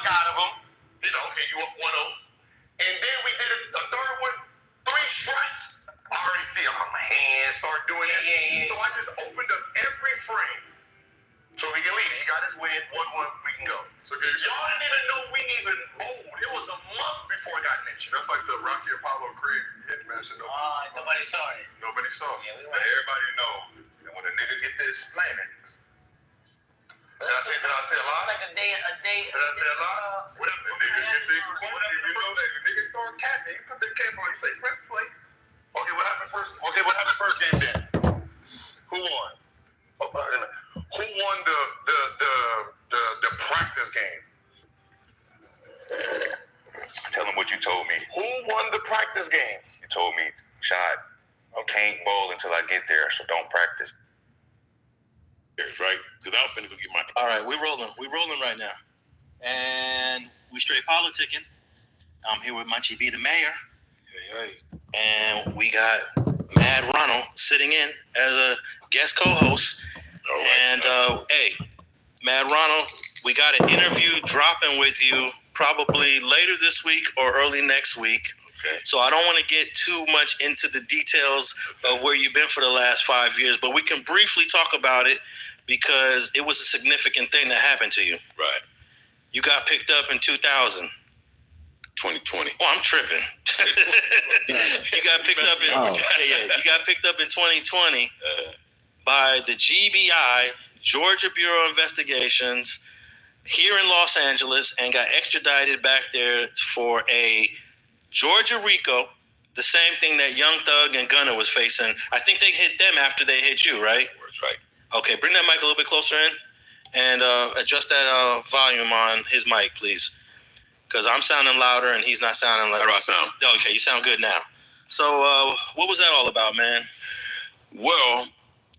out of him. He said, okay, you up 1-0. And then we did a third one, 3 strikes. I already see him. My hands start doing it. Yeah. So I just opened up every frame so we can leave. He got his win. 1-1, we can go. So y'all didn't even know we even bowled. It was a month before it got mentioned. That's like the Rocky Apollo Craig hit match. Nobody saw it. Nobody saw it. Yeah, but everybody knows. And when a nigga get to explaining, did I say a lot? Like a day. Did I say a lot? Whatever the nigga get to explain, you know that the nigga throw a cap in, you put the cap on, you say press play. Okay, what happened first? First game then? Who won? Who won the practice game? Tell him what you told me. Who won the practice game? You told me, Shad, I can't bowl until I get there, so don't practice. Right? Because I was finna go get my... All right, we're rolling right now. And we straight politicking. I'm here with Munchie B, the mayor. Hey. And we got Mad Ronald sitting in as a guest co-host. All right, and, hey, Mad Ronald, we got an interview dropping with you probably later this week or early next week. Okay. So I don't want to get too much into the details of where you've been for the last 5 years, but we can briefly talk about it because it was a significant thing that happened to you. Right. You got picked up in 2000. 2020. Oh, I'm tripping. You got picked up in You got picked up in 2020 by the GBI, Georgia Bureau of Investigations, here in Los Angeles, and got extradited back there for a Georgia RICO, the same thing that Young Thug and Gunna was facing. I think they hit them after they hit you, right? That's right. Okay, bring that mic a little bit closer in and adjust that volume on his mic, please. Because I'm sounding louder and he's not sounding like... How do I sound? Okay, you sound good now. So what was that all about, man? Well,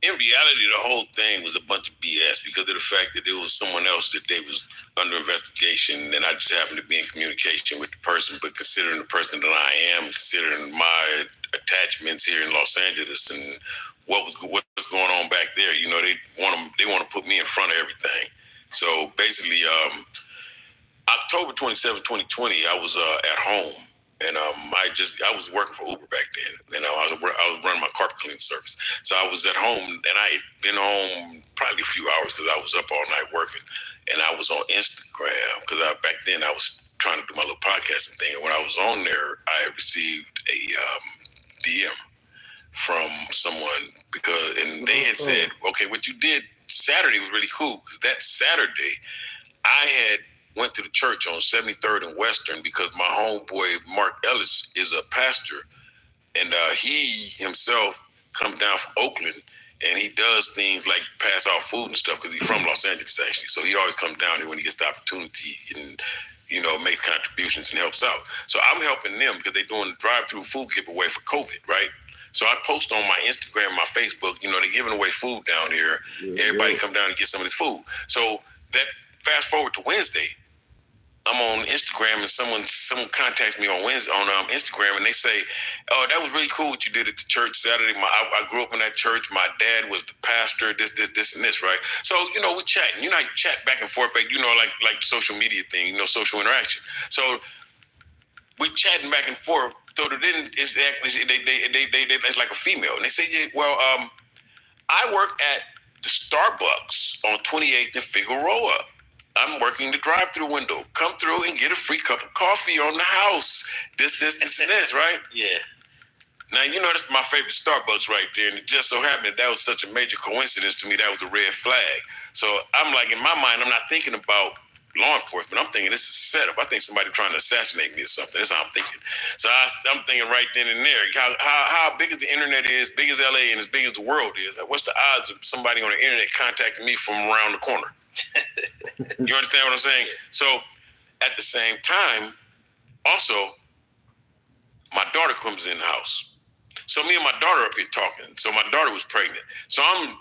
in reality, the whole thing was a bunch of BS because of the fact that there was someone else that they was under investigation, and I just happened to be in communication with the person. But considering the person that I am, considering my attachments here in Los Angeles and what's going on back there, you know, they want to put me in front of everything. So basically, October 27, 2020, I was at home. And I was working for Uber back then, and I was running my carpet cleaning service. So I was at home, and I had been home probably a few hours because I was up all night working. And I was on Instagram because back then I was trying to do my little podcasting thing. And when I was on there, I received a DM from someone and they had said, "Okay, what you did Saturday was really cool because that Saturday I had." Went to the church on 73rd and Western because my homeboy, Mark Ellis, is a pastor. And he himself comes down from Oakland and he does things like pass out food and stuff because he's from Los Angeles, actually. So he always comes down here when he gets the opportunity and, you know, makes contributions and helps out. So I'm helping them because they're doing the drive-through food giveaway for COVID, right? So I post on my Instagram, my Facebook, you know, they're giving away food down here. Yeah, everybody come down and get some of this food. So that fast forward to Wednesday, I'm on Instagram and someone contacts me on Instagram and they say, "Oh, that was really cool what you did at the church Saturday. I grew up in that church. My dad was the pastor. This, and this, right?" So you know, we chatting. You know, I chat back and forth, like, you know, like social media thing, you know, social interaction. So we chatting back and forth. So then it's actually it's like a female, and they say, "Yeah, well, I work at the Starbucks on 28th and Figueroa. I'm working the drive-through window. Come through and get a free cup of coffee on the house. This, and this, right?" Yeah. Now, you know, that's my favorite Starbucks right there. And it just so happened that was such a major coincidence to me. That was a red flag. So I'm like, in my mind, I'm not thinking about law enforcement. I'm thinking this is a setup. I think somebody trying to assassinate me or something. That's how I'm thinking. So I'm thinking right then and there, how big as the internet is, big as LA and as big as the world is, what's the odds of somebody on the internet contacting me from around the corner? You understand what I'm saying? So at the same time, also, my daughter comes in the house. So me and my daughter up here talking. So my daughter was pregnant. So I'm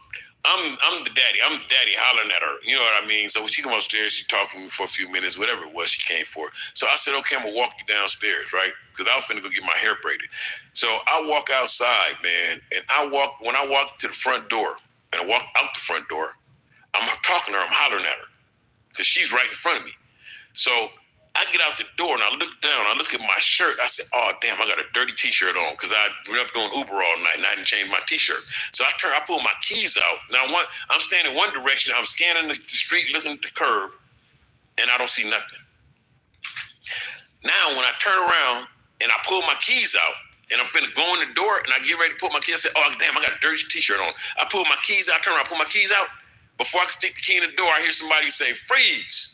the daddy. I'm the daddy hollering at her. You know what I mean? So when she come upstairs, she talked to me for a few minutes, whatever it was she came for. So I said, "Okay, I'm gonna walk you downstairs, right?" Because I was finna go get my hair braided. So I walk outside, man, and when I walk to the front door, and I walk out the front door, I'm talking to her, I'm hollering at her, because she's right in front of me. So I get out the door and I look down. I look at my shirt. I said, "Oh damn, I got a dirty T-shirt on because I been up doing Uber all night and I didn't change my T-shirt." So I pull my keys out. Now I'm standing one direction. I'm scanning the street, looking at the curb, and I don't see nothing. Now when I turn around and I pull my keys out and I'm finna go in the door and I get ready to put my keys, I say, "Oh damn, I got a dirty T-shirt on." I pull my keys out. Turn around, pull my keys out. Before I can stick the key in the door, I hear somebody say, "Freeze."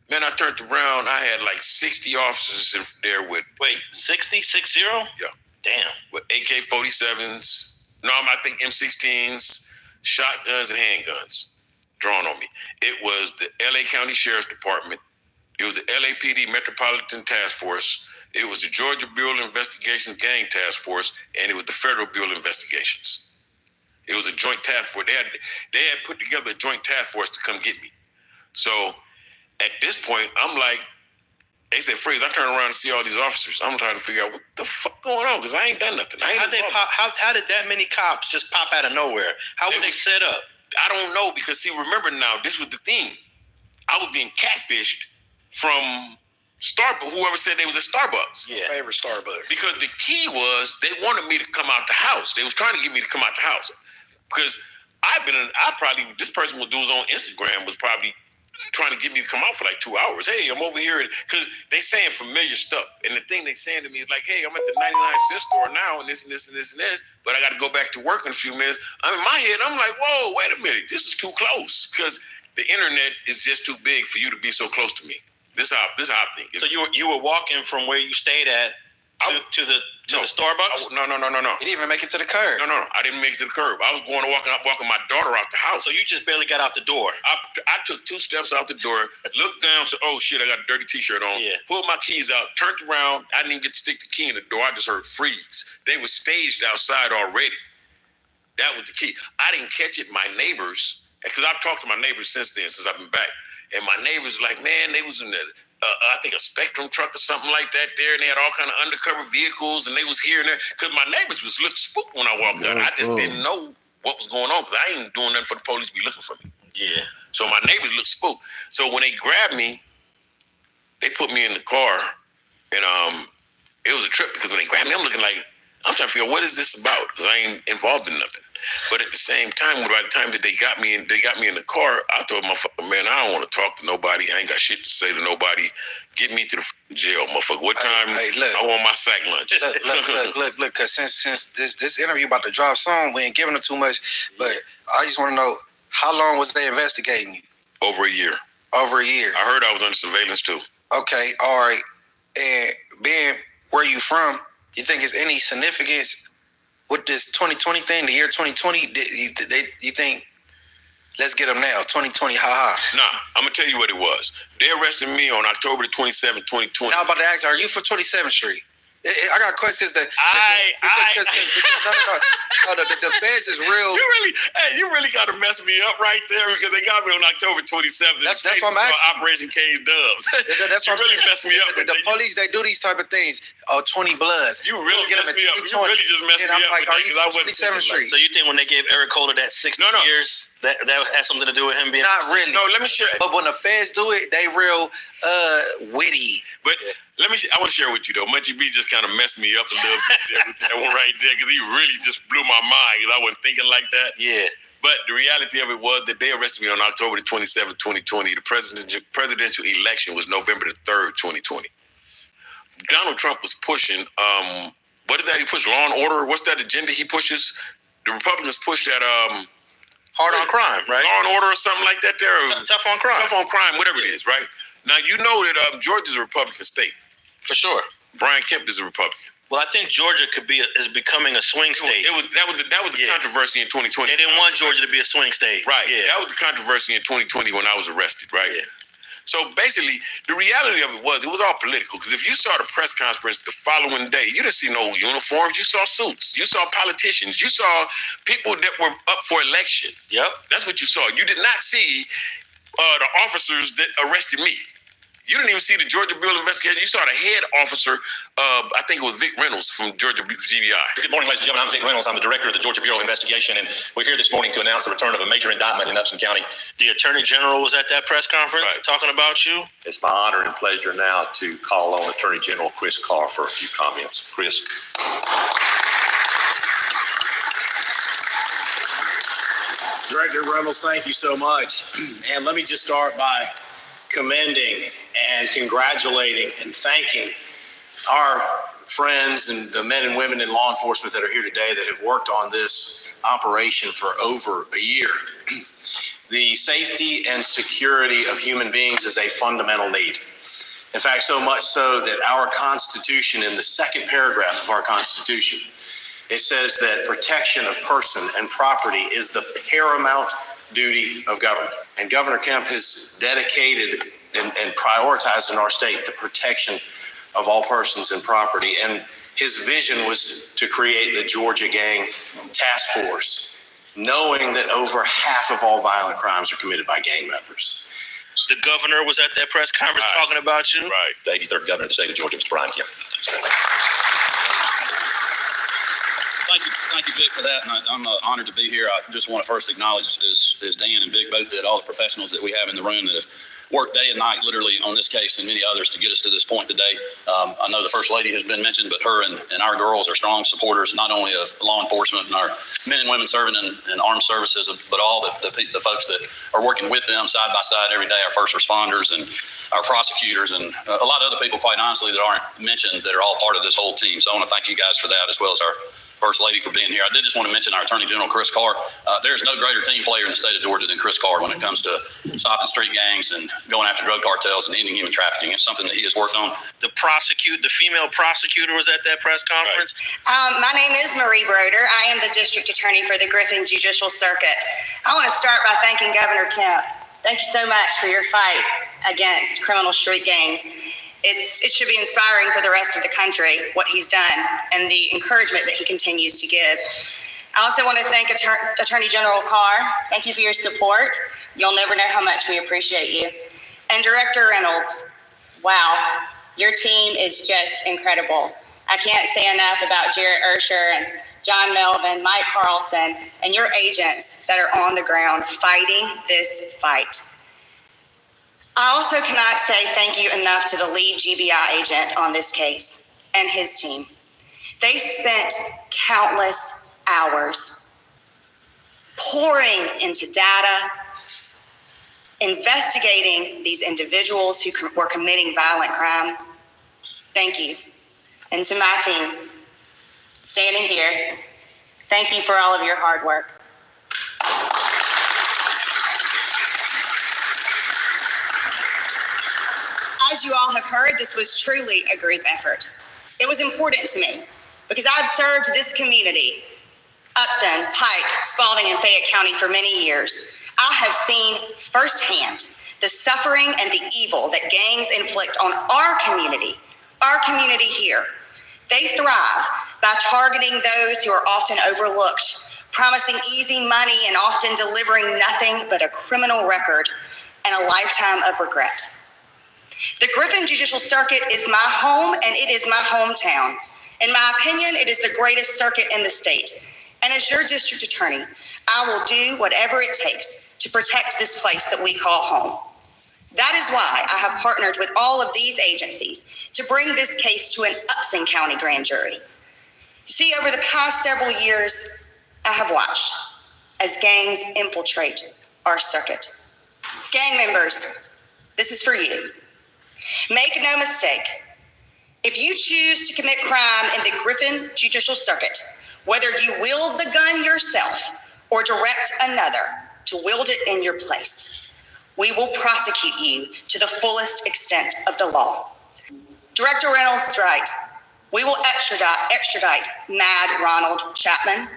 Man, I turned around. I had like 60 officers in there with 60? 60? Yeah. Damn. With AK-47s. No, I think M16s, shotguns, and handguns drawn on me. It was the LA County Sheriff's Department. It was the LAPD Metropolitan Task Force. It was the Georgia Bureau of Investigations Gang Task Force, and it was the Federal Bureau of Investigations. It was a joint task force. They had put together a joint task force to come get me. So at this point, I'm like, they said, "Freeze." I turn around and see all these officers. I'm trying to figure out what the fuck going on because I ain't done nothing. How did that many cops just pop out of nowhere? How were they set up? I don't know because, see, remember now, this was the thing. I was being catfished from Starbucks, whoever said they was at Starbucks. Yeah. Favorite Starbucks. Because the key was they wanted me to come out the house. They was trying to get me to come out the house. Because this person would do his own Instagram was probably trying to get me to come out for like 2 hours. "Hey, I'm over here." Because they saying familiar stuff. And the thing they saying to me is like, "Hey, I'm at the 99-cent store now and this and this and this and this, but I got to go back to work in a few minutes." I'm in my head, I'm like, "Whoa, wait a minute. This is too close." Because the internet is just too big for you to be so close to me. This is how I think. So you were walking from where you stayed at to the Starbucks? No. He didn't even make it to the curb. No. I didn't make it to the curb. I was going to walking my daughter out the house. So you just barely got out the door. I took 2 steps out the door, looked down, said, "Oh shit, I got a dirty T-shirt on." Yeah. Pulled my keys out, turned around. I didn't even get to stick the key in the door. I just heard "freeze." They were staged outside already. That was the key. I didn't catch it. My neighbors, because I've talked to my neighbors since then, since I've been back. And my neighbors were like, "Man, they was in the, I think a Spectrum truck or something like that there, and they had all kind of undercover vehicles, and they was here and there." Because my neighbors was looked spooked when I walked out. I just didn't know what was going on because I ain't doing nothing for the police to be looking for me. Yeah. So my neighbors looked spooked. So when they grabbed me, they put me in the car, and it was a trip because when they grabbed me, I'm trying to figure out what is this about because I ain't involved in nothing. But at the same time, by the time that they got me in the car, I thought, "Motherfucker, man, I don't want to talk to nobody. I ain't got shit to say to nobody. Get me to the jail, motherfucker. What time? Look, I want my sack lunch." Look. Because since this interview about to drop soon, we ain't giving it too much. But I just want to know, how long was they investigating you? Over a year. Over a year. I heard I was under surveillance too. Okay, all right. And being where you from, you think it's any significance with this 2020 thing, the year 2020? You think, let's get them now, 2020, ha? Nah, I'm going to tell you what it was. They arrested me on October 27, 2020. Now I'm about to ask, are you from 27th Street? I got questions that the feds is real. You really got to mess me up right there because they got me on October 27th. That's what I'm asking. Operation Cage Dubs. That's what really messed me up. The police, they do these type of things. 20 Bloods. You really messed me up. You really just messed me up. I'm like, are you from 27th Street? So you think when they gave Eric Holder that 60 years, that has something to do with him being? Not really. No, let me share. But when the feds do it, they real witty. But I want to share with you though. Munchie B just kind of messed me up a little bit there with that one right there because he really just blew my mind because I wasn't thinking like that. Yeah. But the reality of it was that they arrested me on October the 27th, 2020. The presidential election was November the 3rd, 2020. Donald Trump was pushing, what is that he pushed? Law and order? What's that agenda he pushes? The Republicans pushed that hard on crime, right? Law and order or something like that there? Tough on crime. Tough on crime, whatever it is, right? Now, you know that Georgia's a Republican state. For sure. Brian Kemp is a Republican. Well, I think Georgia is becoming a swing state. That was the controversy in 2020. They didn't want Georgia to be a swing state. Right. Yeah. That was the controversy in 2020 when I was arrested, right? Yeah. So basically, the reality of it was all political. Because if you saw the press conference the following day, you didn't see no uniforms. You saw suits. You saw politicians. You saw people that were up for election. Yep. That's what you saw. You did not see the officers that arrested me. You didn't even see the Georgia Bureau investigation. You saw the head officer, I think it was Vic Reynolds from Georgia GBI. Good morning, ladies and gentlemen. I'm Vic Reynolds. I'm the director of the Georgia Bureau of Investigation, and we're here this morning to announce the return of a major indictment in Upson County. The Attorney General was at that press conference talking about you. It's my honor and pleasure now to call on Attorney General Chris Carr for a few comments. Chris. Director Reynolds, thank you so much. And let me just start by commending and congratulating and thanking our friends and the men and women in law enforcement that are here today that have worked on this operation for over a year. The safety and security of human beings is a fundamental need. In fact, so much so that our Constitution, in the second paragraph of our Constitution, it says that protection of person and property is the paramount duty of government. And Governor Kemp has dedicated and prioritized in our state the protection of all persons and property. And his vision was to create the Georgia Gang Task Force, knowing that over half of all violent crimes are committed by gang members. The governor was at that press conference talking about you. Right. The 83rd governor of the state of Georgia, Mr. Brian Kemp. Thank you, Vic, for that. And I'm honored to be here. I just want to first acknowledge, as Dan and Vic both did, all the professionals that we have in the room that have worked day and night, literally, on this case and many others to get us to this point today. I know the First Lady has been mentioned, but her and our girls are strong supporters, not only of law enforcement and our men and women serving in armed services, but all the folks that are working with them side by side every day, our first responders and our prosecutors and a lot of other people, quite honestly, that aren't mentioned that are all part of this whole team. So I want to thank you guys for that, as well as our First Lady for being here. I did just want to mention our Attorney General, Chris Carr. There's no greater team player in the state of Georgia than Chris Carr when it comes to stopping street gangs and going after drug cartels and ending human trafficking. It's something that he has worked on. The female prosecutor was at that press conference. My name is Marie Broder. I am the District Attorney for the Griffin Judicial Circuit. I want to start by thanking Governor Kemp. Thank you so much for your fight against criminal street gangs. It should be inspiring for the rest of the country, what he's done, and the encouragement that he continues to give. I also want to thank Attorney General Carr. Thank you for your support. You'll never know how much we appreciate you. And Director Reynolds, wow, your team is just incredible. I can't say enough about Jarrett Ursher and John Melvin, Mike Carlson, and your agents that are on the ground fighting this fight. I also cannot say thank you enough to the lead GBI agent on this case and his team. They spent countless hours pouring into data, investigating these individuals who were committing violent crime. Thank you. And to my team, standing here, thank you for all of your hard work. As you all have heard, this was truly a group effort. It was important to me because I've served this community, Upson, Pike, Spalding, and Fayette County for many years. I have seen firsthand the suffering and the evil that gangs inflict on our community here. They thrive by targeting those who are often overlooked, promising easy money and often delivering nothing but a criminal record and a lifetime of regret. The Griffin Judicial Circuit is my home and it is my hometown. In my opinion, it is the greatest circuit in the state. And as your district attorney, I will do whatever it takes to protect this place that we call home. That is why I have partnered with all of these agencies to bring this case to an Upson County grand jury. See, over the past several years, I have watched as gangs infiltrate our circuit. Gang members, this is for you. Make no mistake, if you choose to commit crime in the Griffin Judicial Circuit, whether you wield the gun yourself or direct another to wield it in your place, we will prosecute you to the fullest extent of the law. Director Reynolds is right. We will extradite Mad Ronald Chapman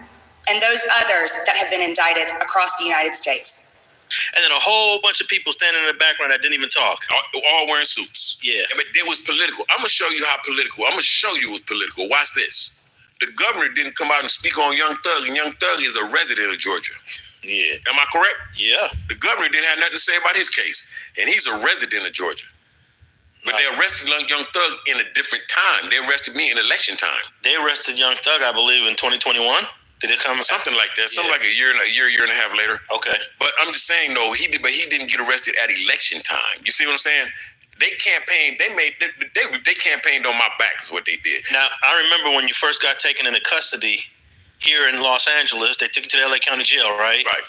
and those others that have been indicted across the United States. And then a whole bunch of people standing in the background that didn't even talk. All wearing suits. Yeah. But it was political. I'm going to show you how political. I'm going to show you what's political. Watch this. The governor didn't come out and speak on Young Thug, and Young Thug is a resident of Georgia. Yeah. Am I correct? Yeah. The governor didn't have nothing to say about his case, and he's a resident of Georgia. But they arrested Young Thug in a different time. They arrested me in election time. They arrested Young Thug, I believe, in 2021. Did it come? Something like that. Something like a year and a half later. Okay. But I'm just saying, though, he didn't get arrested at election time. You see what I'm saying? They campaigned. They campaigned on my back is what they did. Now, I remember when you first got taken into custody here in Los Angeles. They took you to the LA County Jail, right? Right.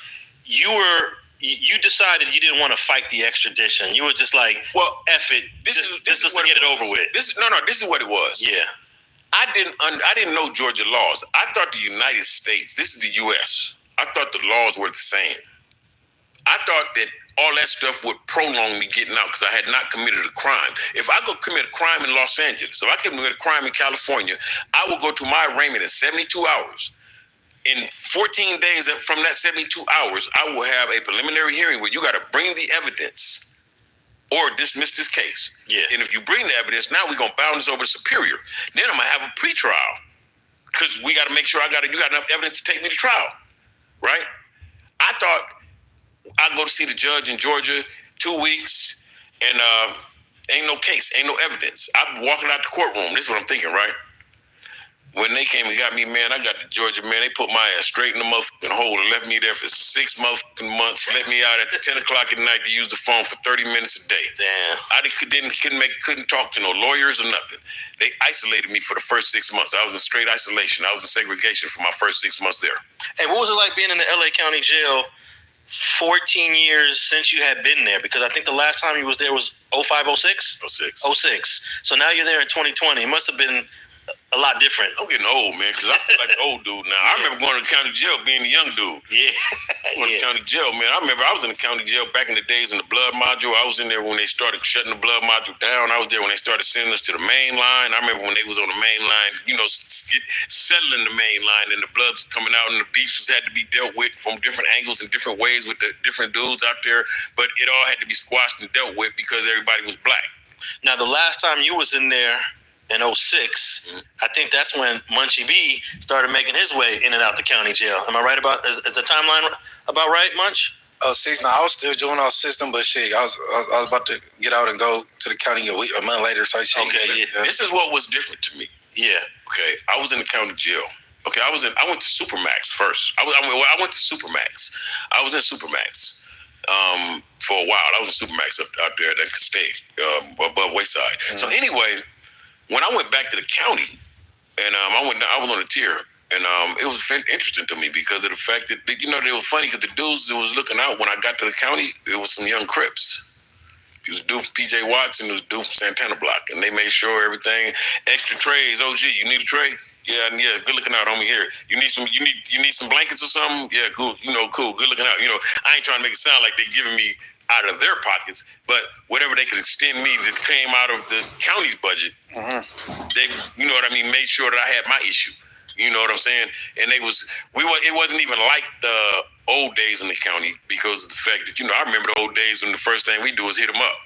You decided you didn't want to fight the extradition. You were just like, well, F it. This is to get it over with. This is what it was. Yeah. I didn't know Georgia laws. I thought the United States, this is the U.S., I thought the laws were the same. I thought that all that stuff would prolong me getting out because I had not committed a crime. If I go commit a crime in Los Angeles, if I commit a crime in California, I will go to my arraignment in 72 hours. In 14 days from that 72 hours, I will have a preliminary hearing where you got to bring the evidence or dismiss this case. Yeah. And if you bring the evidence, now we're going to bound this over to Superior. Then I'm going to have a pretrial because we got to make sure you got enough evidence to take me to trial, right? I thought I'd go to see the judge in Georgia 2 weeks and ain't no case, ain't no evidence. I'm walking out the courtroom. This is what I'm thinking, right? When they came and got me, man, I got to Georgia, man. They put my ass straight in the motherfucking hole and left me there for 6 motherfucking months. Let me out at 10 o'clock at night to use the phone for 30 minutes a day. Damn. I couldn't talk to no lawyers or nothing. They isolated me for the first 6 months. I was in straight isolation. I was in segregation for my first 6 months there. Hey, what was it like being in the LA County Jail 14 years since you had been there? Because I think the last time you was there was 05, 06? 06. So now you're there in 2020. It must have been a lot different. I'm getting old, man, because I feel like an old dude now. I remember going to the county jail being a young dude. Yeah. Going to the county jail, man. I remember I was in the county jail back in the days in the blood module. I was in there when they started shutting the blood module down. I was there when they started sending us to the main line. I remember when they was on the main line, settling the main line, and the blood was coming out, and the beefs had to be dealt with from different angles and different ways with the different dudes out there. But it all had to be squashed and dealt with because everybody was black. Now, the last time you was in there in 06, I think that's when Munchie B started making his way in and out the county jail. Am I right about, is the timeline about right, Munch? 06, no, I was still doing our system, but shit, I was about to get out and go to the county a month later. So okay, yeah. This is what was different to me. Yeah. Okay, I was in the county jail. Okay, I went to Supermax first. I went to Supermax. I was in Supermax for a while. I was in Supermax out there at that stay above Wayside. Mm-hmm. So anyway, when I went back to the county, and I was on a tier, and it was interesting to me because of the fact that, it was funny because the dudes that was looking out when I got to the county, it was some young Crips. It was a dude from PJ Watts and it was a dude from Santana Block, and they made sure everything, extra trays. OG, you need a tray? Yeah, good looking out, homie. Here, you need some blankets or something? Yeah, cool. Cool. Good looking out. I ain't trying to make it sound like they giving me out of their pockets, but whatever they could extend me that came out of the county's budget, they, made sure that I had my issue. You know what I'm saying? And it wasn't even like the old days in the county because of the fact that, I remember the old days when the first thing we do is hit them up.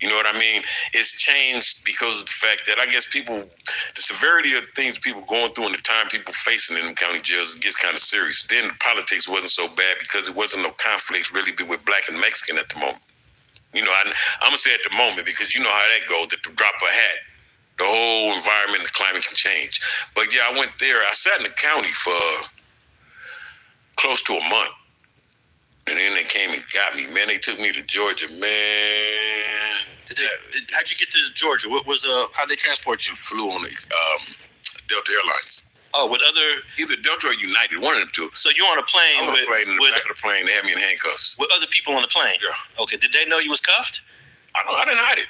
You know what I mean? It's changed because of the fact that I guess the severity of things people going through and the time people facing in the county jails gets kind of serious. Then the politics wasn't so bad because it wasn't no conflicts really with black and Mexican at the moment. I'm going to say at the moment because you know how that goes, at the drop of a hat. The whole environment and the climate can change. But yeah, I went there. I sat in the county for close to a month. And then they came and got me, man. They took me to Georgia, man. How'd you get to Georgia? What was how'd they transport you? Flew on Delta Airlines. Oh, with either Delta or United, one of them two. So you're on a plane in the back of the plane. They had me in handcuffs. With other people on the plane? Yeah. Okay. Did they know you was cuffed? I didn't hide it.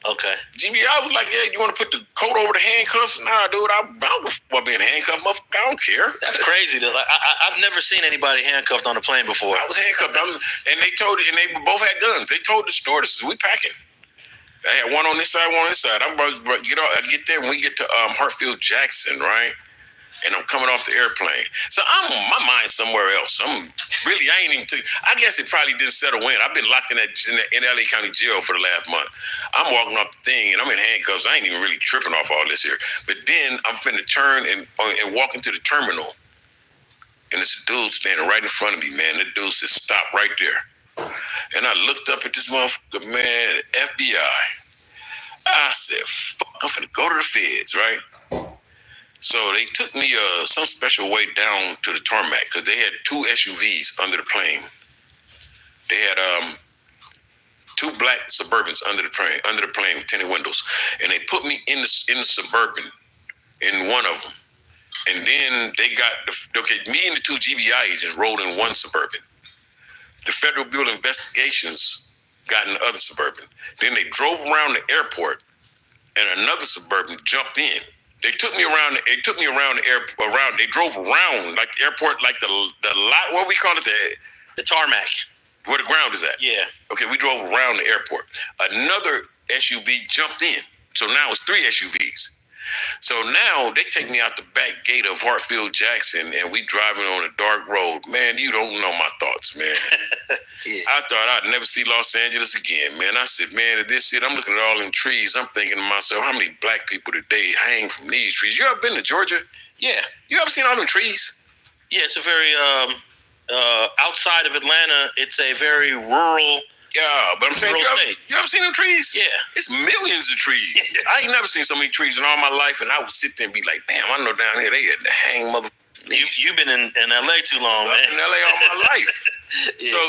Okay. GBI was like, yeah, you want to put the coat over the handcuffs? Nah, dude, I don't want being handcuffed, motherfucker. I don't care. That's crazy. Though. I've never seen anybody handcuffed on a plane before. I was handcuffed, and they both had guns. They told the stewardesses, we packing. I had one on this side, one on this side. I'm about to I get there when we get to Hartfield Jackson, right? And I'm coming off the airplane. So my mind's somewhere else. I ain't even I guess it probably didn't settle in. I've been locked in LA County jail for the last month. I'm walking off the thing and I'm in handcuffs. I ain't even really tripping off all this here. But then I'm finna turn and walk into the terminal. And there's a dude standing right in front of me, man. The dude said, stop right there. And I looked up at this motherfucker, man, FBI. I said, fuck, I'm finna go to the feds, right? So they took me some special way down to the tarmac because they had 2 SUVs under the plane. They had 2 black Suburbans under the plane with tinted windows, and they put me in the Suburban in one of them. And then they got me and the 2 GBI agents rolled in one Suburban. The Federal Bureau of Investigations got in the other Suburban. Then they drove around the airport, and another Suburban jumped in. They took me around. They took me around the airport. They drove around like the airport, like the lot. What we call it, The tarmac. Where the ground is at. Yeah. Okay, we drove around the airport. Another SUV jumped in. So now it's 3 SUVs. So now they take me out the back gate of Hartfield Jackson, and we driving on a dark road. Man, you don't know my thoughts, man. Yeah. I thought I'd never see Los Angeles again, man. I said, man, at this shit, I'm looking at all them trees. I'm thinking to myself, how many black people today hang from these trees? You ever been to Georgia? Yeah. You ever seen all them trees? Yeah, it's a very outside of Atlanta. It's a very rural. Yeah, but I'm saying, you ever seen them trees? Yeah. It's millions of trees. I ain't never seen so many trees in all my life, and I would sit there and be like, damn, I know down here they had to hang mother. You've been in LA too long, man. I've been in LA all my life. Yeah. So,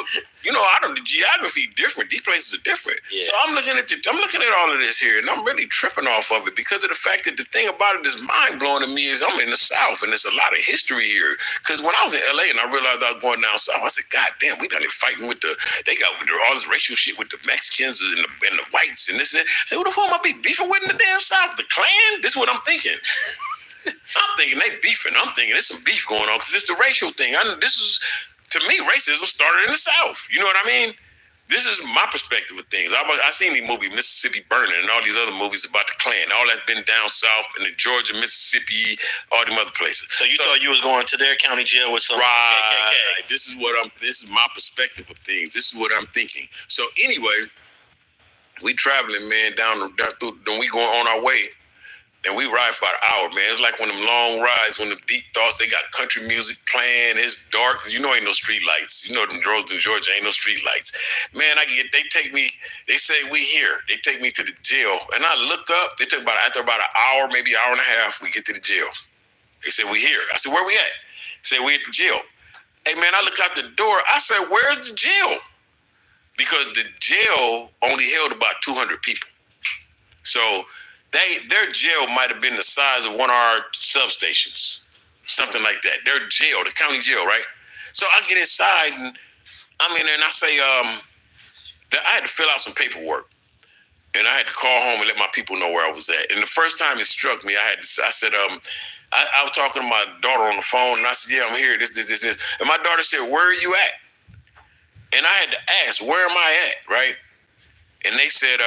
the geography different. These places are different. Yeah. So I'm looking at all of this here, and I'm really tripping off of it because of the fact that the thing about it that's mind blowing to me is I'm in the South, and there's a lot of history here. Because when I was in LA and I realized I was going down South, I said, God damn, we done it fighting with all this racial shit with the Mexicans and the whites and this and that. I said, who the fuck am I be beefing with in the damn South? The Klan? This is what I'm thinking. I'm thinking they beefing. I'm thinking there's some beef going on because it's the racial thing. To me, racism started in the South. You know what I mean? This is my perspective of things. I seen the movie Mississippi Burning and all these other movies about the Klan. All that's been down south in the Georgia, Mississippi, all them other places. So you thought you was going to their county jail with some right. KKK. This is my perspective of things. This is what I'm thinking. So anyway, we traveling, man, down through, then we going on our way. And we ride for about an hour, man. It's like one of them long rides, one of them deep thoughts. They got country music playing. It's dark. You know ain't no street lights. You know them roads in Georgia ain't no street lights. Man, they take me, they say we here. They take me to the jail. And I look up, after about an hour, maybe an hour and a half, we get to the jail. They say we here. I said, where we at? They say we at the jail. Hey man, I look out the door. I said, where's the jail? Because the jail only held about 200 people. So their jail might have been the size of one of our substations, something like that. Their jail, the county jail, right? So I get inside and I'm in there and I say, I had to fill out some paperwork and I had to call home and let my people know where I was at. And the first time it struck me, I said, I was talking to my daughter on the phone and I said, yeah, I'm here, this. And my daughter said, where are you at? And I had to ask, where am I at, right? And they said,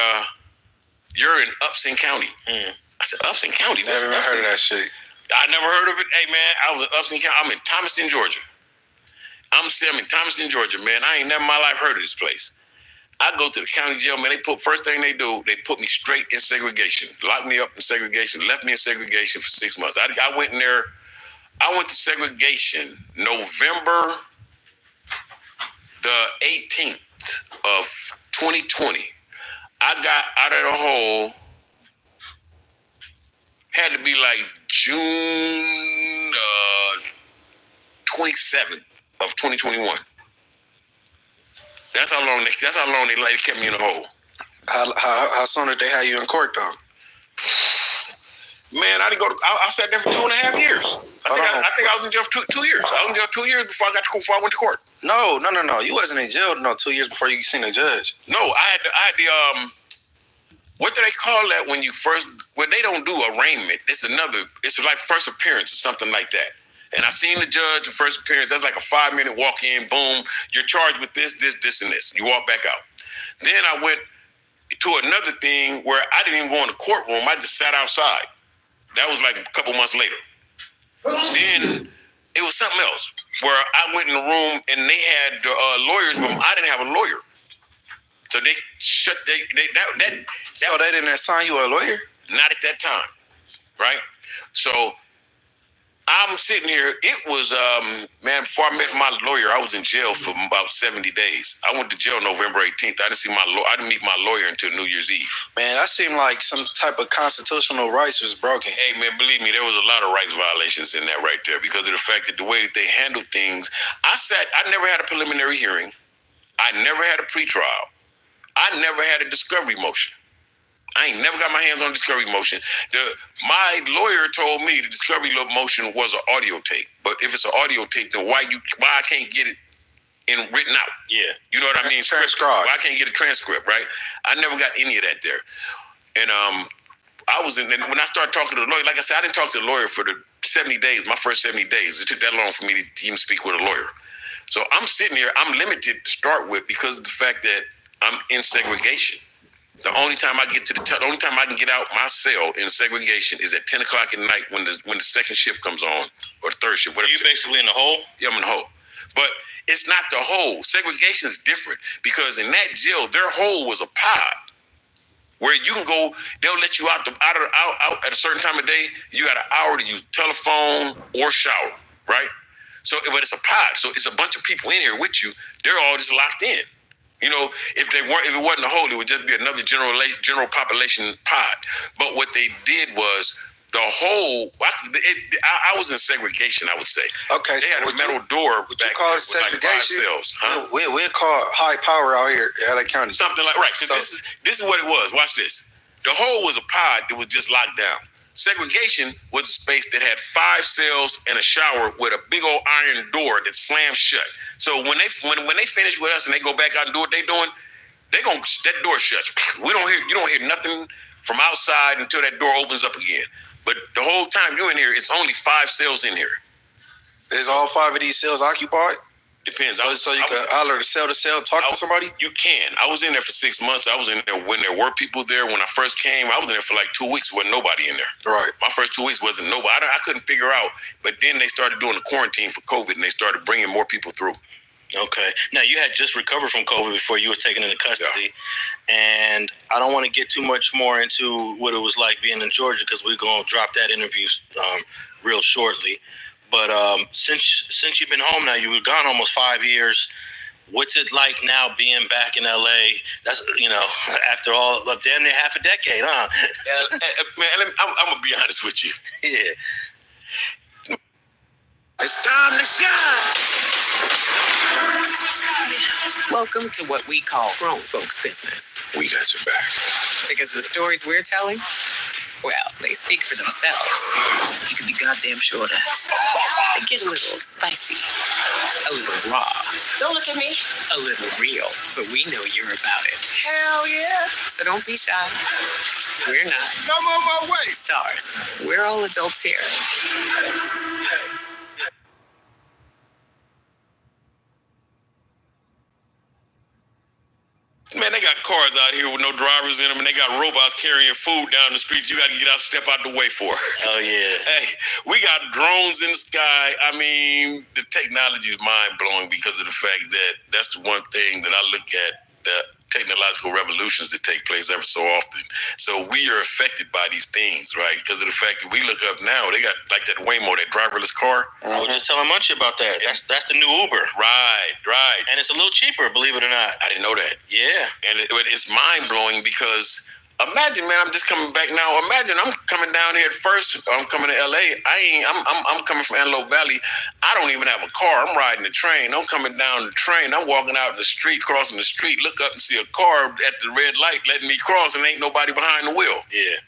you're in Upson County. I said, Upson County? Never even heard of that shit. I never heard of it. Hey, man, I was in Upson County. I'm in Thomaston, Georgia. I'm in Thomaston, Georgia, man. I ain't never in my life heard of this place. I go to the county jail, man. First thing they do, they put me straight in segregation. Locked me up in segregation, left me in segregation for 6 months. I went in there. I went to segregation November the 18th of 2020. I got out of the hole, had to be like June 27th of 2021. That's how long they kept me in the hole. How soon did they have you in court, though? Man, I sat there for 2.5 years. I think I was in jail for 2 years. I was in jail 2 years before I went to court. No. You wasn't in jail 2 years before you seen a judge. No, I had the what do they call that when you first? Well, they don't do arraignment. It's like first appearance or something like that. And I seen the judge, the first appearance. That's like a 5-minute walk in. Boom, you're charged with this, and this. You walk back out. Then I went to another thing where I didn't even go in the courtroom. I just sat outside. That was like a couple months later. Then it was something else where I went in the room and they had lawyers, but I didn't have a lawyer. So they shut So they didn't assign you a lawyer? Not at that time, right? So I'm sitting here. It was, man, before I met my lawyer, I was in jail for about 70 days. I went to jail November 18th. I didn't meet my lawyer until New Year's Eve. Man, that seemed like some type of constitutional rights was broken. Hey, man, believe me, there was a lot of rights violations in that right there because of the fact that the way that they handled things. I never had a preliminary hearing. I never had a pretrial. I never had a discovery motion. I ain't never got my hands on a discovery motion. My lawyer told me the discovery motion was an audio tape. But if it's an audio tape, then why I can't get it written out? Yeah. You know what I mean? Transcribed. Why I can't get a transcript, right? I never got any of that there. And when I started talking to the lawyer, like I said, I didn't talk to the lawyer for the 70 days, my first 70 days. It took that long for me to even speak with a lawyer. So I'm sitting here, I'm limited to start with because of the fact that I'm in segregation. The only time I can get out my cell in segregation is at 10 o'clock at night when the second shift comes on, or the third shift. Are you basically in the hole? Yeah, I'm in the hole. But it's not the hole. Segregation is different because in that jail, their hole was a pod where you can go. They'll let you out at a certain time of day. You got an hour to use telephone or shower, right? So, but it's a pod. So it's a bunch of people in here with you. They're all just locked in. You know, if it wasn't a hole, it would just be another general population pod. But what they did was the whole. I was in segregation, I would say. Okay, they had a metal door. What you call segregation? Like 5 cells, huh? We're called high power out here in LA County. Something like right. Because this is what it was. Watch this. The hole was a pod that was just locked down. Segregation was a space that had 5 cells and a shower with a big old iron door that slammed shut. So when they finish with us and they go back out and do what they're doing, that door shuts. You don't hear nothing from outside until that door opens up again. But the whole time you're in here, it's only 5 cells in here. Is all 5 of these cells occupied? Depends. So you can holler to cell, talk to somebody? You can. I was in there for 6 months. I was in there when there were people there. When I first came, I was in there for like 2 weeks. Wasn't nobody in there. Right. My first 2 weeks wasn't nobody. I couldn't figure out. But then they started doing the quarantine for COVID, and they started bringing more people through. Okay. Now, you had just recovered from COVID before you were taken into custody. Yeah. And I don't want to get too much more into what it was like being in Georgia because we're going to drop that interview real shortly. But since you've been home now, you were gone almost 5 years. What's it like now being back in LA? That's, after all, damn near half a decade, huh? Man, I'm going to be honest with you. Yeah. It's time to shine. Welcome to what we call grown folks business. We got your back. Because the stories we're telling, well, they speak for themselves. You can be goddamn sure of that. They get a little spicy, a little raw. Don't look at me. A little real, but we know you're about it. Hell yeah. So don't be shy. We're not. I'm on my way. Stars. We're all adults here. Man, they got cars out here with no drivers in them, and they got robots carrying food down the streets. You got to get out, step out the way for. Oh, yeah. Hey, we got drones in the sky. I mean, the technology is mind-blowing because of the fact that that's the one thing that I look at, the technological revolutions that take place ever so often. So we are affected by these things, right? Because of the fact that we look up now, they got like that Waymo, that driverless car. I was just telling Munchie about that. That's the new Uber. Right. And it's a little cheaper, believe it or not. I didn't know that. Yeah. And it's mind-blowing because imagine, man, I'm just coming back now. Imagine I'm coming down here at first. I'm coming to LA. I'm coming from Antelope Valley. I don't even have a car. I'm riding the train. I'm coming down the train. I'm walking out in the street, crossing the street, look up and see a car at the red light letting me cross, and ain't nobody behind the wheel. Yeah.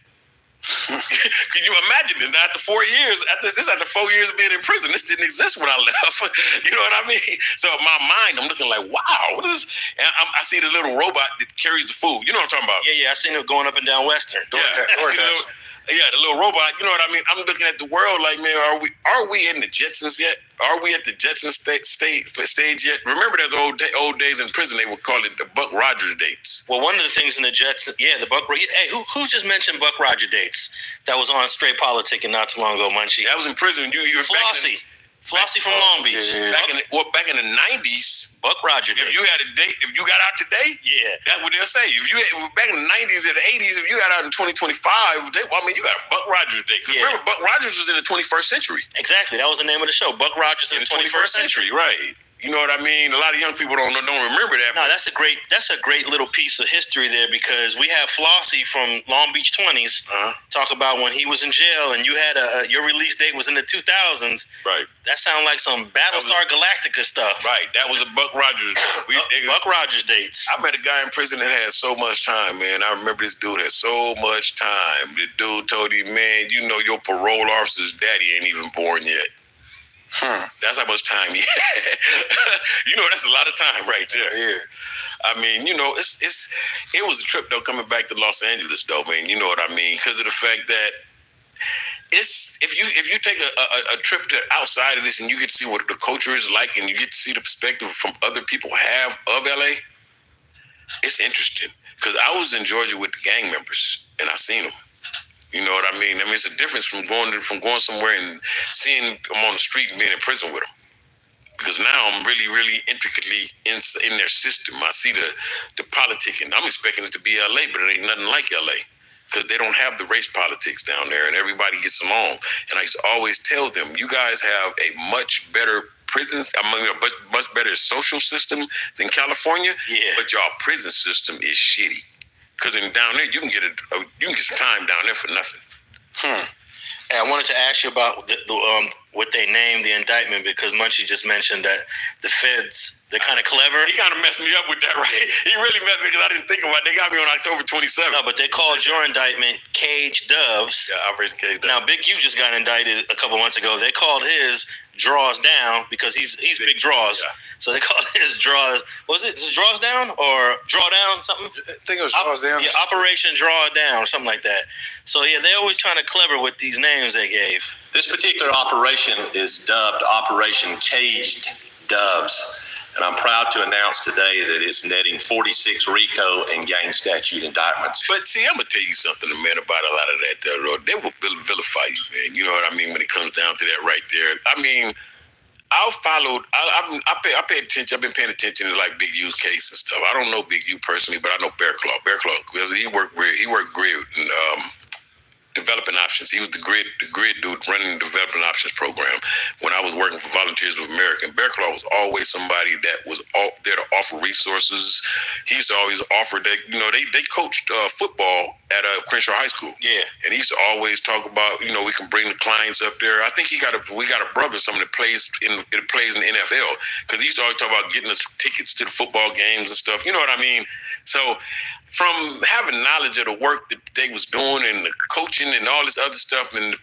Can you imagine this? Now, after 4 years, after 4 years of being in prison, this didn't exist when I left. You know what I mean? So in my mind, I'm looking like, wow, what is this? And I see the little robot that carries the food. You know what I'm talking about? Yeah, I seen it going up and down Western. The little robot. You know what I mean? I'm looking at the world like, man, are we in the Jetsons yet? Are we at the Jetsons stage yet? Remember those old days in prison? They would call it the Buck Rogers dates. Well, one of the things in the Jetsons, the Buck. Hey, who just mentioned Buck Rogers dates? That was on Straight Politicking not too long ago, Munchie. That was in prison. You were Flossie. Flossie from Long Beach. Yeah. Back in the 90s, Buck Rogers. if you had a date, if you got out today, Yeah. that's what they'll say. Back in the 90s or the 80s, if you got out in 2025, you got Buck Rogers Day. 'Cause Yeah. remember, Buck Rogers was in the 21st century. Exactly. That was the name of the show. Buck Rogers in the 21st century. Right. You know what I mean? A lot of young people don't remember that. No, that's a great little piece of history there, because we have Flossie from Long Beach 20s talk about when he was in jail and you had your release date was in the 2000s. Right. That sounds like some Battlestar Galactica stuff. Right. That was a Buck Rogers Day. Buck Rogers dates. I met a guy in prison that had so much time, man. I remember this dude had so much time. The dude told him, man, you know your parole officer's daddy ain't even born yet. That's how much time he had. You know, that's a lot of time right there. Yeah. I mean, you know, it was a trip though coming back to Los Angeles though, man. You know what I mean? Because of the fact that if you take a trip to outside of this and you get to see what the culture is like and you get to see the perspective from other people have of LA, it's interesting. Because I was in Georgia with the gang members and I seen them. You know what I mean? I mean, it's a difference from going somewhere and seeing them on the street and being in prison with them. Because now I'm really, really intricately in their system. I see the politicking. I'm expecting it to be LA, but it ain't nothing like LA. Because they don't have the race politics down there and everybody gets along. And I used to always tell them, you guys have a much better much better social system than California. Yeah. But y'all prison system is shitty. Because down there, you can get some time down there for nothing. And I wanted to ask you about what they named the indictment, because Munchie just mentioned that the feds, they're kind of clever. He kind of messed me up with that, right? He really messed me because I didn't think about it. They got me on October 27th. No, but they called your indictment Cage Doves. Yeah, Operation Cage Doves. Now, Big U just got indicted a couple months ago. They called his Draws Down because he's big draws. Yeah. So they called his Draws. Was it just Draws Down or Draw Down something? I think it was Draws Down. Yeah, Operation Draw Down or something like that. So yeah, they're always trying to clever with these names they gave. This particular operation is dubbed Operation Caged Doves, and I'm proud to announce today that it's netting 46 RICO and gang statute indictments. But see, I'm going to tell you something, man, about a lot of that, though. They will vilify you, man. You know what I mean, when it comes down to that right there. I mean, I pay attention. I've been paying attention to like Big U's case and stuff. I don't know Big U personally, but I know Bear Claw. Bear Claw, because he worked great in developing options. He was the grid dude running the developing options program when I was working for Volunteers of America. And Bear Claw was always somebody that was there to offer resources. He used to always offer that, you know, they coached football at Crenshaw High School. Yeah. And he used to always talk about, you know, we can bring the clients up there. I think we got a brother, someone that plays in the NFL, because he used to always talk about getting us tickets to the football games and stuff. You know what I mean? So from having knowledge of the work that they was doing and the coaching and all this other stuff and the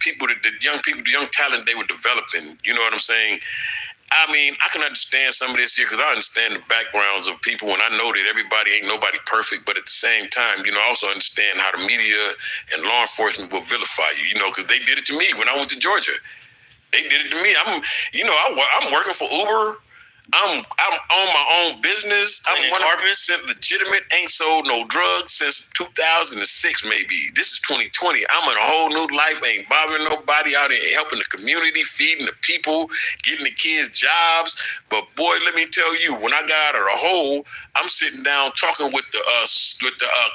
young talent they were developing, you know what I'm saying? I mean, I can understand some of this here because I understand the backgrounds of people, and I know that ain't nobody perfect, but at the same time, you know, I also understand how the media and law enforcement will vilify you, you know, because they did it to me when I went to Georgia. They did it to me. I'm working for Uber. I'm on my own business. I'm 100% legitimate. Ain't sold no drugs since 2006, maybe. This is 2020. I'm in a whole new life. Ain't bothering nobody, out here helping the community, feeding the people, getting the kids jobs. But boy, let me tell you, when I got out of the hole, I'm sitting down talking with the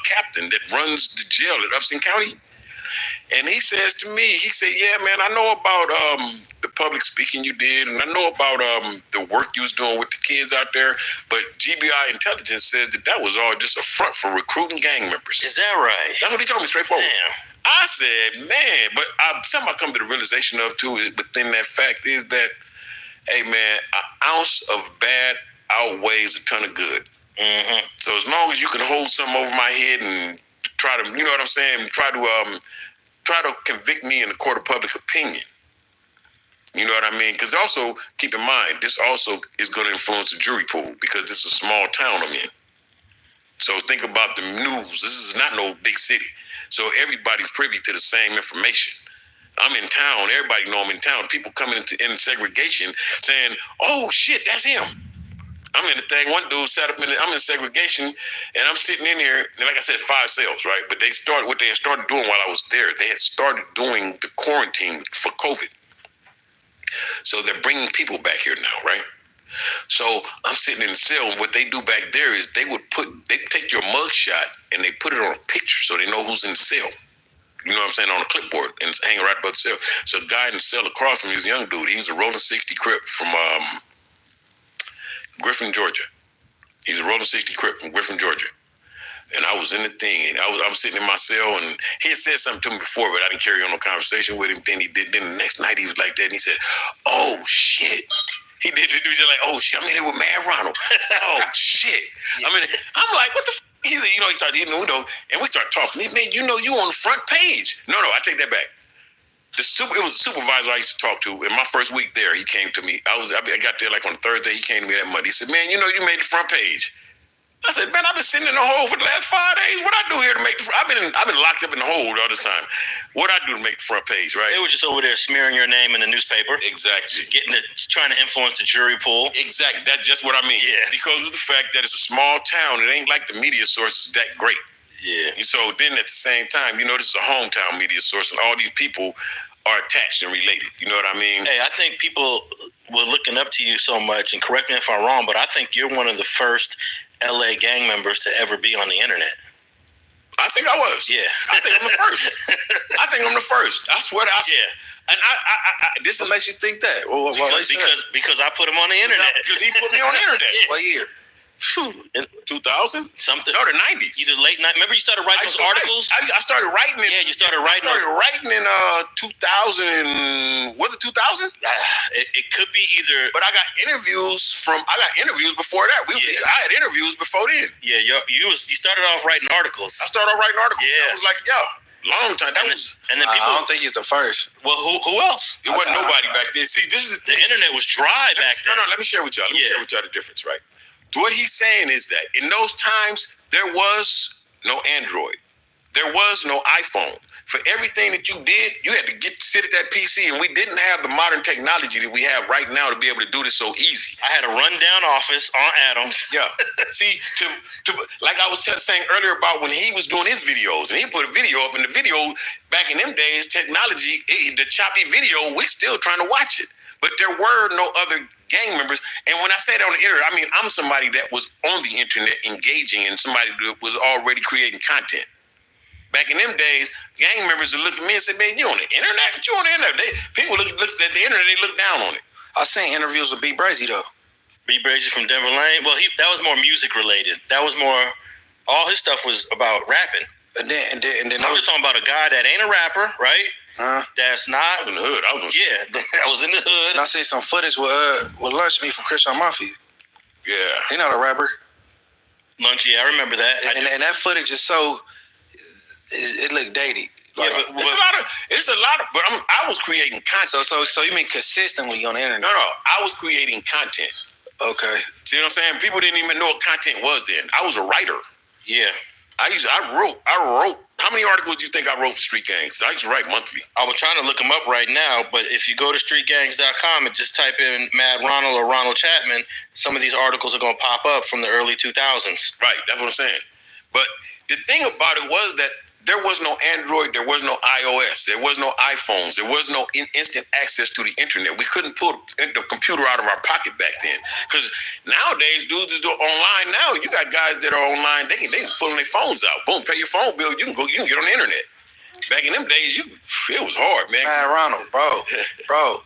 captain that runs the jail at Upson County. And he says to me, he said, yeah, man, I know about the public speaking you did, and I know about the work you was doing with the kids out there, but GBI intelligence says that was all just a front for recruiting gang members. Is that right? That's what he told me straightforward. Damn. I said, man, but something I come to the realization of, too, within that fact is that, hey, man, an ounce of bad outweighs a ton of good. Mm-hmm. So as long as you can hold something over my head and try to, you know what I'm saying, try to convict me in the court of public opinion. You know what I mean? Because also, keep in mind, this also is going to influence the jury pool because this is a small town I'm in. So think about the news. This is not no big city. So everybody's privy to the same information. I'm in town. Everybody know I'm in town. People coming in segregation saying, oh, shit, that's him. I'm in the thing. One dude sat up I'm in segregation, and I'm sitting in here, and like I said, 5 cells, right? But what they had started doing while I was there, they had started doing the quarantine for COVID. So they're bringing people back here now, right? So I'm sitting in the cell, and what they do back there is they take your mug shot and they put it on a picture so they know who's in the cell. You know what I'm saying? On a clipboard, and it's hanging right above the cell. So a guy in the cell across from me, he was a young dude. He was a rolling 60 Crip from Griffin, Georgia. He's a rolling 60 Crip from Griffin, Georgia. And I was in the thing, and I was sitting in my cell, and he had said something to me before, but I didn't carry on no conversation with him. Then the next night he was like that, and he said, "Oh shit." He did just like, "Oh shit, I'm in here with Mad Ronald." Oh shit. I mean, I'm like, what the f-? He's like, he started hitting the window, and we start talking. He said, you on the front page. No, I take that back. It was a supervisor I used to talk to. In my first week there, he came to me. I got there like on Thursday. He came to me that Monday. He said, "Man, you made the front page." I said, "Man, I've been sitting in the hole for the last 5 days. What I do here to make the front? I've been locked up in the hole all the time. What I do to make the front page, right?" They were just over there smearing your name in the newspaper. Exactly. Trying to influence the jury pool. Exactly. That's just what I mean. Yeah. Because of the fact that it's a small town, it ain't like the media source is that great. Yeah. And so then at the same time, this is a hometown media source, and all these people are attached and related. You know what I mean? Hey, I think people were looking up to you so much, and correct me if I'm wrong, but I think you're one of the first LA gang members to ever be on the internet. I think I was. Yeah. I think I'm the first. I swear to God. Yeah. And I this What makes you think that? Because I put him on the internet. because he put me on the internet. What year? 2000? Something. No, the 90s. Either late night. Remember you started writing those articles? I started writing it. Yeah, you started writing I started writing in 2000 and was it 2000? It could be either. But I got interviews before that. I had interviews before then. Yeah, you started off writing articles. I started off writing articles. Yeah. I was like, long time. And then I people. don't think he's the first. Well, who else? It wasn't nobody back then. See, this is The internet was dry back then. No, let me share with y'all. Share with y'all the difference, right? What he's saying is that in those times, there was no Android. There was no iPhone. For everything that you did, you had to sit at that PC, and we didn't have the modern technology that we have right now to be able to do this so easy. I had a rundown office on Adams. Yeah. See, to like I was saying earlier about when he was doing his videos, and he put a video up, and the video, back in them days, technology, the choppy video, we still trying to watch it. But there were no other gang members. And when I say that on the internet, I mean, I'm somebody that was on the internet engaging and somebody that was already creating content. Back in them days, gang members would look at me and say, "Man, you on the internet? What you on the internet?" People look at the internet, they look down on it. I seen interviews with B. Brazy though. B. Brazy from Denver Lane. Well, that was more music related. That was more. All his stuff was about rapping. And then I was talking about a guy that ain't a rapper, right? That's not. I was in the hood. I was in the hood. And I seen some footage with Lunch Meat from Christian Mafia. Yeah. He not a rapper. Lunch, yeah, I remember that. And that footage is so. It looked dated. Like, It's a lot of. But I was creating content. so you mean consistently on the internet? No. I was creating content. Okay. See what I'm saying? People didn't even know what content was then. I was a writer. Yeah. I wrote. How many articles do you think I wrote for Street Gangs? I used to write monthly. I was trying to look them up right now, but if you go to streetgangs.com and just type in Mad Ronald or Ronald Chapman, some of these articles are going to pop up from the early 2000s. Right, that's what I'm saying. But the thing about it was that there was no Android, there was no iOS, there was no iPhones, there was no instant access to the internet. We couldn't pull the computer out of our pocket back then. Because nowadays, dudes is doing online now. You got guys that are online, they just pulling their phones out. Boom, pay your phone bill, you can get on the internet. Back in them days, it was hard, man. Man, Ronald, bro,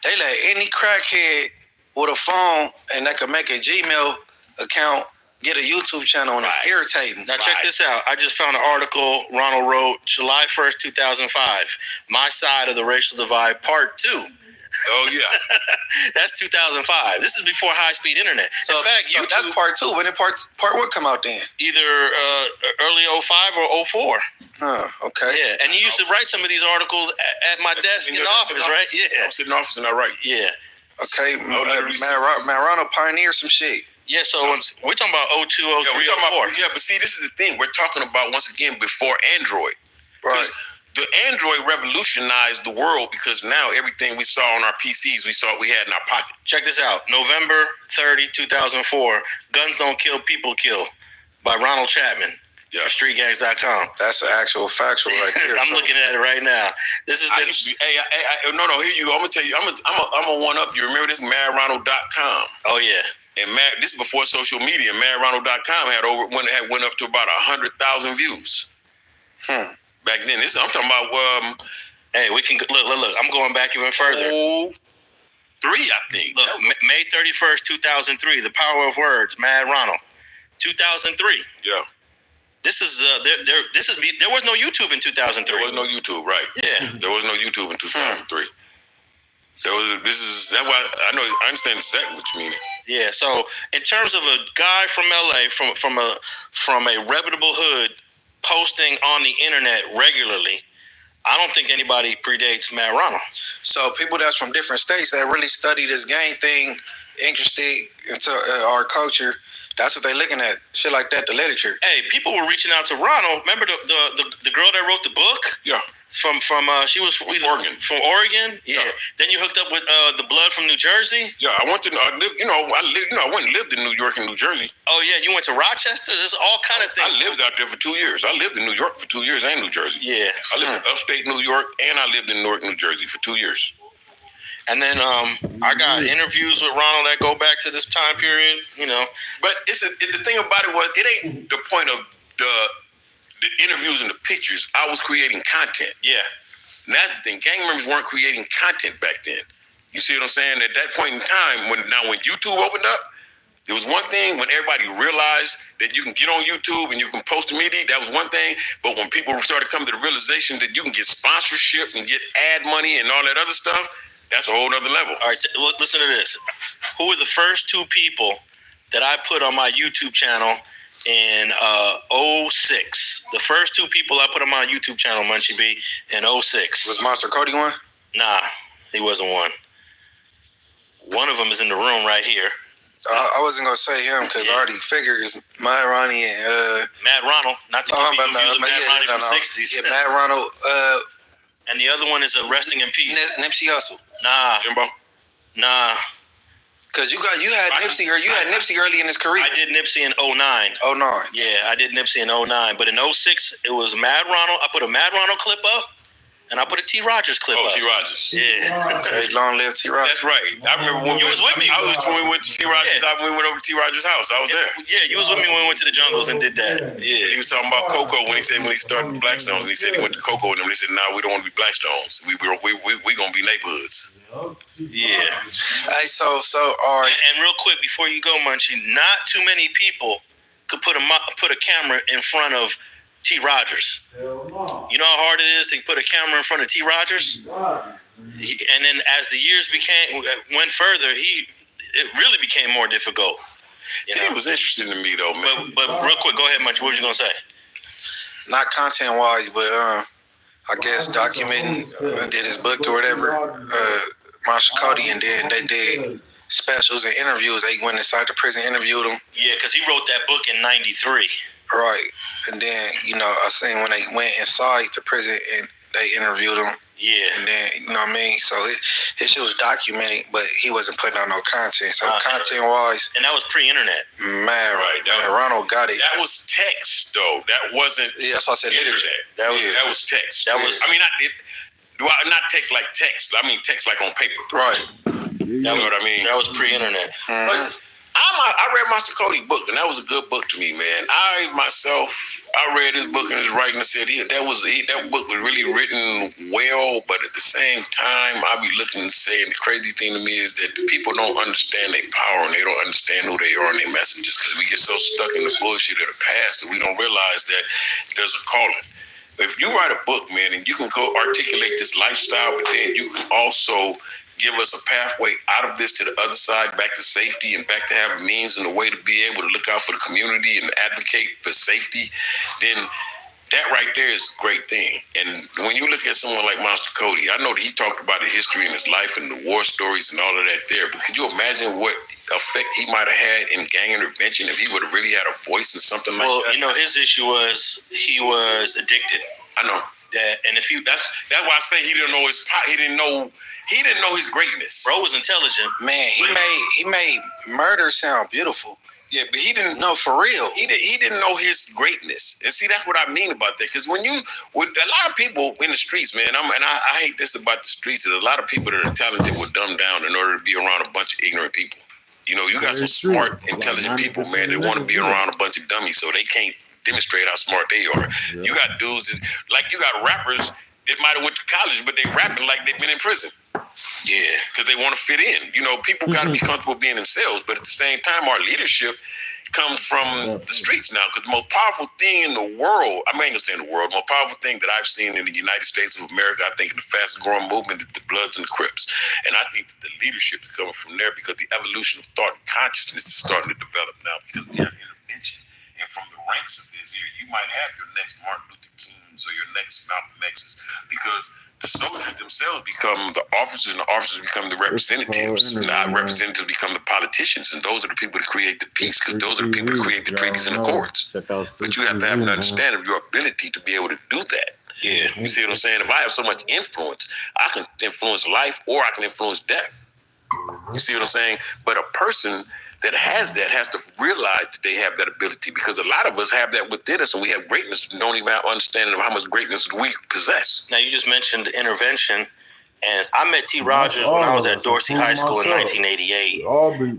they let any crackhead with a phone and that could make a Gmail account get a YouTube channel, and it's irritating. Now check this out. I just found an article Ronald wrote July 1st, 2005. My Side of the Racial Divide, Part 2. Oh, yeah. That's 2005. This is before high-speed internet. So, in fact, so that's part 2. When did part 1 come out then? either early 05 or 04. Oh, okay. Yeah, and you used to write some of these articles at my desk in the office, right? I Yeah. sit in the office and I write. Yeah. Okay, man, Ronald pioneered some shit. Yeah, so we're talking about 02, 03, 04. But see, this is the thing. We're talking about, once again, before Android. Right. The Android revolutionized the world because now everything we saw on our PCs, we had in our pocket. Check this out. November 30, 2004, Guns Don't Kill, People Kill by Ronald Chapman. Yeah. for StreetGangs.com. That's the actual factual right there. I'm looking at it right now. This has I been. used to be, no, here you go. I'm gonna tell you, I'm a one up. You remember this MadRonald.com? Oh yeah. And this is before social media. MadRonald.com went up to about 100,000 views. Back then, I'm talking about. Hey, we can look. I'm going back even further. 3, I think. Look, May 31st, 2003. The Power of Words. Mad Ronald. 2003. Yeah. This is there was no YouTube in 2003. There was no YouTube, right? Yeah. There was no YouTube in 2003. That's why I understand exactly what you mean. Yeah. So in terms of a guy from LA, from a reputable hood, posting on the internet regularly, I don't think anybody predates Mad Ronald. So people that's from different states that really study this gang thing, interested into our culture, that's what they looking at. Shit like that, the literature. Hey, people were reaching out to Ronald. Remember the girl that wrote the book? Yeah. From she was from Oregon. From Oregon, yeah. Then you hooked up with the blood from New Jersey. Yeah, I went and lived in New York and New Jersey. Oh yeah, you went to Rochester. There's all kind of things. I lived out there for 2 years. I lived in New York for 2 years and New Jersey. Yeah, I lived in upstate New York and I lived in Newark, New Jersey for 2 years. And then I got interviews with Ronald that go back to this time period. You know, but the thing about it was it ain't the point of the interviews and the pictures. I was creating content. Yeah. And that's the thing. Gang members weren't creating content back then. You see what I'm saying? At that point in time, when YouTube opened up, there was one thing when everybody realized that you can get on YouTube and you can post immediately, that was one thing. But when people started coming to the realization that you can get sponsorship and get ad money and all that other stuff, that's a whole other level. All right, listen to this. Who were the first 2 people that I put on my YouTube channel in 06? The first 2 people I put on my YouTube channel, Munchie B, in 06. Was Monster Cody one? Nah, he wasn't one. One of them is in the room right here. I wasn't gonna say him because I already figured it's Mad Ronnie and Mad Ronald, not to keep confused with Mad Ronnie from the 60s. Yeah, Mad Ronald. And the other one is a Resting in Peace. Nipsey Hussle. Nah, Jimbo? nah. Cause you had Nipsey early in his career. I did Nipsey in 09. 09. Yeah, I did Nipsey in 09. But in 06, it was Mad Ronald. I put a Mad Ronald clip up, and I put a T. Rogers clip up. Oh, T. Rogers. Yeah. Okay, long live T. Rogers. That's right. I remember when You was with me. when we went to T. Rogers. Yeah. We went over to T. Rogers' house. I was there. Yeah, you was with me when we went to the jungles and did that. He Yeah. was talking about Coco when he started Blackstones, and he said he went to Coco and them. They said, "No, we don't want to be Blackstones. We gonna be neighborhoods." Yeah. Hey, so all right. And real quick before you go, Munchie, not too many people could put a camera in front of T. Rogers. You know how hard it is to put a camera in front of T. Rogers? And then as the years went further, it really became more difficult. You T know? was interesting to me though, man. But real quick, go ahead, Munchie. What was you gonna say? Not content wise, but I guess documenting did his book or whatever. Monster Cody, and then they did specials and interviews. They went inside the prison, interviewed him. Yeah, because he wrote that book in '93. Right, and then I seen when they went inside the prison and they interviewed him. Yeah. And then, you know what I mean? So his shit was documented, but he wasn't putting out no content. So content-wise, And that was pre-internet. man, Right, Ronald got it. That was text though. That wasn't. Yeah, that's why I said internet. literature. That was text. That was- I mean, not text like text. I mean text like on paper. Right. You know what I mean? That was pre-internet. But I read Monster Cody's book, and that was a good book to me, man. I read his book and his writing and said that book was really written well, but at the same time, I be looking and saying the crazy thing to me is that the people don't understand their power and they don't understand who they are and their messengers because we get so stuck in the bullshit of the past that we don't realize that there's a calling. If you write a book, man, and you can go articulate this lifestyle, but then you can also give us a pathway out of this to the other side, back to safety and back to have means and a way to be able to look out for the community and advocate for safety, then that right there is a great thing. And when you look at someone like Monster Cody, I know that he talked about the history in his life and the war stories and all of that there, but could you imagine what effect he might have had in gang intervention if he would have really had a voice in something like that? Well, you know, his issue was he was addicted. I know. And if That's why I say he didn't know he didn't know his greatness. bro was intelligent. Man, he made murder sound beautiful. Yeah, but he didn't. No, for real. He didn't know his greatness, and see that's what I mean about that. Because with a lot of people in the streets, man, I hate this about the streets. That a lot of people that are talented were dumbed down in order to be around a bunch of ignorant people. You know, you got some smart, intelligent people, man, that want to be around a bunch of dummies, so they can't demonstrate how smart they are. Yeah. You got dudes you got rappers that might have went to college, but they rapping like they've been in prison. Yeah, because they want to fit in. You know, people got to be comfortable being themselves, but at the same time, our leadership comes from the streets now. Because the most powerful thing in the world, I ain't gonna say in the world, the most powerful thing that I've seen in the United States of America, I think in the fastest growing movement is the Bloods and the Crips. And I think that the leadership is coming from there because the evolution of thought and consciousness is starting to develop now because we have intervention. And from the ranks of this here, you might have your next Martin Luther Kings or your next Malcolm X's because the soldiers themselves become the officers, and the officers become the representatives. Now, representatives become the politicians, and those are the people that create the peace, because those are the people that create the treaties and the courts. But you have to have an understanding of your ability to be able to do that. Yeah, you see what I'm saying? If I have so much influence, I can influence life or I can influence death. You see what I'm saying? But a person that has to realize that they have that ability, because a lot of us have that within us and we have greatness and don't even have understanding of how much greatness we possess. Now, you just mentioned intervention, and I met T. Rogers when I was at Dorsey High School in 1988,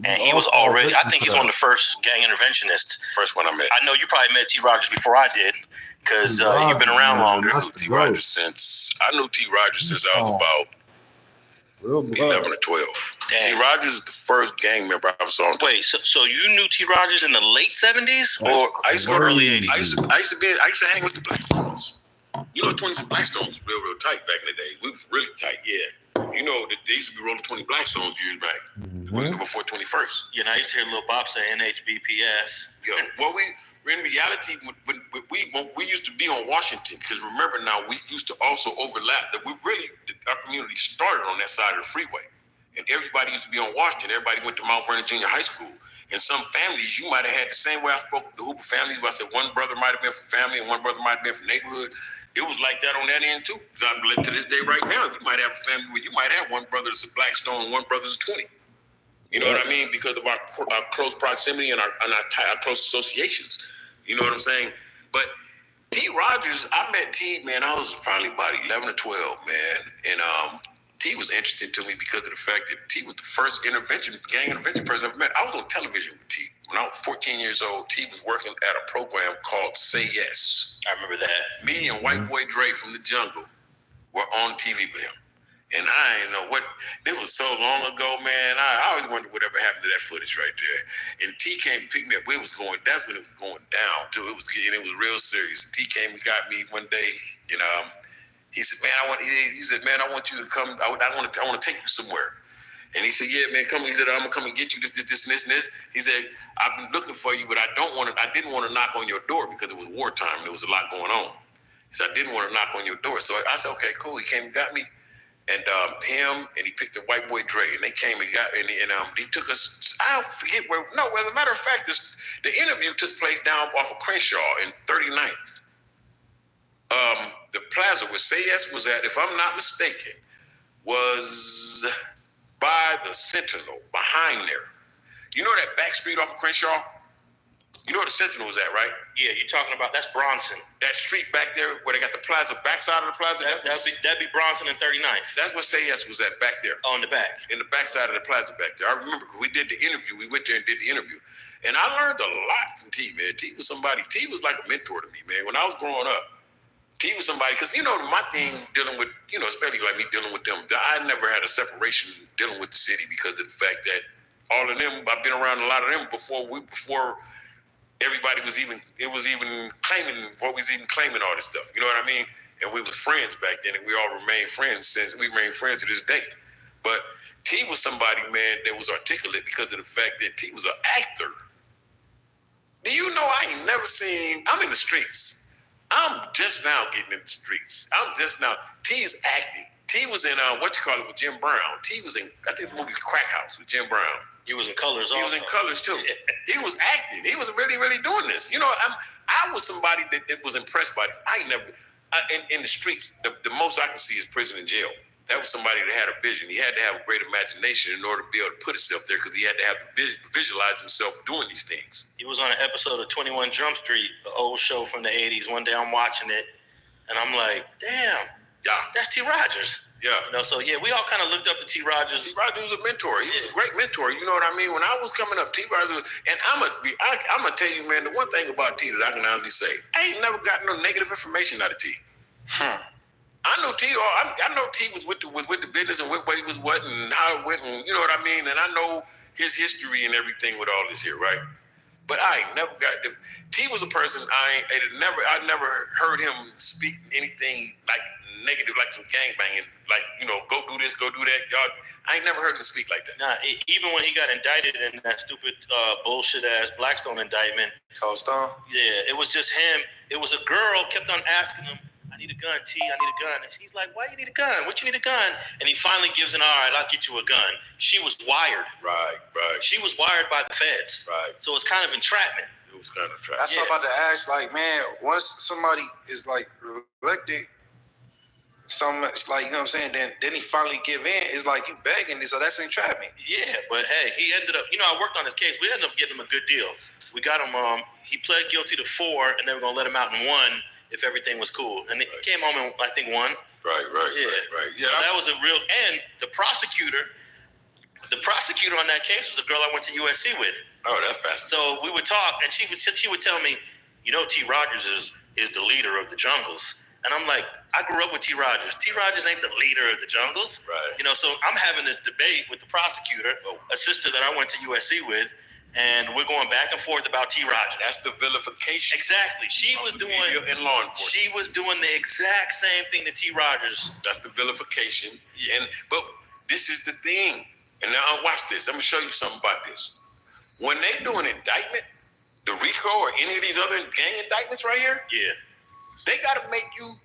and he was already, I think he's one of the first gang interventionists. First one I met. I know you probably met T. Rogers before I did, because you've been around longer. I knew T. Rogers since I was about 11 or 12. T. Rogers is the first gang member I saw. Wait, so you knew T. Rogers in the late 70s or I used to early 80s? I used to hang with the Blackstones. You know, 20s and Blackstones was real tight back in the day. We was really tight, yeah. You know, they used to be rolling 20 Blackstones years back, before 21st. You know, I used to hear Lil Bop say NHBPS. Yeah, well, in reality, we used to be on Washington, because remember now, we used to also overlap. That our community started on that side of the freeway. And everybody used to be on Washington. Everybody went to Mount Vernon Junior High School. In some families, you might have had the same way I spoke with the Hooper family. I said one brother might have been for family and one brother might have been for neighborhood. It was like that on that end too. Because to this day right now, you might have a family where you might have one brother that's a Blackstone and one brother's a 20. You know what I mean? Because of our close proximity and our close associations. You know what I'm saying? But T. Rogers, I met T, man, I was probably about 11 or 12, man. And T was interesting to me because of the fact that T was the first gang intervention person I've met. I was on television with T. When I was 14 years old, T was working at a program called Say Yes. I remember that. Me and White Boy Dre from the Jungle were on TV with him. And I didn't know this was so long ago, man. I always wondered whatever happened to that footage right there. And T came and picked me up. That's when it was going down too. It was real serious. T came and got me one day, and he said, man, I want you to come. I want to take you somewhere. And he said, yeah, man, come. He said, I'm gonna come and get you this, and this. He said, I've been looking for you, but I didn't want to knock on your door because it was wartime and there was a lot going on. He said, I didn't want to knock on your door. So I said, okay, cool. He came and got me. And him and he picked up White Boy Dre, and they came and got and he took us. I forget where. No, as a matter of fact, the interview took place down off of Crenshaw in 39th. The plaza where Say Yes was at, if I'm not mistaken, was by the Sentinel, behind there. You know that back street off of Crenshaw? You know where the Sentinel was at, right? Yeah, you're talking about, that's Bronson. That street back there where they got the plaza, backside of the plaza? That'd be Bronson and 39th. That's what Say Yes was at back there. On the back. In the backside of the plaza back there. I remember we did the interview. We went there and did the interview. And I learned a lot from T, man. T was like a mentor to me, man. When I was growing up, T was somebody, because, my thing dealing with, especially like me dealing with them, I never had a separation dealing with the city because of the fact that all of them, I've been around a lot of them before everybody was even claiming all this stuff. You know what I mean? And we was friends back then, and we all remain friends to this day. But T was somebody, man, that was articulate because of the fact that T was an actor. Do you know I ain't never seen, I'm in the streets. I'm just now getting in the streets. T's acting. T was in, with Jim Brown. T was in, I think the movie Crack House with Jim Brown. He was in Colors also. He was in Colors too. He was acting. He was really, really doing this. I was somebody that was impressed by this. In the streets, the most I can see is prison and jail. that was somebody that had a vision. He had to have a great imagination in order to be able to put himself there because he had to have to visualize himself doing these things. He was on an episode of 21 Jump Street, the old show from the 80s. One day I'm watching it, and I'm like, damn, that's T. Rogers. Yeah. You know, so yeah, we all kind of looked up to T. Rogers. T. Rogers was a mentor. He was a great mentor. You know what I mean? When I was coming up, T. Rogers was, and I'm gonna tell you, man, the one thing about T that I can honestly say, I ain't never got no negative information out of T. I know T. I know T was with the business and what he was and how it went, and you know what I mean. And I know his history and everything with all this here, right? But I ain't never got. T was a person I never heard him speak anything like negative, like some gangbanging, like go do this, go do that. Y'all, I ain't never heard him speak like that. Nah, even when he got indicted in that stupid bullshit ass Blackstone indictment. Cold Stone? Yeah, it was just him. It was a girl kept on asking him, I need a gun, T, I need a gun. And he's like, why you need a gun? What you need a gun? And he finally gives an, all right, I'll get you a gun. She was wired. Right. She was wired by the feds. Right. So it's kind of entrapment. It was kind of entrapment. That's what I'm about to ask. Like, man, once somebody is like elected, so much, like, you know what I'm saying, then he finally give in. It's like you begging, so that's entrapment. Yeah, but hey, he ended up, I worked on his case. We ended up getting him a good deal. We got him, he pled guilty to 4, and they were going to let him out in 1 if everything was cool. And he came home in, I think, 1. Right. Yeah, so that was a real, and the prosecutor on that case was a girl I went to USC with. Oh, that's fascinating. So we would talk, and she would tell me, T. Rogers is the leader of the Jungles. And I'm like, I grew up with T. Rogers. T. Rogers ain't the leader of the Jungles. Right. So I'm having this debate with the prosecutor, a sister that I went to USC with, and we're going back and forth about T. Rogers. That's the vilification. Exactly. She was doing in law enforcement. She was doing the exact same thing that T. Rogers. That's the vilification. Yeah. But this is the thing. And now watch this. I'm gonna show you something about this. When they do an indictment, the RICO or any of these other gang indictments right here, they gotta make you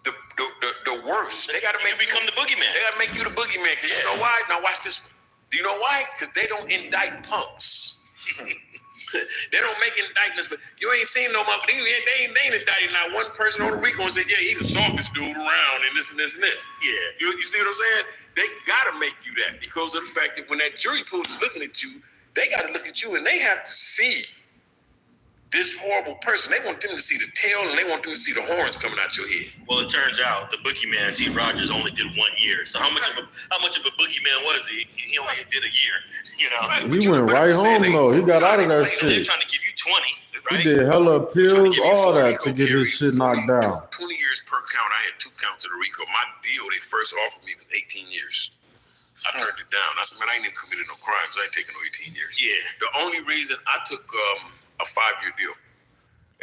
the worst. They gotta make you become the boogeyman. They gotta make you the boogeyman. Because you know why? Now watch this one. Do you know why? Because they don't indict punks. They don't make indictments. But you ain't seen no motherfucker. They ain't indicted not one person on the RICO and said, yeah, he's the softest dude around and this and this and this. Yeah. You see what I'm saying? They gotta make you that because of the fact that when that jury pool is looking at you, they gotta look at you and they have to see this horrible person. They want them to see the tail and they want them to see the horns coming out your head. Well, it turns out the boogeyman T. Rogers only did 1 year. So how much of a boogeyman was he? He only did a year. Right, he went right home though. He got out of that They're shit. trying to give you 20. Right? He did hella appeals, all that to get his shit knocked down. 20 years per count. I had 2 counts of the RICO. My deal they first offered me was 18 years. I turned it down. I said, man, I ain't even committed no crimes. I ain't taking no 18 years. Yeah. The only reason I took a 5-year deal.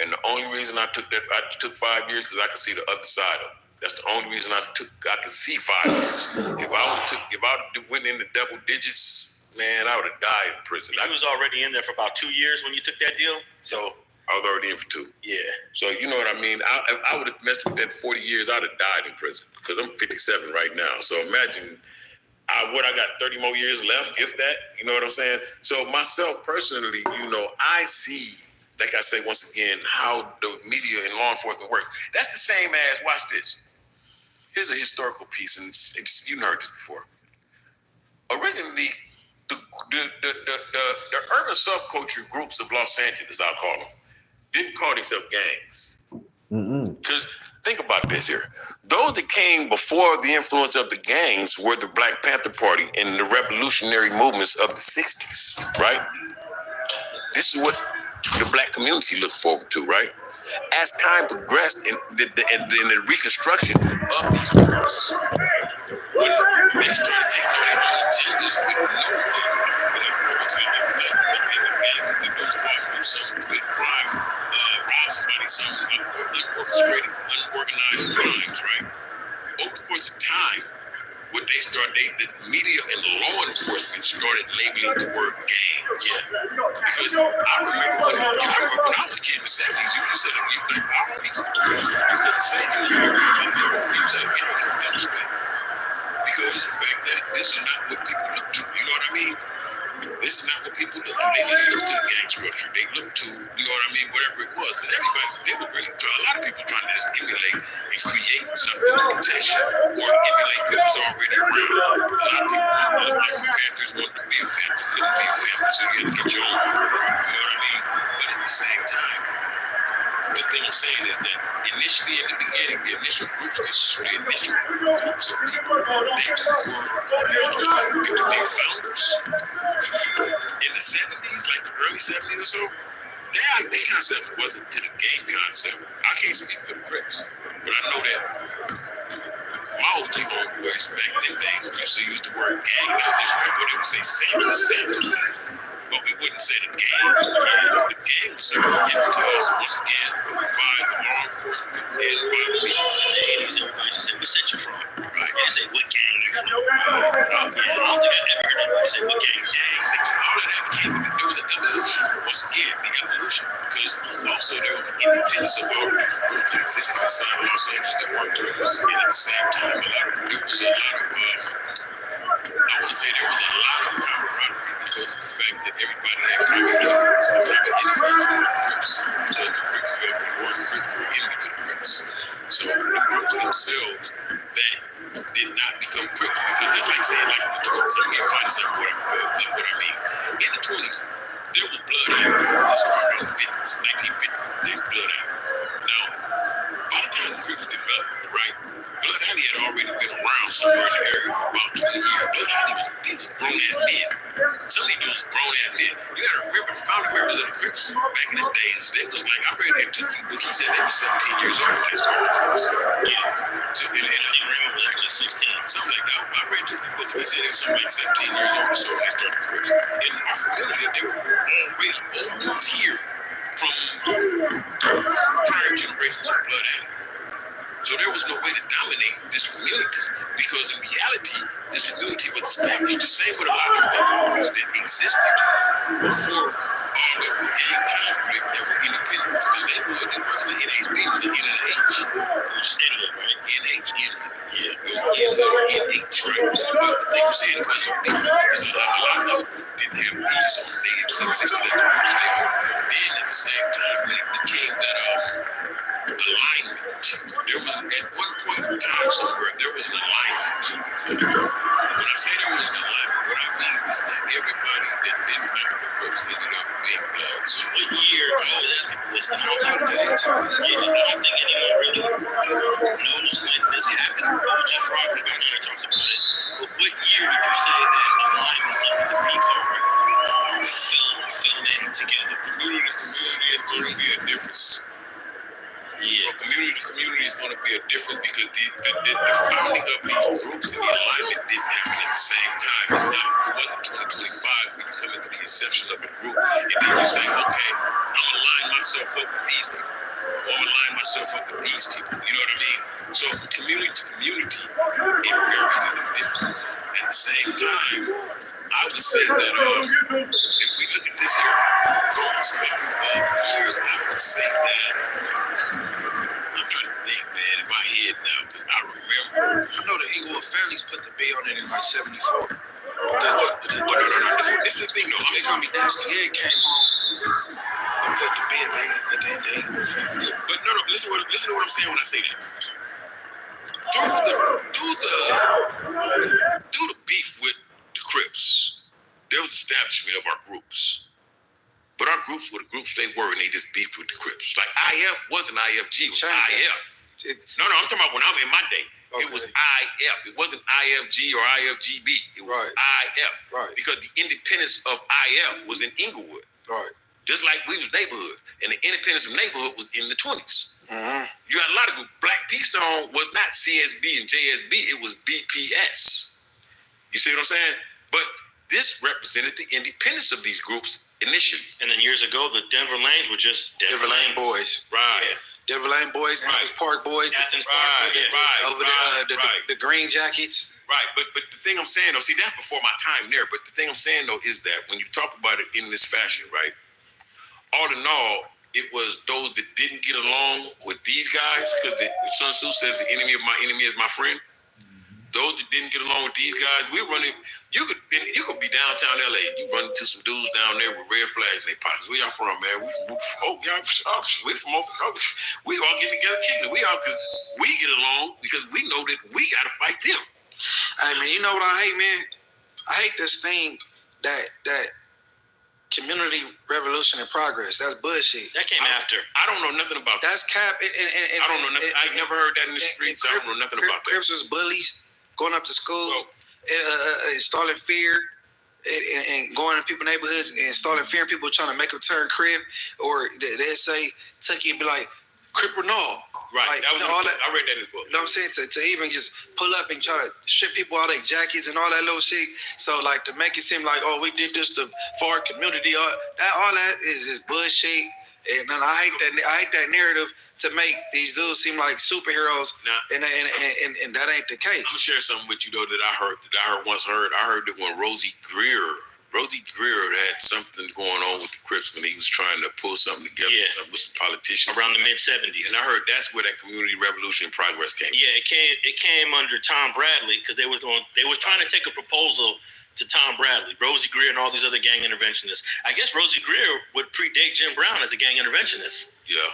And the only reason I took 5 years because I could see the other side of it. That's the only reason I could see 5 years. If I went into double digits, man, I would have died in prison. I was already in there for about 2 years when you took that deal. So I was already in for 2. Yeah. So you know what I mean? I would have messed with that 40 years, I'd have died in prison because I'm 57 right now. So imagine I got 30 more years left, if that. You know what I'm saying? So myself personally, I see, like I say once again, how the media and law enforcement works. That's the same as, watch this. Here's a historical piece, and you've heard this before. Originally, the urban subculture groups of Los Angeles, I'll call them, didn't call themselves gangs. Because think about this here. Those that came before the influence of the gangs were the Black Panther Party and the revolutionary movements of the 60s, right? This is what the Black community looked forward to, right? As time progressed in the reconstruction of these groups, when they started taking on their own agendas with some commit crime, rob somebody, some unorganized crimes, right? Over the course of time, the media and law enforcement started labeling the word gang. Yeah. Because I remember when I was a kid in the 70s, you said because of the fact that this is not what people look to. You know what I mean? This is not what people look to. They didn't look to the gang structure. They looked to, you know what I mean, whatever it was. But everybody, they were really, a lot of people trying to just emulate and create something of imitation or emulate what was already around. A lot of people wanted to look like the Panthers, wanted to be a Panther, couldn't be a Panther, so you had to get your own. You know what I mean? But at the same time, the thing I'm saying is that initially in the beginning, the initial groups of people, they founders in the 70s, like the early 70s or so, their concept wasn't to the game concept. I can't speak for the Crips, but I know that my OG homeboys back in the days, we used the word gang, not just what they would say Samuel. But we wouldn't say the gang. The gang was certainly given to us once again by the law enforcement and by the media. In the 80s, everybody just said, "What set you from?" Right? They didn't say, "What gang you from?" I don't think I ever heard anybody say, "What gang?" All of that came. There was an evolution. Once again, the evolution, because also there was the independence of all the different groups that existed inside Los Angeles that weren't groups. And at the same time, there was a lot of I would say there was a lot of camaraderie because of the fact that everybody had common enemies and common enemies with the Crips, because the Crips felt that were enemy to the Crips. So the Crips themselves that did not become Crips, because that's like saying like in the 20s, I'm here fighting something what I mean. In the 20s, there was blood out. It started in the 50s, 1950, there's blood out. Now, by the time the Crips developed, right, Blood Alley had already been around somewhere in the area for about 20 years. Blood Alley was grown-ass men. Some of these dudes grown-ass men. You gotta remember, the founding members of the Crips back in the days, they was like, I read in Tuki book, he said they were 17 years old when they started the Crips. Yeah. And I think Raymond was actually 16. Something like that. I read Tuki book, he said they were something like 17 years old or so when they started the Crips. In our community, they were already old here from prior generations of Blood Alley. So there was no way to dominate this community because in reality, this community was established the same with a lot of other that existed before all the gang conflict that were independent. Because neighborhood, it wasn't an NHB, it was an NH. Which is NH, right? NH, yeah. It was NH or NH, right? But the thing I'm saying, it wasn't big. There's a lot of other groups didn't have peace on they existed at the groups they were. Then at the same time, when it became that alignment. There was at one point in time somewhere there was an alignment. When I say there was an alignment, what I mean is that everybody that didn't member the Crips ended up being Bloods. What year? I always ask people this, and I don't think anyone really knows when this happened. OG Frog about it talks about it. But what year did you say that alignment under the P card fell in together? Community to community is going to be a difference. Yeah, community to community is going to be a difference because the founding of these groups and the alignment didn't happen at the same time. It wasn't 2025 when you come into the inception of a group and then you say, okay, I'm going to line myself up with these people. Or I'm going to line myself up with these people. You know what I mean? So from community to community, it varied different. At the same time, I would say that if we look at this here from the perspective of years, I would say that I'm trying to think, man, in my head now, because I remember. I know the Inglewood families put the B on it in like 74. No. This is the thing, though. I mean, Tommy Nasty Ed came home and put the B at the end of the Inglewood families. But no, listen to what I'm saying when I say that. Through the beef with the Crips, there was establishment of our groups. But our groups were the groups they were, and they just beefed with the Crips. Like IF wasn't IFG, it was IF. No, I'm talking about when I'm in my day. Okay. It was IF. It wasn't IFG or IFGB. It was IF. Right. Because the independence of IF was in Inglewood. Right. Just like we was neighborhood. And the independence of neighborhood was in the 20s. Mm-hmm. You had a lot of groups. Black P-Stone was not CSB and JSB. It was BPS. You see what I'm saying? But this represented the independence of these groups initially. And then years ago, the Denver Lanes were just Denver Lane Boys. Right. Yeah. Denver Lane Boys, Athens Park Boys. Athens Park, the Green Jackets. Right, but the thing I'm saying, though, see, that's before my time there, but the thing I'm saying, though, is that when you talk about it in this fashion, right, all in all, it was those that didn't get along with these guys, because Sun Tzu says the enemy of my enemy is my friend. those that didn't get along with these guys, we running. You could be downtown LA. You run into some dudes down there with red flags in their pockets. Where y'all from, man? We from we from Oak Coast. We all get together, kicking it. We all because we get along because we know that we got to fight them. Hey man, you know what I hate, man? I hate this thing that community revolution and progress. That's bullshit. That came after. I don't know nothing about that. That's cap. And I don't know nothing. I never heard that in the streets. I don't know nothing about that. Crips was bullies going up to schools, installing fear, and going to people's neighborhoods and installing fear in people, trying to make them turn Crip, or they say Tucky and be like Crip or no. Right. Like, that was all that, I read that in his book. You know what I'm saying? To even just pull up and try to strip people out of their jackets and all that little shit. So like to make it seem like, oh, we did this to for our community. All that is bullshit. And I hate that narrative to make these dudes seem like superheroes. Now, and that ain't the case. I'm gonna share something with you though that I heard I heard that when Rosie Greer had something going on with the Crips when he was trying to pull something together with some politicians around the mid-'70s. And I heard that's where that community revolution in progress came. Yeah, it came under Tom Bradley because they was trying to take a proposal to Tom Bradley, Rosie Greer, and all these other gang interventionists. I guess Rosie Greer would predate Jim Brown as a gang interventionist. Yeah.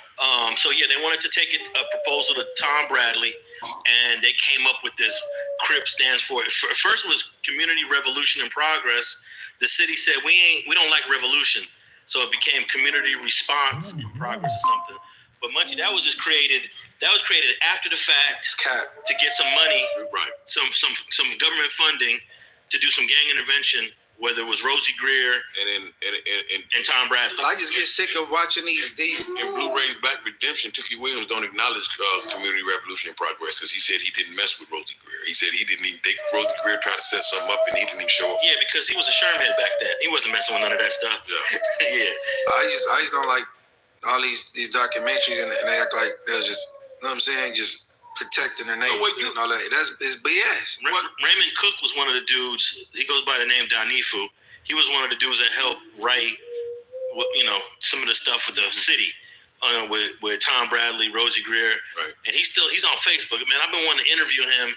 So they wanted to take a proposal to Tom Bradley, and they came up with this. CRIP stands for. First was Community Revolution in Progress. The city said we don't like revolution, so it became Community Response in Progress or something. But Munchie, that was created after the fact to get some money, right? Some government funding to do some gang intervention, whether it was Rosie Greer and Tom Bradley. I just get sick of watching these. In Blu-ray's Black Redemption, Tookie Williams don't acknowledge Community Revolution in Progress because he said he didn't mess with Rosie Greer. He said he didn't even. Rosie Greer tried to set something up and he didn't even show up. Yeah, because he was a Shermhead back then. He wasn't messing with none of that stuff. Yeah. Yeah. I just don't like all these documentaries and they act like they're just, you know what I'm saying, just protecting their neighborhood and all that. It's BS. Raymond Cook was one of the dudes. He goes by the name Danifu. He was one of the dudes that helped write, some of the stuff for the city, with Tom Bradley, Rosie Greer, right? And he's on Facebook. Man, I've been wanting to interview him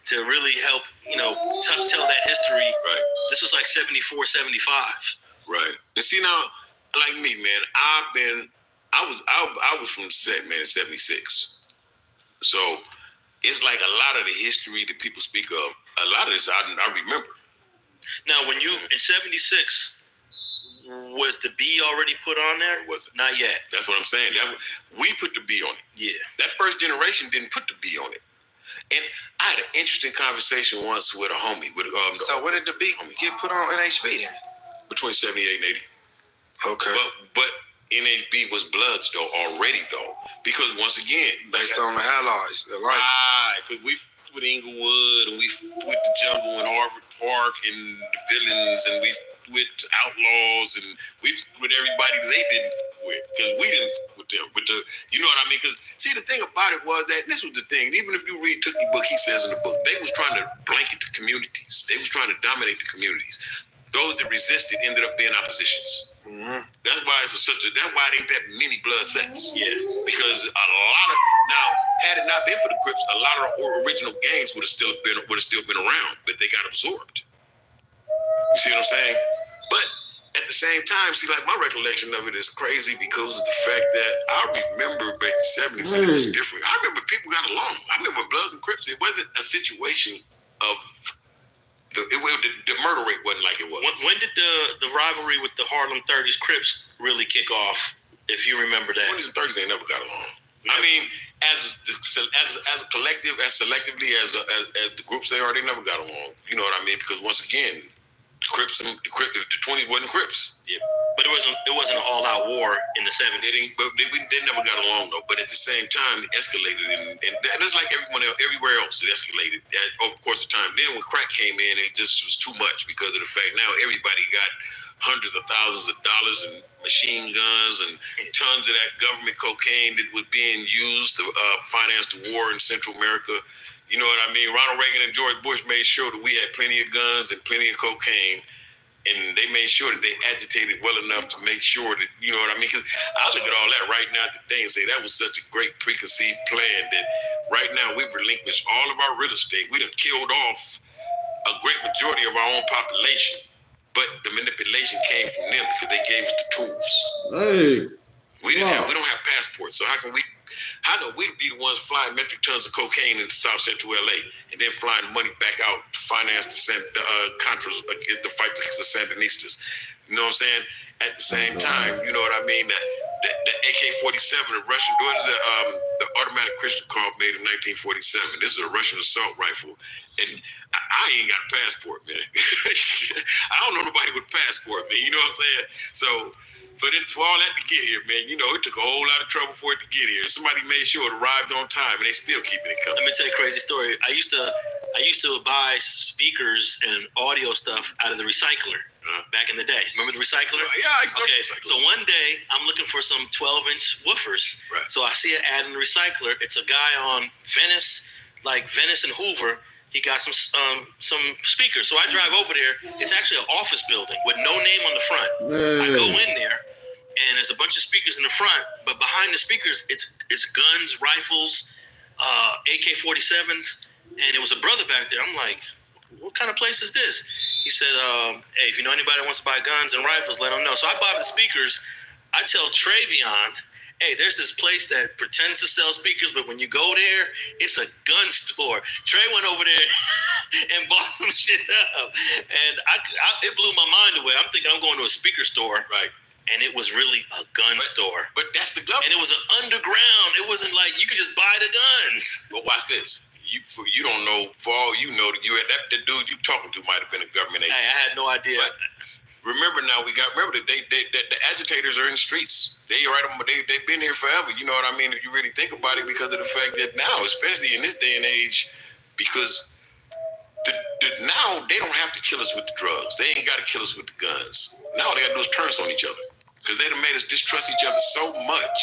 to really help, tell that history. Right. This was like 74, 75. Right. And see now, like me, man, I was from the set, man, in 76. So it's like a lot of the history that people speak of, a lot of this I remember. Now, when you, in 76, was the B already put on there? It wasn't. Not yet. That's what I'm saying. We put the B on it. Yeah. That first generation didn't put the B on it. And I had an interesting conversation once with a homie. So when did the B get put on NHB then? Between 78 and 80. Okay. But NHB was Bloods already because once again based on the allies, right? Because we with Inglewood and we with the Jungle and Harvard Park and the villains and we with Outlaws and we with everybody they didn't with because we didn't with them. With you know what I mean? Because see the thing about it was that this was the thing. Even if you read Tookie's book, he says in the book they was trying to blanket the communities. They was trying to dominate the communities. Those that resisted ended up being oppositions. Mm-hmm. That's why that's why it ain't that many blood sets. Yeah. Because a lot of had it not been for the Crips, a lot of original gangs would have still been around, but they got absorbed. You see what I'm saying? But at the same time, see, like my recollection of it is crazy because of the fact that I remember back in the 70s, it was different. I remember people got along. I remember Bloods and Crips. It wasn't a situation of the murder rate wasn't like it was. When did the rivalry with the Harlem 30s Crips really kick off? If you remember that, 20s and 30s they never got along. I mean, as a collective, as selectively as the groups they are, they never got along. You know what I mean? Because once again, the 20s wasn't Crips. Yeah, but it wasn't an all-out war in the 70s. They never got along though. But at the same time, it escalated, and that's like everywhere else. It escalated over the course of time. Then when crack came in, it just was too much because of the fact now everybody got hundreds of thousands of dollars and machine guns and tons of that government cocaine that was being used to finance the war in Central America. You know what I mean? Ronald Reagan and George Bush made sure that we had plenty of guns and plenty of cocaine. And they made sure that they agitated well enough to make sure that, you know what I mean? Because I look at all that right now today and say that was such a great preconceived plan that right now we've relinquished all of our real estate. We done killed off a great majority of our own population. But the manipulation came from them because they gave us the tools. Hey. We don't have passports, so how can we be the ones flying metric tons of cocaine into South Central LA and then flying money back out to finance the Contras against the fight against the Sandinistas? You know what I'm saying? At the same time, you know what I mean? The AK-47, the Russian, the automatic Krishnikov made in 1947. This is a Russian assault rifle, and I ain't got a passport, man. I don't know nobody with a passport, man. You know what I'm saying? So. For all that to get here, man, you know, it took a whole lot of trouble for it to get here. Somebody made sure it arrived on time, and they still keeping it coming. Let me tell you a crazy story. I used to buy speakers and audio stuff out of the recycler back in the day. Remember the recycler? Yeah, I used to Okay, recycler. so one day I'm looking for some 12-inch woofers. Right. So I see an ad in the recycler. It's a guy on Venice and Hoover. He got some speakers. So I drive over there. It's actually an office building with no name on the front. I go in there, and there's a bunch of speakers in the front, but behind the speakers, it's guns, rifles, AK-47s, and it was a brother back there. I'm like, what kind of place is this? He said, hey, if you know anybody that wants to buy guns and rifles, let them know. So I bought the speakers. I tell Travion, hey, there's this place that pretends to sell speakers, but when you go there, it's a gun store. Trey went over there and bought some shit up, and it blew my mind away. I'm thinking I'm going to a speaker store, Right. and it was really a gun store. But that's the government. And it was an underground. It wasn't like you could just buy the guns. Well, watch this. You don't know. For all you know, the dude you talking to might have been a government agent. Hey, I had no idea. But remember that the agitators are in the streets. They've been here forever. You know what I mean? If you really think about it, because of the fact that now, especially in this day and age, because now they don't have to kill us with the drugs. They ain't got to kill us with the guns. Now all they got to do is turn us on each other, because they done made us distrust each other so much.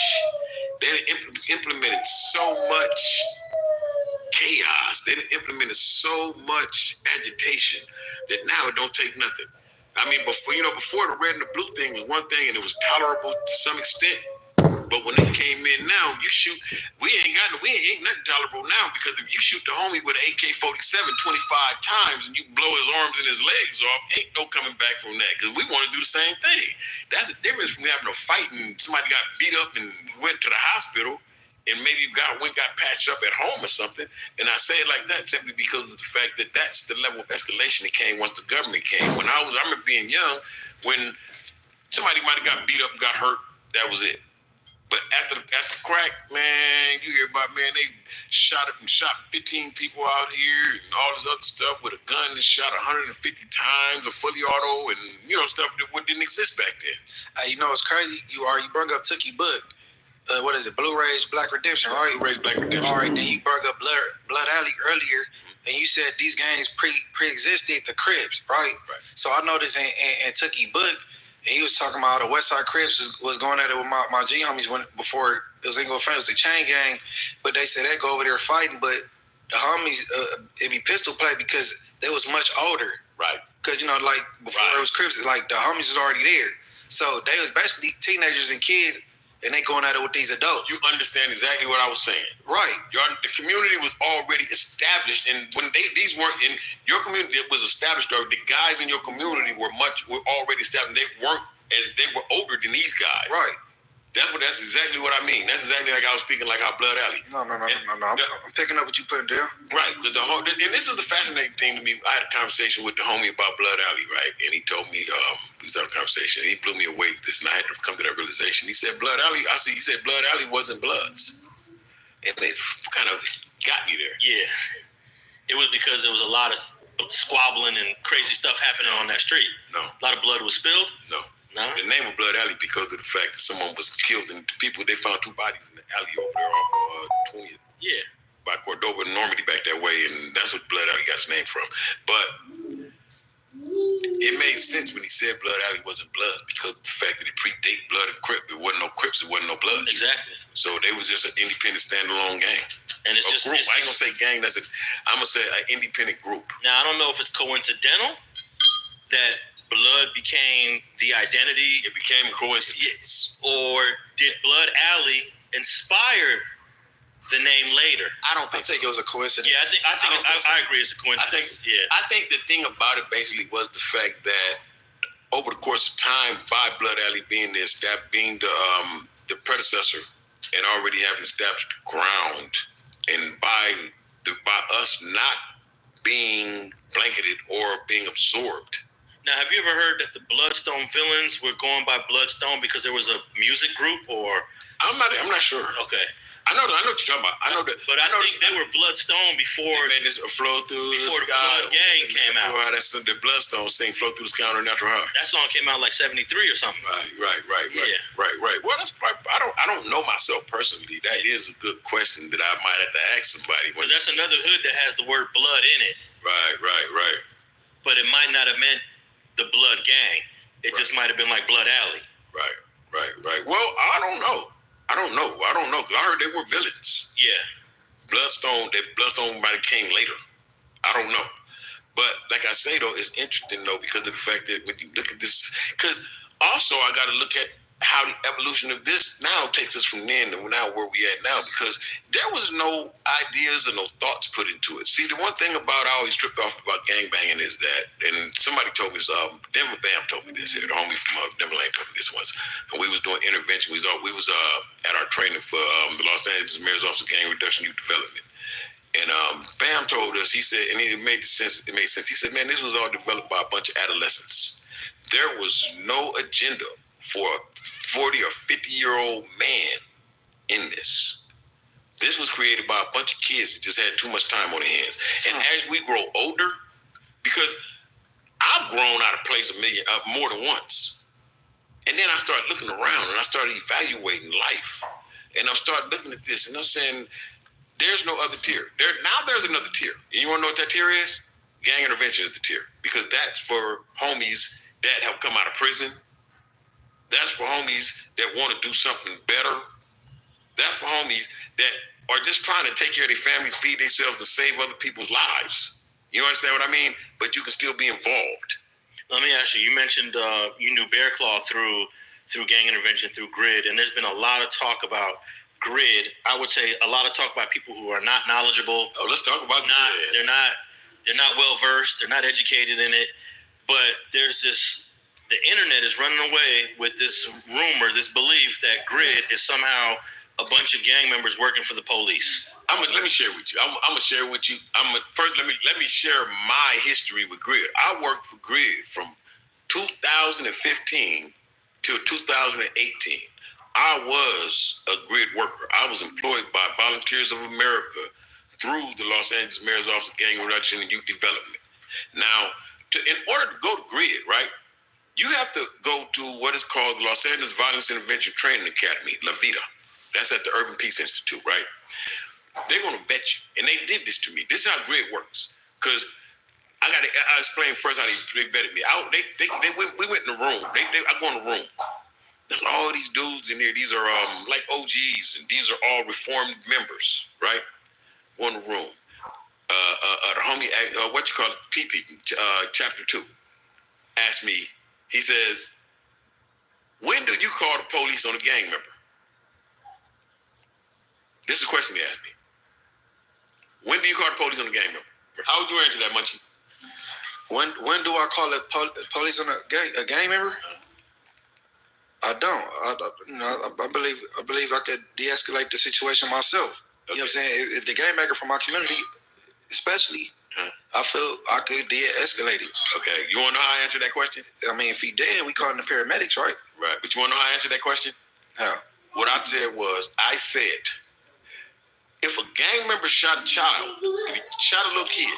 They done implemented so much chaos. They done implemented so much agitation that now it don't take nothing. I mean, before the red and the blue thing was one thing, and it was tolerable to some extent. But when they came in now, you shoot. We ain't nothing tolerable now, because if you shoot the homie with an AK-47 25 times and you blow his arms and his legs off, ain't no coming back from that. Because we want to do the same thing. That's the difference from having a fight and somebody got beat up and went to the hospital, and maybe got patched up at home or something. And I say it like that simply because of the fact that that's the level of escalation that came once the government came. When I remember being young, when somebody might have got beat up and got hurt, that was it. But after crack, man, you hear about, man, they shot 15 people out here and all this other stuff with a gun that shot 150 times, a fully auto, and, you know, stuff that didn't exist back then. You know what's crazy? You brought up Tookie Book. What is it? Blue Rage Black Redemption, right? Blue Rage Black Redemption. All right, then you brought up Blood Alley earlier, and you said these gangs pre-existed the Crips, right? Right. So I noticed in Tookie Book, and he was talking about how the West Side Crips was going at it with my G homies before it was Ingo Friends, the chain gang, but they said they go over there fighting, but the homies it be pistol play because they was much older, Right. because like before it was Crips, like the homies was already there, so they was basically teenagers and kids. And they going at it with these adults. You understand exactly what I was saying. Right. The community was already established, and when these weren't in your community, it was established. Or the guys in your community were already established. They were older than these guys. Right. That's exactly what I mean. That's exactly like I was speaking like how Blood Alley. No. I'm picking up what you putting down. Right, because and this is the fascinating thing to me. I had a conversation with the homie about Blood Alley, right? And he told me, we was having a conversation, and he blew me away with this, and I had to come to that realization. He said, Blood Alley, he said Blood Alley wasn't Bloods. And they kind of got me there. Yeah. It was because there was a lot of squabbling and crazy stuff happening on that street. No. A lot of blood was spilled. No. No? The name of Blood Alley because of the fact that someone was killed, and they found 2 bodies in the alley over there off 20th. Yeah. By Cordova and Normandy back that way, and that's what Blood Alley got its name from. But it made sense when he said Blood Alley wasn't Bloods because of the fact that it predate Blood and Crip. It wasn't no Crips, it wasn't no Bloods. Exactly. So they was just an independent standalone gang. And it's just group. it's I ain't gonna say gang. I'm gonna say an independent group. Now I don't know if it's coincidental that blood became the identity? It became a coincidence. Or did Blood Alley inspire the name later? I think it was a coincidence. Yeah, I agree. It's a coincidence. I think the thing about it basically was the fact that over the course of time, by Blood Alley being the predecessor and already having established ground, and by us not being blanketed or being absorbed. Now, have you ever heard that the Bloodstone villains were going by Bloodstone because there was a music group, or? I'm not sure. Okay. I know what you're talking about. I know that, but I think they were Bloodstone before. Man, this flow through before the the Blood Gang came out. That's the Bloodstone sing "Flow Through the Sky" on Natural High. That song came out like '73 or something. Right. Well, that's probably, I don't know myself personally. That is a good question that I might have to ask somebody. But that's another hood that has the word blood in it. Right. But it might not have meant the Blood Gang. It just might have been like Blood Alley. Right. Well, I don't know. Because I heard they were villains. Yeah. Bloodstone might have came later. I don't know. But like I say, though, it's interesting, though, because of the fact that when you look at this, because also I got to look at how the evolution of this now takes us from then to now where we at now, because there was no ideas and no thoughts put into it. See, the one thing about I always tripped off about gangbanging is that, and somebody told me this, Denver Bam told me this here, the homie from Denver Lane told me this once, and we was doing intervention. We was at our training for the Los Angeles Mayor's Office of Gang Reduction Youth Development. And Bam told us, he said, and it made sense. He said, man, this was all developed by a bunch of adolescents. There was no agenda for a 40 or 50-year-old man in this. This was created by a bunch of kids that just had too much time on their hands. And as we grow older, because I've grown out of place more than once. And then I started looking around and I started evaluating life. And I started looking at this and I'm saying, there's no other tier. Now there's another tier. And you want to know what that tier is? Gang intervention is the tier. Because that's for homies that have come out of prison. That's for homies that want to do something better. That's for homies that are just trying to take care of their families, feed themselves, and save other people's lives. You understand what I mean? But you can still be involved. Let me ask you, you mentioned you knew Bear Claw through gang intervention, through GRID, and there's been a lot of talk about GRID. I would say a lot of talk by people who are not knowledgeable. Oh, let's talk about GRID. They're not well versed, they're not educated in it, but there's this. The internet is running away with this rumor, this belief that GRID is somehow a bunch of gang members working for the police. Let me share with you. I'm gonna share with you. First, let me share my history with GRID. I worked for GRID from 2015 till 2018. I was a GRID worker. I was employed by Volunteers of America through the Los Angeles Mayor's Office of Gang Reduction and Youth Development. Now, in order to go to GRID, right? You have to go to what is called the Los Angeles Violence Intervention Training Academy, La Vida. That's at the Urban Peace Institute, right? They're going to vet you. And they did this to me. This is how GRID works. Because I explain first how they vetted me. We went in the room. I go in the room. There's all these dudes in there. These are like OGs, and these are all reformed members, right? Go in the room. The homie, PP, chapter 2, asked me, he says, when do you call the police on a gang member? This is a question he asked me. When do you call the police on a gang member? How would you answer that, Munchie? When do I call the police on a gang member? I don't. I believe I could de-escalate the situation myself. Okay. You know what I'm saying? If the gang maker from my community, especially, I feel I could de-escalate it. Okay. You want to know how I answer that question? I mean, if he dead, we calling the paramedics, right? Right. But you want to know how I answer that question? How? What I said was, if a gang member shot a child, if he shot a little kid,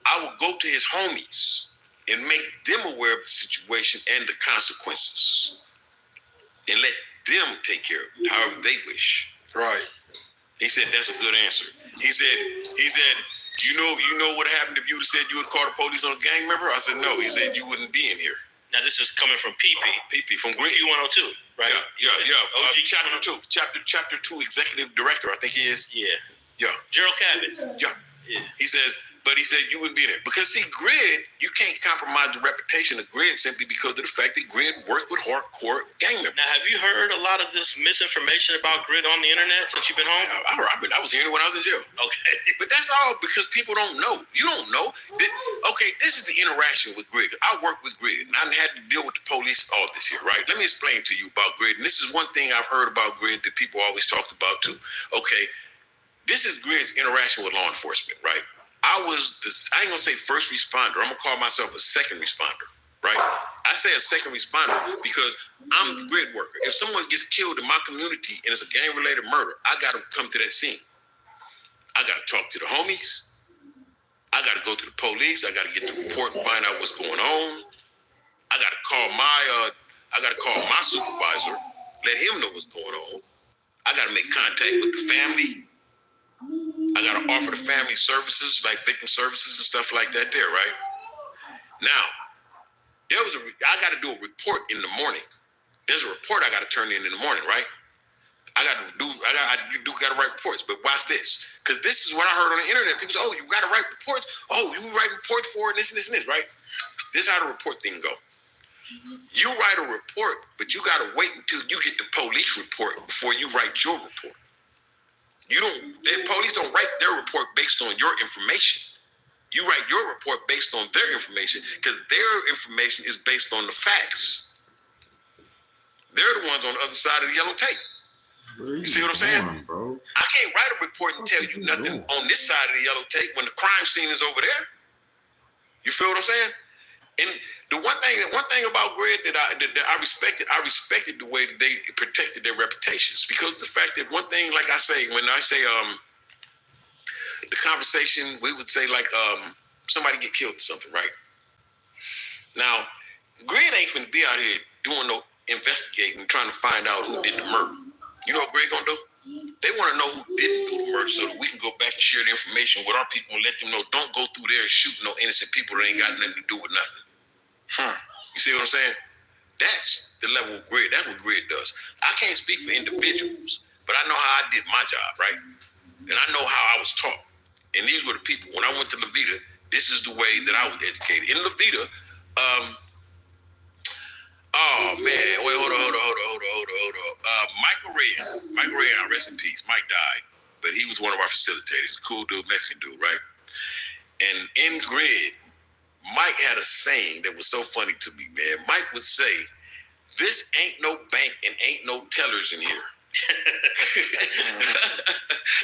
I would go to his homies and make them aware of the situation and the consequences, and let them take care of it however they wish. Right. He said that's a good answer. He said, you know what happened if you would have said you would call the police on a gang member? I said no. He said you wouldn't be in here. Now this is coming from PP from GRID Q102, right? Yeah. Chapter 2 executive director, I think he is. Yeah. Yeah. Gerald Cabot. Yeah. He says But he said you wouldn't be there. Because, see, Grid, you can't compromise the reputation of Grid simply because of the fact that Grid worked with hardcore gang members. Now, have you heard a lot of this misinformation about Grid on the internet since you've been home? I was hearing it when I was in jail. Okay. But that's all because people don't know. You don't know. Okay, this is the interaction with Grid. I work with Grid, and I had to deal with the police all this here, right? Let me explain to you about Grid. And this is one thing I've heard about Grid that people always talked about, too. Okay, this is Grid's interaction with law enforcement, right? I ain't going to say first responder. I'm going to call myself a second responder, right? I say a second responder because I'm the Grid worker. If someone gets killed in my community and it's a gang-related murder, I got to come to that scene. I got to talk to the homies. I got to go to the police. I got to get the report and find out what's going on. I got to call my supervisor, let him know what's going on. I got to make contact with the family. I got to offer the family services, like victim services and stuff like that there, right? Now, I got to do a report in the morning. There's a report I got to turn in the morning, right? I got to write reports, but watch this. Because this is what I heard on the internet. People say, oh, you got to write reports? Oh, you write reports for it, this and this and this, right? This is how the report thing go. You write a report, but you got to wait until you get the police report before you write your report. The police don't write their report based on your information. You write your report based on their information because their information is based on the facts. They're the ones on the other side of the yellow tape. You see what I'm saying? Bro? I can't write a report and tell you nothing on this side of the yellow tape when the crime scene is over there. You feel what I'm saying? And the one thing about Grid that I respected the way that they protected their reputations because of the fact that one thing, like I say, when I say the conversation, we would say like somebody get killed or something, right? Now, Grid ain't finna be out here doing no investigating, trying to find out who did the murder. You know what Grid gonna do? They want to know who didn't do the murder so that we can go back and share the information with our people and let them know don't go through there and shoot no innocent people that ain't got nothing to do with nothing. You see what I'm saying? That's the level of Grid. That's what Grid does. I can't speak for individuals, but I know how I did my job, right? And I know how I was taught. And these were the people. When I went to Levita, this is the way that I was educated. In Levita, oh man, wait, hold on. Michael Rayon, rest in peace. Mike died, but he was one of our facilitators. Cool dude, Mexican dude, right? And in Grid, Mike had a saying that was so funny to me, man. Mike would say, "This ain't no bank and ain't no tellers in here."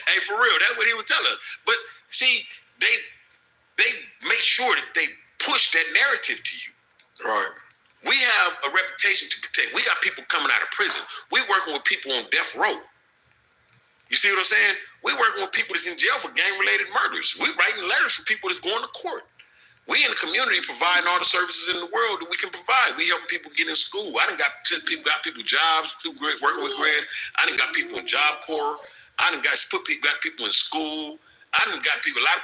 Hey, for real, that's what he would tell us. But see, they make sure that they push that narrative to you. Right. We have a reputation to protect. We got people coming out of prison. We working with people on death row. You see what I'm saying? We working with people that's in jail for gang-related murders. We writing letters for people that's going to court. We in the community providing all the services in the world that we can provide. We help people get in school. I done got people jobs through Grid, working with Grid. I done got people in Job Corps. I done got people in school. A lot of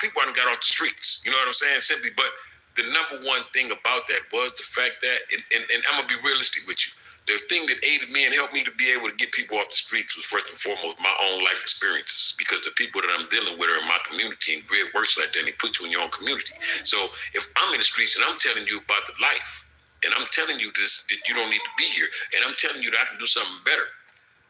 people I done got off the streets. You know what I'm saying? Simply, but the number one thing about that was the fact that, and I'm gonna be realistic with you, the thing that aided me and helped me to be able to get people off the streets was first and foremost my own life experiences, because the people that I'm dealing with are in my community, and Grid works like that, and they put you in your own community. So if I'm in the streets and I'm telling you about the life, and I'm telling you this, that you don't need to be here, and I'm telling you that I can do something better,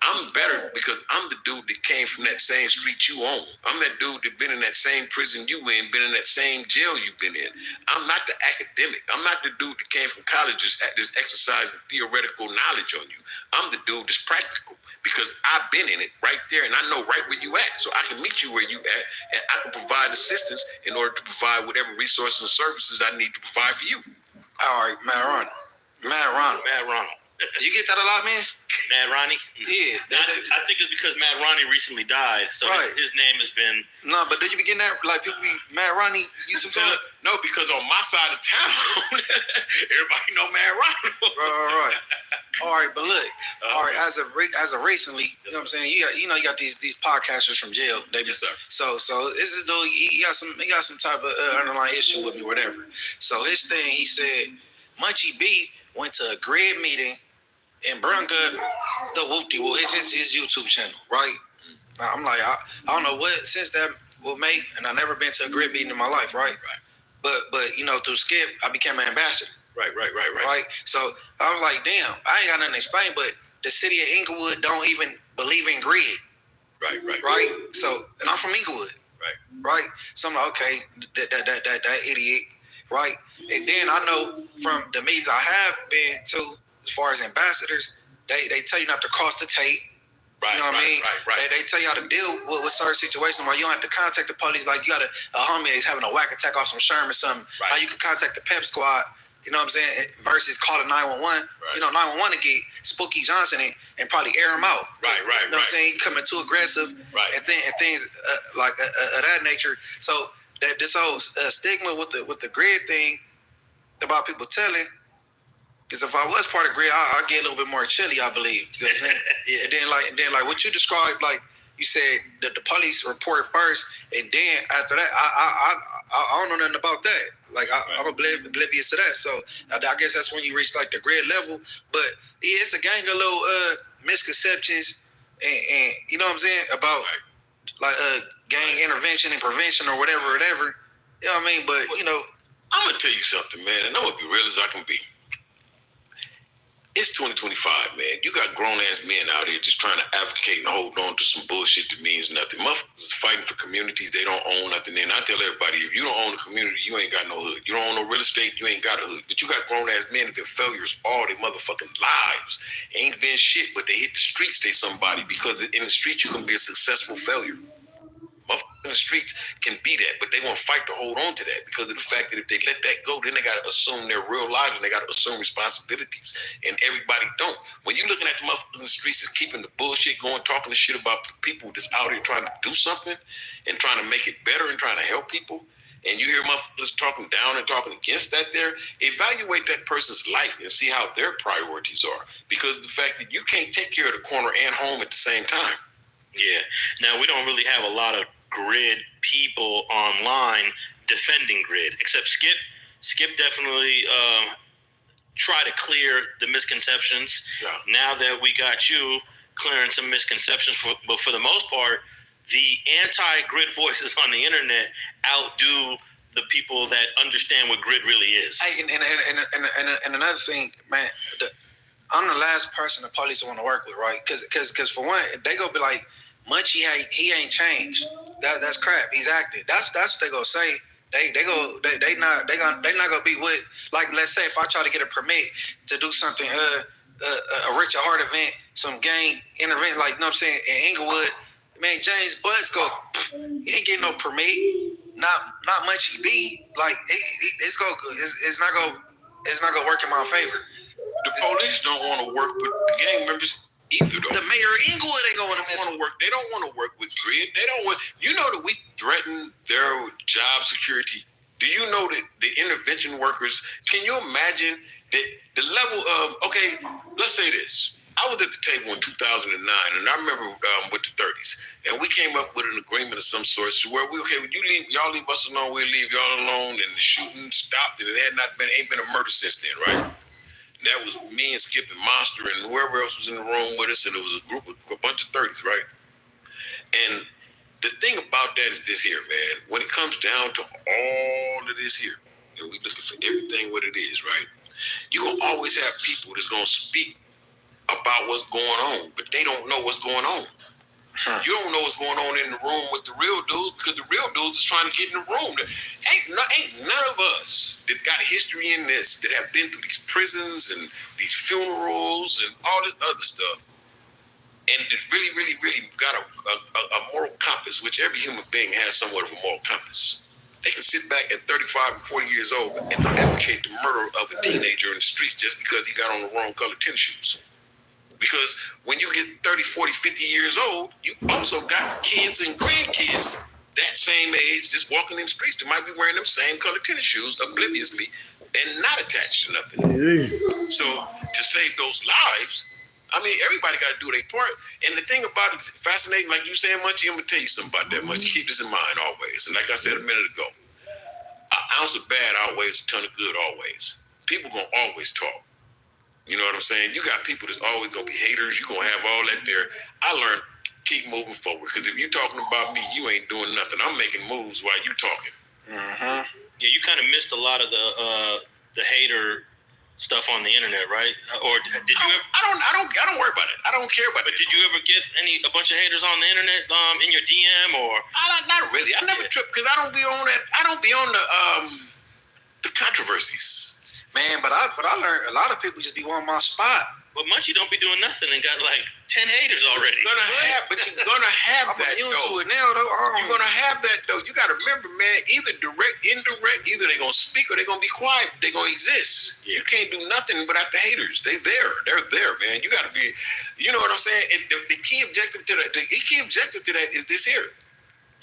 I'm better because I'm the dude that came from that same street you own. I'm that dude that been in that same prison you in, been in that same jail you've been in. I'm not the academic. I'm not the dude that came from college just exercising theoretical knowledge on you. I'm the dude that's practical because I've been in it right there and I know right where you at. So I can meet you where you at and I can provide assistance in order to provide whatever resources and services I need to provide for you. All right, Matt Ronald. You get that a lot, man? Mad Ronnie? Yeah. I think it's because Mad Ronnie recently died, so right. his name has been... No, but do you be getting that? Like, people be Mad Ronnie, you sometimes? No, because on my side of town, everybody know Mad Ronnie. Right. All right, but look, all right, as of recently, you know what I'm saying? You got these podcasters from jail. Yes, sir. So this is dude, he got some type of underlying issue with me, whatever. So his thing, he said, Munchie B went to a Grid meeting and brung up the Whoop-De-Whoop, his YouTube channel, right? Now, I'm like, I don't know what with May, and I never been to a grid meeting in my life, right? Right. But you know, through Skip, I became an ambassador. Right. So I was like, damn, I ain't got nothing to explain, but the city of Inglewood don't even believe in grid. Right. So, and I'm from Inglewood. Right. So I'm like, okay, that idiot. Right. And then I know from the meetings I have been to, as far as ambassadors, they tell you not to cross the tape. You know what I mean? Right. They tell you how to deal with certain situations where you don't have to contact the police. Like you got a homie that's having a whack attack off some Sherm or something. Right. How you can contact the pep squad, you know what I'm saying, versus calling 911. Right. You know, 911 to get Spooky Johnson and probably air him out. Right. You know what I'm saying? He coming too aggressive. Right. And things like that nature. So that this whole stigma with the grid thing about people telling. Because if I was part of grid, I'd get a little bit more chilly, I believe. You know what I'm saying? Yeah. And then like what you described, like you said that the police report first, and then after that, I don't know nothing about that. Like I'm oblivious to that. So I guess that's when you reach like the grid level. But yeah, it's a gang of little misconceptions, and you know what I'm saying about like gang intervention and prevention or whatever. You know what I mean? But you know, I'm gonna tell you something, man, and I'm gonna be real as I can be. It's 2025, man. You got grown-ass men out here just trying to advocate and hold on to some bullshit that means nothing. Motherfuckers is fighting for communities they don't own nothing. And I tell everybody, if you don't own a community, you ain't got no hood. You don't own no real estate, you ain't got a hood. But you got grown-ass men that been failures all their motherfucking lives. Ain't been shit, but they hit the streets, they somebody. Because in the streets, you can be a successful failure. Motherfuckers in the streets can be that, but they won't fight to hold on to that because of the fact that if they let that go, then they got to assume their real lives and they got to assume responsibilities. And everybody don't. When you're looking at the motherfuckers in the streets that's keeping the bullshit going, talking the shit about people that's out here trying to do something and trying to make it better and trying to help people, and you hear motherfuckers talking down and talking against that there, evaluate that person's life and see how their priorities are. Because of the fact that you can't take care of the corner and home at the same time. Yeah. Now, we don't really have a lot of grid people online defending grid, except Skip. Skip definitely try to clear the misconceptions. Yeah. Now that we got you clearing some misconceptions, but for the most part, the anti-grid voices on the internet outdo the people that understand what grid really is. Hey, and another thing, man, I'm the last person the police want to work with, right? Because for one, they gonna be like, Munchie, he ain't changed. That's crap. He's acting. That's what they gonna say. They not gonna be with, like, let's say if I try to get a permit to do something, a Richard Hart event, some gang intervention, like, you know what I'm saying, in Inglewood, man, James Butts he ain't getting no permit. Not Munchie B. Like it's not gonna work in my favor. The police don't want to work with the gang members either, though. The mayor of Inglewood ain't going to work. They don't want to work with grid. They don't want. You know that we threaten their job security. Do you know that the intervention workers? Can you imagine that the level of? Okay, let's say this. I was at the table in 2009, and I remember with the 30s, and we came up with an agreement of some sort where when you leave, y'all leave us alone, we'll leave y'all alone, and the shooting stopped, and it ain't been a murder since then, right? That was me and Skip and Monster and whoever else was in the room with us, and it was a bunch of 30s, right? And the thing about that is this here, man. When it comes down to all of this here, and we looking for everything what it is, right? You're going to always have people that's going to speak about what's going on, but they don't know what's going on. You don't know what's going on in the room with the real dudes because the real dudes is trying to get in the room. Ain't none of us that got history in this that have been through these prisons and these funerals and all this other stuff, and that really, really, really got a moral compass, which every human being has somewhat of a moral compass. They can sit back at 35 and 40 years old and advocate the murder of a teenager in the streets just because he got on the wrong color tennis shoes. Because when you get 30, 40, 50 years old, you also got kids and grandkids that same age just walking in the streets. They might be wearing them same color tennis shoes obliviously and not attached to nothing. So to save those lives, I mean, everybody got to do their part. And the thing about it, it's fascinating, like you saying, Munchie, I'm going to tell you something about that, Munchie. Keep this in mind always. And like I said a minute ago, an ounce of bad outweighs a ton of good always. People going to always talk. You know what I'm saying? You got people that's always going to be haters. You're going to have all that there. I learned keep moving forward. Because if you're talking about me, you ain't doing nothing. I'm making moves while you talking. Yeah, you kind of missed a lot of the hater stuff on the internet, right? Or did you ever? I don't worry about it. I don't care about it. But did you ever get a bunch of haters on the internet in your DM or? Not really. I never trip because I don't be on that. I don't be on the controversies. Man, but I learned a lot of people just be wanting my spot. But Munchie don't be doing nothing and got like 10 haters already. You're gonna have I'm that immune though. to it now, though. You're gonna have that though. You gotta remember, man. Either direct, indirect. Either they gonna speak or they gonna be quiet. They gonna exist. You can't do nothing without the haters. They're there, man. You gotta be. You know what I'm saying? And the key objective to that. The key objective to that is this here.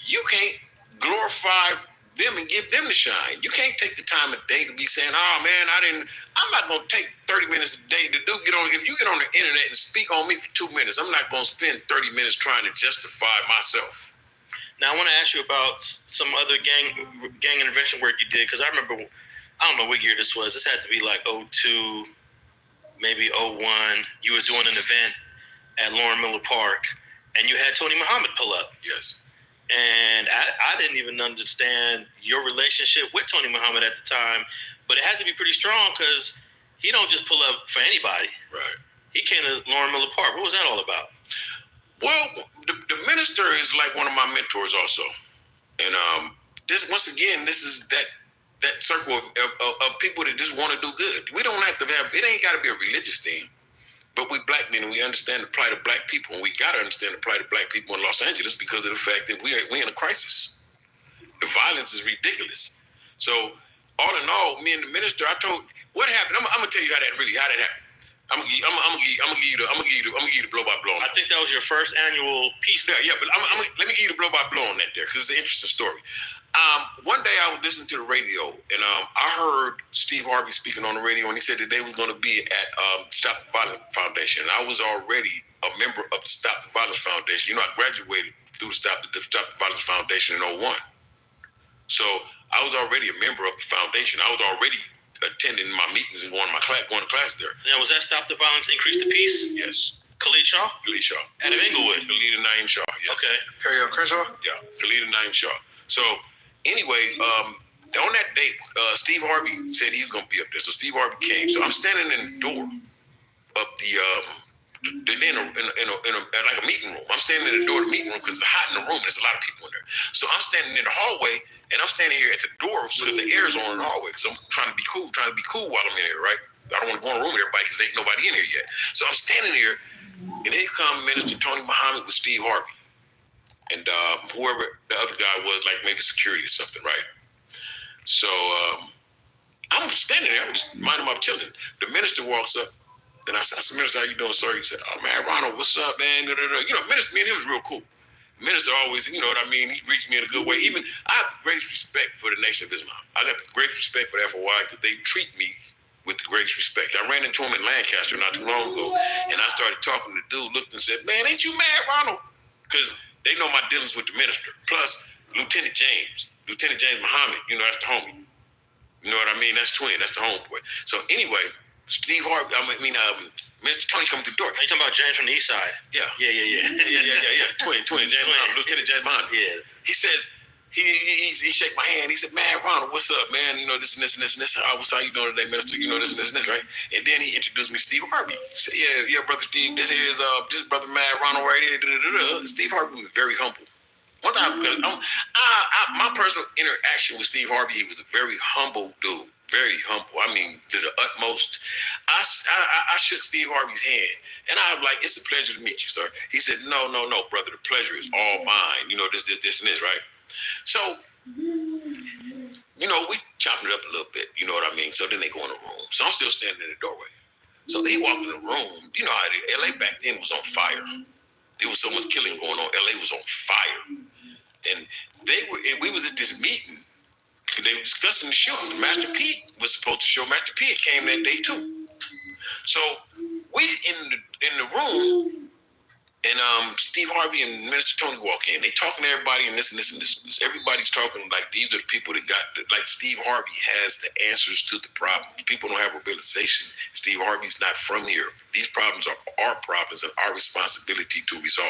You can't glorify them and give them the shine. You can't take the time of day to be saying, "Oh man, I'm not gonna take 30 minutes a day to get on." If you get on the internet and speak on me for 2 minutes, I'm not gonna spend 30 minutes trying to justify myself. Now I want to ask you about some other gang intervention work you did because I remember, I don't know what year this was. This had to be like 02, maybe 01. You was doing an event at Lauren Miller Park, and you had Tony Muhammad pull up. Yes. And I didn't even understand your relationship with Tony Muhammad at the time, but it had to be pretty strong because he don't just pull up for anybody. Right. He came to Lauren Miller Park. What was that all about? Well, the minister is like one of my mentors also. And this once again, this is that circle of people that just want to do good. We don't have to it ain't got to be a religious thing. But we black men, and we understand the plight of black people, and we got to understand the plight of black people in Los Angeles because of the fact that we're in a crisis. The violence is ridiculous. So, all in all, me and the minister, I told what happened. I'm gonna tell you how that happened. I'm gonna give you the blow by blow. I think that was your first annual piece. Yeah, but let me give you the blow by blow on that there because it's an interesting story. One day I was listening to the radio and I heard Steve Harvey speaking on the radio and he said that they was going to be at Stop the Violence Foundation. And I was already a member of the Stop the Violence Foundation. You know, I graduated through the Stop the Violence Foundation in 01. So I was already a member of the foundation. I was already attending my meetings and going to class there. Now, was that Stop the Violence, Increase the Peace? Yes. Khalid Shaw? Khalid Shaw. Out of Inglewood? Khalid and Naeem Shaw, yes. Okay. Harry Crenshaw? Yeah, Khalid and Naeem Shaw. So anyway, on that date, Steve Harvey said he was going to be up there. So Steve Harvey came. So I'm standing in the door of like a meeting room. I'm standing in the door of the meeting room because it's hot in the room and there's a lot of people in there. So I'm standing in the hallway and I'm standing here at the door so that the air is on in the hallway. So I'm trying to be cool while I'm in here, right? I don't want to go in the room with everybody because ain't nobody in here yet. So I'm standing here and here comes Minister Tony Muhammad with Steve Harvey. And whoever the other guy was, like maybe security or something, right? So I'm standing there, I'm just minding my children. The minister walks up, and I said, "Minister, how you doing, sir?" He said, "Oh man, Ronald, what's up, man?" You know, minister, me and him was real cool. Minister always, you know what I mean, he greets me in a good way. Even I have the greatest respect for the Nation of Islam. I got the greatest respect for the FOI because they treat me with the greatest respect. I ran into him in Lancaster not too long ago, and I started talking to the dude, looked and said, "Man, ain't you mad, Ronald?" Because they know my dealings with the minister. Plus, Lieutenant James Muhammad, you know, that's the homie. You know what I mean? That's twin. That's the homeboy. So anyway, Steve Harvey, Mr. Tony coming through the door. Are you talking about James from the East Side? Yeah. Yeah. Twin, James Muhammad, Lieutenant James Muhammad. Yeah. He says, he shake my hand. He said, "Man, Ronald, what's up, man? You know, this and this and this and this. How you doing today, minister? You know, this and this and this, right?" And then he introduced me to Steve Harvey. He said, yeah, brother Steve, this is brother Mad Ronald right here. Steve Harvey was very humble. One time, because my personal interaction with Steve Harvey, he was a very humble dude. Very humble. I mean, to the utmost. I shook Steve Harvey's hand, and I was like, "It's a pleasure to meet you, sir." He said, No, brother. The pleasure is all mine. You know, this, and this, right? So, you know, we chopping it up a little bit. You know what I mean? So then they go in the room. So I'm still standing in the doorway. So he walked in the room. You know how LA back then was on fire. There was so much killing going on. LA was on fire. And we was at this meeting. They were discussing the shooting. Master P was supposed to show. Master P came that day too. So we in the room, and Steve Harvey and Minister Tony walk in. They talking to everybody and this and this and this. And this. Everybody's talking like these are the people that like Steve Harvey has the answers to the problems. People don't have a realization. Steve Harvey's not from here. These problems are our problems and our responsibility to resolve.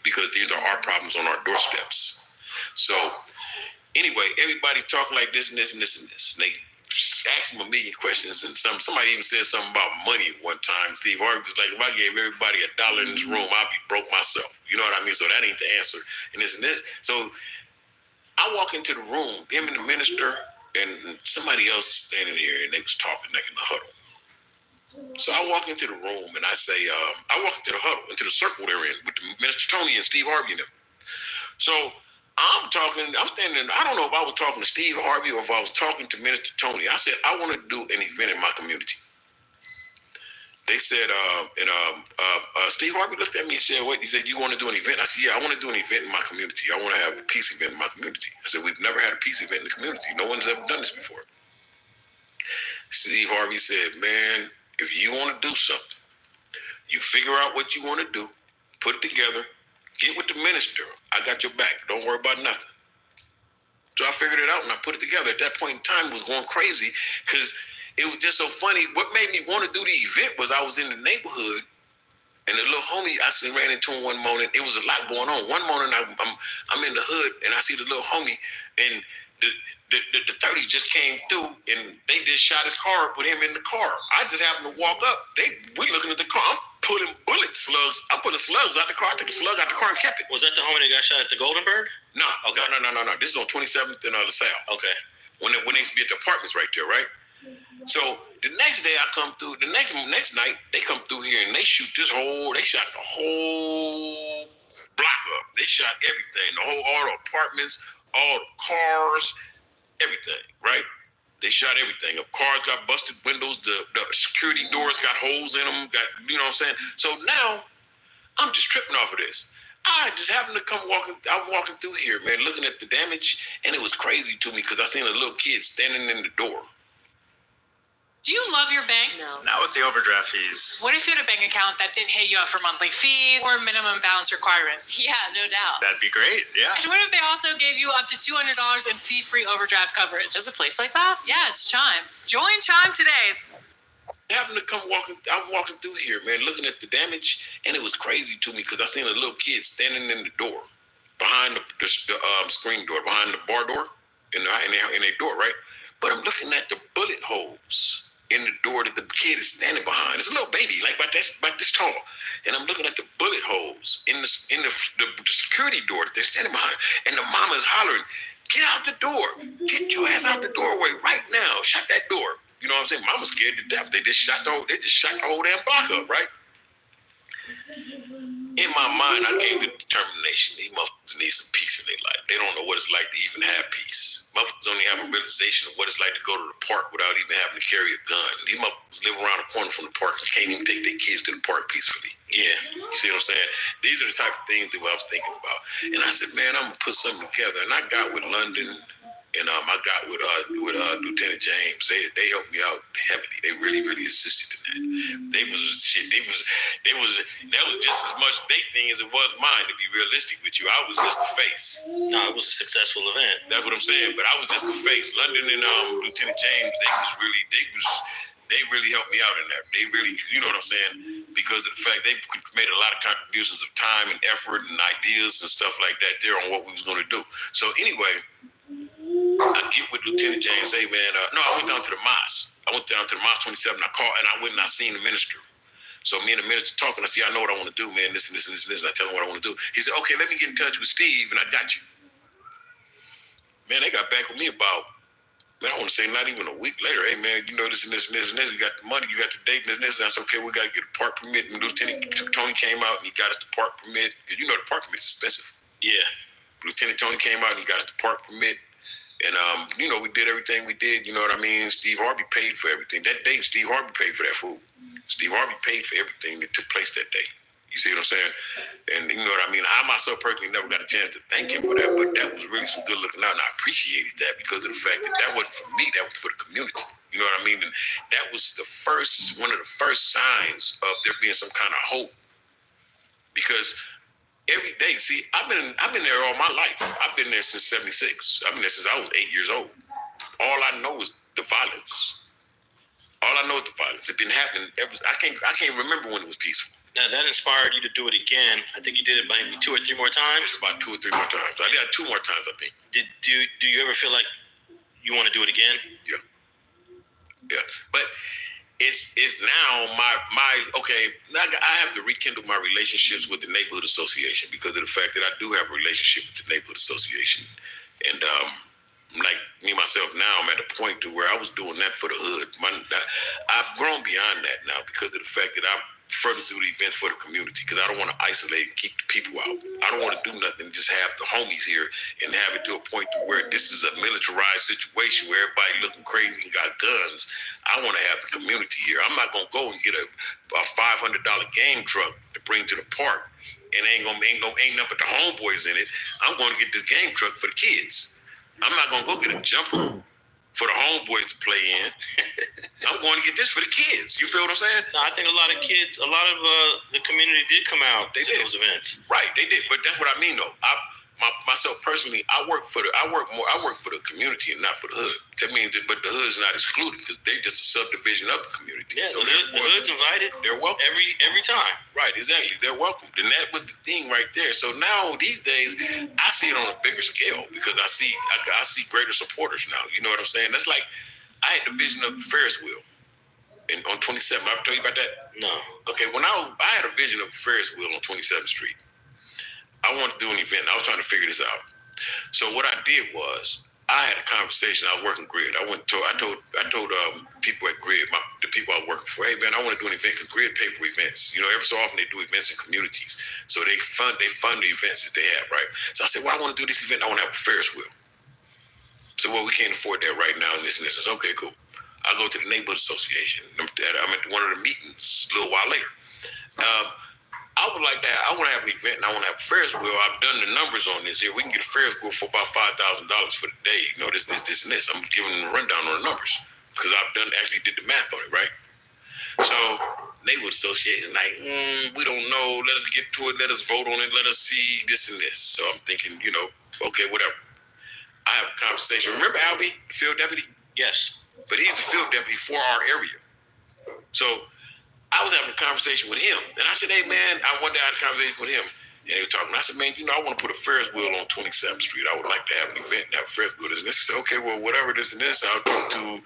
because these are our problems on our doorsteps. So anyway, everybody's talking like this and this and this and this. And they asked him a million questions, and somebody even said something about money at one time. Steve Harvey was like, if I gave everybody $1 in this room, I'd be broke myself. You know what I mean? So that ain't the answer. And this and this. So I walk into the room, him and the minister, and somebody else standing here, and they was talking like in the huddle. So I walk into the room and I say, I walk into the huddle, into the circle they're in with the Minister Tony and Steve Harvey and them. So I'm standing, I don't know if I was talking to Steve Harvey or if I was talking to Minister Tony. I said, I want to do an event in my community. They said, Steve Harvey looked at me and said, what? He said, you want to do an event? I said, yeah, I want to do an event in my community. I want to have a peace event in my community. I said, we've never had a peace event in the community. No one's ever done this before. Steve Harvey said, man, if you want to do something, you figure out what you want to do, put it together, get with the minister. I got your back. Don't worry about nothing. So I figured it out and I put it together. At that point in time, it was going crazy because it was just so funny. What made me want to do the event was I was in the neighborhood and the little homie, I ran into him one morning. It was a lot going on. One morning, I'm in the hood and I see the little homie and the 30 just came through and they just shot his car up with him in the car. I just happened to walk up. We looking at the car. I'm putting slugs. I'm putting slugs out the car. I took a slug out the car and kept it. Was that the homie that got shot at the Golden Bird? No. Okay. No. This is on 27th and LaSalle. Okay. When they used to be at the apartments right there, right? So the next day I come through, the next night, they come through here and they shot the whole block up. They shot everything, all the apartments, all the cars, everything, right? They shot everything up. Cars got busted windows, the security doors got holes in them, you know what I'm saying? So now I'm just tripping off of this. I just happened to I'm walking through here, man, looking at the damage, and it was crazy to me because I seen a little kid standing in the door. Do you love your bank? No. Not with the overdraft fees. What if you had a bank account that didn't hit you up for monthly fees or minimum balance requirements? Yeah, no doubt. That'd be great, yeah. And what if they also gave you up to $200 in fee-free overdraft coverage? There's a place like that? Yeah, it's Chime. Join Chime today. I happened to I'm walking through here, man, looking at the damage, and it was crazy to me because I seen a little kid standing in the door, behind the screen door, behind the bar door, in their door, right? But I'm looking at the bullet holes in the door that the kid is standing behind. It's a little baby, like about this tall. And I'm looking at the bullet holes in the security door that they're standing behind. And the mama is hollering, get out the door. Get your ass out the doorway right now. Shut that door. You know what I'm saying? Mama's scared to death. They just shot the whole damn block up, right? In my mind, I came to the determination these motherfuckers need some peace in their life. They don't know what it's like to even have peace. Motherfuckers only have a realization of what it's like to go to the park without even having to carry a gun. These motherfuckers live around the corner from the park and can't even take their kids to the park peacefully. Yeah. You see what I'm saying? These are the type of things that I was thinking about. And I said, man, I'm going to put something together. And I got with London and I got with Lieutenant James. They helped me out heavily. They really assisted in that. That was just as much their thing as it was mine, to be realistic with you. I was just the face. No, it was a successful event. That's what I'm saying. But I was just the face. London and Lieutenant James, they really helped me out in that. They really, you know what I'm saying? Because of the fact they made a lot of contributions of time and effort and ideas and stuff like that there on what we was going to do. So anyway, I get with Lieutenant James. Hey, man, I went down to the mosque. I went down to the mosque 27. I called and I went and I seen the minister. So me and the minister talking. I said, I know what I want to do, man. This and this and this and this. And I tell him what I want to do. He said, okay, let me get in touch with Steve and I got you. Man, they got back with me about, man, I want to say not even a week later. Hey, man, you know this and this and this and this. You got the money, you got the date and this and this. And I said, okay, we got to get a park permit. And Lieutenant Tony came out and he got us the park permit. You know the park permit's expensive. Yeah. Lieutenant Tony came out and he got us the park permit. And, we did everything we did. You know what I mean? Steve Harvey paid for everything. That day, Steve Harvey paid for that food. Steve Harvey paid for everything that took place that day. You see what I'm saying? And you know what I mean? I myself personally never got a chance to thank him for that, but that was really some good looking out. And I appreciated that because of the fact that wasn't for me, that was for the community. You know what I mean? And that was one of the first signs of there being some kind of hope. Because every day, see, I've been there all my life. I've been there since '76. I've been there since I was 8 years old. All I know is the violence. All I know is the violence. It didn't happen. I can't remember when it was peaceful. Now that inspired you to do it again. I think you did it maybe 2 or 3 more times. It's about 2 or 3 more times. I did it 2 more times, I think. Do you ever feel like you want to do it again? Yeah, but it's now my okay. I have to rekindle my relationships with the neighborhood association because of the fact that I do have a relationship with the neighborhood association, and like me myself now, I'm at a point to where I was doing that for the hood. I've grown beyond that now because of the fact that I further do the events for the community because I don't want to isolate and keep the people out. I don't want to do nothing, just have the homies here and have it to a point to where this is a militarized situation where everybody looking crazy and got guns. I want to have the community here. I'm not going to go and get a $500 game truck to bring to the park and ain't nothing but the homeboys in it. I'm going to get this game truck for the kids. I'm not going to go get a jumper for the homeboys to play in. I'm going to get this for the kids. You feel what I'm saying? No, I think a lot of the community did come out to those events. Right, they did. But that's what I mean, though. Myself personally, I work for the community and not for the hood. That means that, but the hood's not excluded because they're just a subdivision of the community. Yeah, so the hood's invited. They're welcome every time. Right, exactly. They're welcome. And that was the thing right there. So now these days, I see it on a bigger scale because I see greater supporters now. You know what I'm saying? That's like I had the vision of the Ferris wheel. On 27th, I've told you about that? No. Okay, when I had a vision of a Ferris wheel on 27th Street. I wanted to do an event. I was trying to figure this out. So what I did was I had a conversation. I was working Grid. I told people at Grid, the people I was working for, hey man, I want to do an event because Grid pay for events. You know, every so often they do events in communities, so they fund the events that they have, right? So I said, well, I want to do this event. I want to have a Ferris wheel. So well, we can't afford that right now. And this and this. I said, okay, cool. I'll go to the neighborhood association. I'm at one of the meetings a little while later. I would like that. I want to have an event and I want to have a Ferris wheel. I've done the numbers on this here. We can get a Ferris wheel for about $5,000 for the day. You know, this, and this. I'm giving them a rundown on the numbers because I've actually did the math on it, right? So neighborhood association, like, we don't know. Let us get to it. Let us vote on it. Let us see this and this. So I'm thinking, you know, okay, whatever. I have a conversation. Remember Albie, the field deputy? Yes. But he's the field deputy for our area. So I was having a conversation with him. And I said, hey, man, one day I had a conversation with him. And he was talking. I said, man, you know, I want to put a Ferris wheel on 27th Street. I would like to have an event and have a Ferris wheel. And this. He said, okay, well, whatever this and this, I'll talk to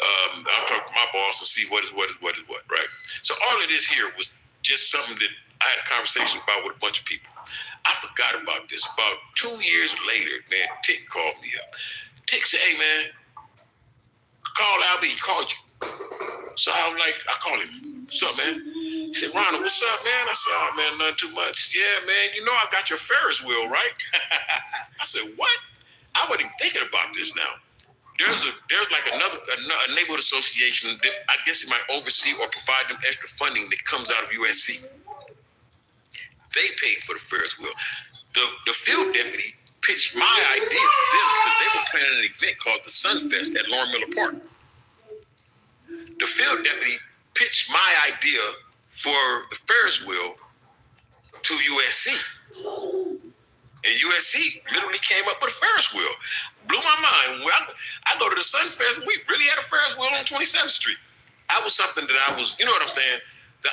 my boss and see what is what, right? So all of this here was just something that I had a conversation about with a bunch of people. I forgot about this. About 2 years later, man, Tick called me up. Tick said, hey, man, call Albie. He called you. So I'm like, I called him. What's up, man? He said, Ronald, what's up, man? I said, oh, man, nothing too much. Yeah, man, you know I got your Ferris wheel, right? I said, what? I wasn't even thinking about this now. There's like a neighborhood association that I guess it might oversee or provide them extra funding that comes out of USC. They paid for the Ferris wheel. The field deputy pitched my idea to them because they were planning an event called the Sunfest at Lauren Miller Park. The field deputy pitched my idea for the Ferris wheel to USC. And USC literally came up with a Ferris wheel. Blew my mind. When I go to the Sunfest, we really had a Ferris wheel on 27th Street. That was something that I was, you know what I'm saying? The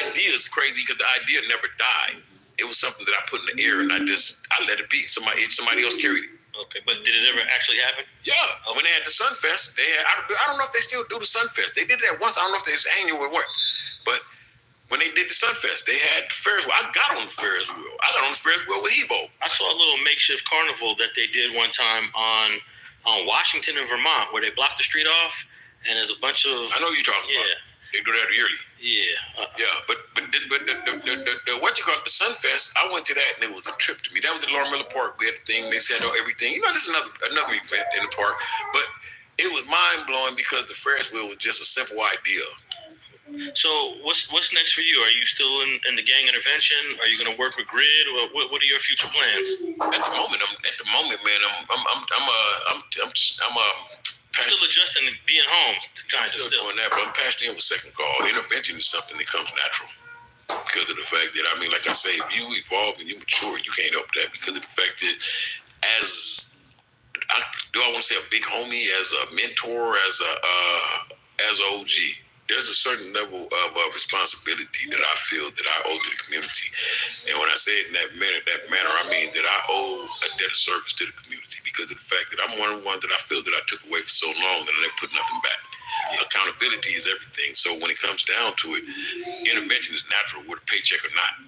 idea is crazy because the idea never died. It was something that I put in the air and I let it be. Somebody else carried it. Okay, but did it ever actually happen? Yeah, when they had the Sunfest, I don't know if they still do the Sunfest. They did that once. I don't know if it's annual or what. But when they did the Sunfest, they had the Ferris wheel. I got on the Ferris wheel. I got on the Ferris wheel with Hebo. I saw a little makeshift carnival that they did one time on Washington and Vermont where they blocked the street off and there's a bunch of... I know you're talking about. They do that yearly. Yeah. But the what you call it, the Sunfest, I went to that and it was a trip to me. That was at Lauren Miller Park. We had the thing, they said everything. You know, this is another event in the park. But it was mind blowing because the Ferris wheel was just a simple idea. So what's next for you? Are you still in the gang intervention? Are you going to work with Grid? Or what are your future plans? At the moment, man, I'm still adjusting to being home, kind of still doing that, but I'm patched in with Second Call. Intervention is something that comes natural because of the fact that, I mean, like I say, if you evolve and you mature, you can't help that because of the fact that I want to say a big homie, as a mentor, as a OG, there's a certain level of responsibility that I feel that I owe to the community. And when I say it in that manner, I mean that I owe a debt of service to the community because of the fact that I'm one of the ones that I feel that I took away for so long that I never put nothing back. Accountability is everything. So when it comes down to it, intervention is natural with a paycheck or not.